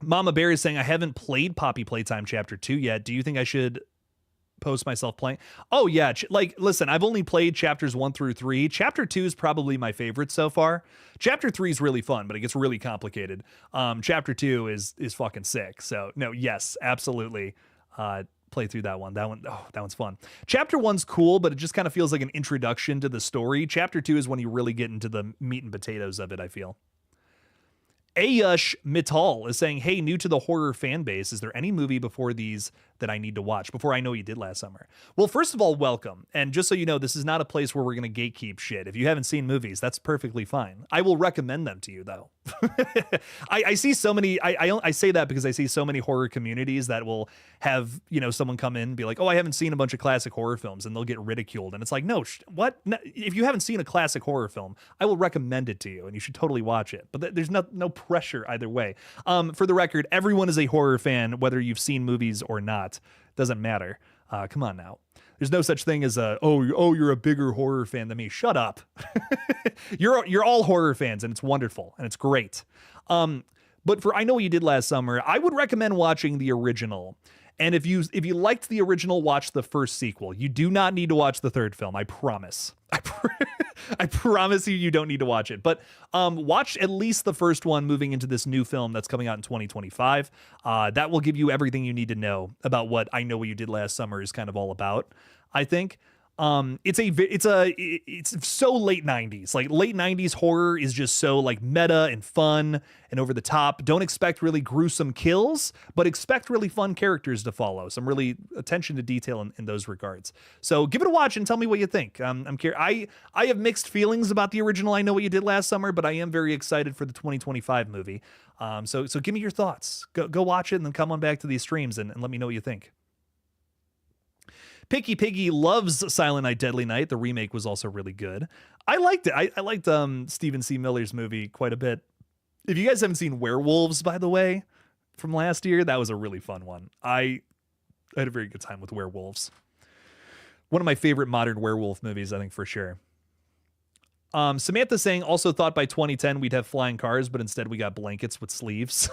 Mama Bear is saying, I haven't played Poppy Playtime Chapter 2 yet. Do you think I should post myself playing? Oh yeah, listen, I've only played chapters 1 through 3. Chapter 2 is probably my favorite so far. Chapter 3 is really fun, but it gets really complicated. Chapter 2 is fucking sick. So no, yes, absolutely. Play through that one. That one's fun. Chapter 1's cool, but it just kind of feels like an introduction to the story. Chapter 2 is when you really get into the meat and potatoes of it, I feel. Ayush Mittal is saying, hey, new to the horror fan base, is there any movie before these that I need to watch before I Know What You Did Last Summer. Well, first of all, welcome. And just so you know, this is not a place where we're going to gatekeep shit. If you haven't seen movies, that's perfectly fine. I will recommend them to you, though. I see so many, I say that because I see so many horror communities that will have, someone come in and be like, oh, I haven't seen a bunch of classic horror films, and they'll get ridiculed. And it's like, no, what? No, if you haven't seen a classic horror film, I will recommend it to you, and you should totally watch it. But there's no pressure either way. For the record, everyone is a horror fan, whether you've seen movies or not. Doesn't matter. Come on now. There's no such thing as you're a bigger horror fan than me. Shut up. You're all horror fans, and it's wonderful and it's great. But for I Know What You Did Last Summer, I would recommend watching the original. And if you liked the original, watch the first sequel. You do not need to watch the third film. I promise. I promise you don't need to watch it. But watch at least the first one moving into this new film that's coming out in 2025. That will give you everything you need to know about what I Know What You Did Last Summer is kind of all about, I think. It's so late 90s. Like late 90s horror is just so like meta and fun and over the top. Don't expect really gruesome kills, but expect really fun characters to follow. Some really attention to detail in those regards. So give it a watch and tell me what you think. I'm curious. I have mixed feelings about the original I Know What You Did Last Summer, but I am very excited for the 2025 movie. So give me your thoughts. Go watch it and then come on back to these streams and let me know what you think. Picky Piggy loves Silent Night, Deadly Night. The remake was also really good. I liked it. I liked Stephen C. Miller's movie quite a bit. If you guys haven't seen Werewolves, by the way, from last year, that was a really fun one. I had a very good time with Werewolves. One of my favorite modern werewolf movies, I think, for sure. Samantha saying, also thought by 2010 we'd have flying cars, but instead we got blankets with sleeves.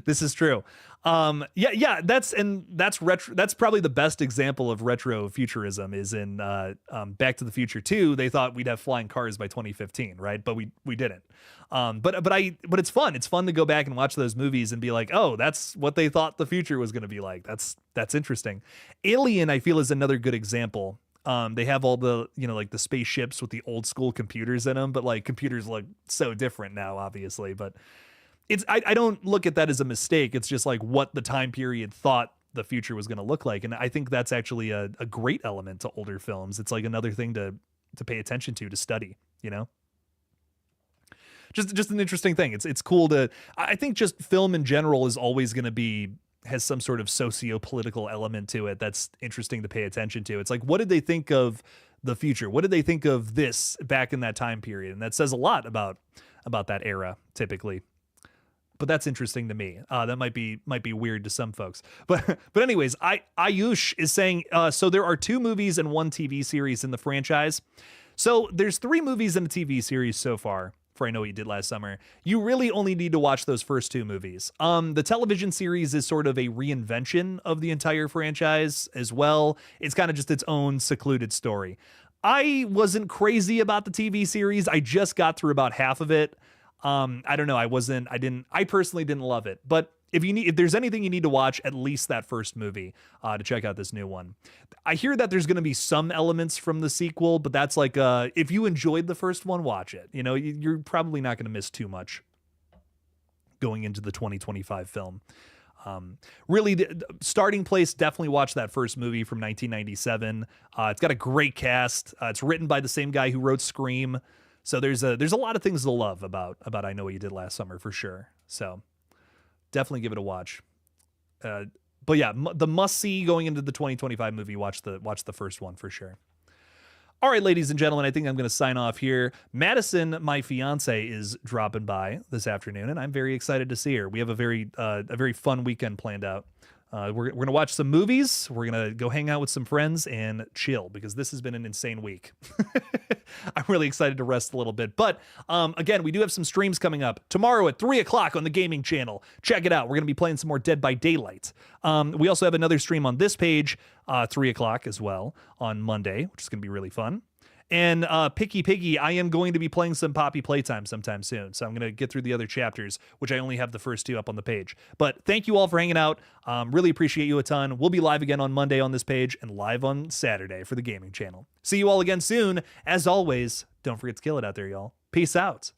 This is true. That's retro. That's probably the best example of retro futurism is in Back to the Future 2. They thought we'd have flying cars by 2015, right? But we didn't. But it's fun. It's fun to go back and watch those movies and be like, oh, that's what they thought the future was going to be like. That's interesting. Alien, I feel, is another good example. They have all the, like the spaceships with the old school computers in them, but like computers look so different now, obviously. But I don't look at that as a mistake. It's just like what the time period thought the future was going to look like. And I think that's actually a great element to older films. It's like another thing to pay attention to study, Just an interesting thing. It's cool I think just film in general is always going to has some sort of socio-political element to it that's interesting to pay attention to. It's like, what did they think of the future? What did they think of this back in that time period? And that says a lot about that era, typically. But that's interesting to me. That might be weird to some folks. But anyways, Ayush is saying, so there are 2 movies and 1 TV series in the franchise. So there's 3 movies and a TV series so far for I Know What You Did Last Summer. You really only need to watch those first 2 movies. The television series is sort of a reinvention of the entire franchise as well. It's kind of just its own secluded story. I wasn't crazy about the TV series. I just got through about half of it. I don't know. I personally didn't love it, but if there's anything you need to watch, at least that first movie, to check out this new one. I hear that there's going to be some elements from the sequel, but that's like, if you enjoyed the first one, watch it. You're probably not going to miss too much going into the 2025 film. Really, the starting place, definitely watch that first movie from 1997. It's got a great cast. It's written by the same guy who wrote Scream. So there's a lot of things to love about I Know What You Did Last Summer for sure. So definitely give it a watch. But yeah, the must see going into the 2025 movie. Watch the first one for sure. All right, ladies and gentlemen, I think I'm going to sign off here. Madison, my fiance, is dropping by this afternoon, and I'm very excited to see her. We have a very fun weekend planned out. We're going to watch some movies. We're going to go hang out with some friends and chill because this has been an insane week. I'm really excited to rest a little bit. But again, we do have some streams coming up tomorrow at 3 o'clock on the gaming channel. Check it out. We're going to be playing some more Dead by Daylight. We also have another stream on this page, 3 o'clock as well on Monday, which is going to be really fun. And Picky Piggy, I am going to be playing some Poppy Playtime sometime soon. So I'm going to get through the other chapters, which I only have the first 2 up on the page. But thank you all for hanging out. Really appreciate you a ton. We'll be live again on Monday on this page and live on Saturday for the gaming channel. See you all again soon. As always, don't forget to kill it out there, y'all. Peace out.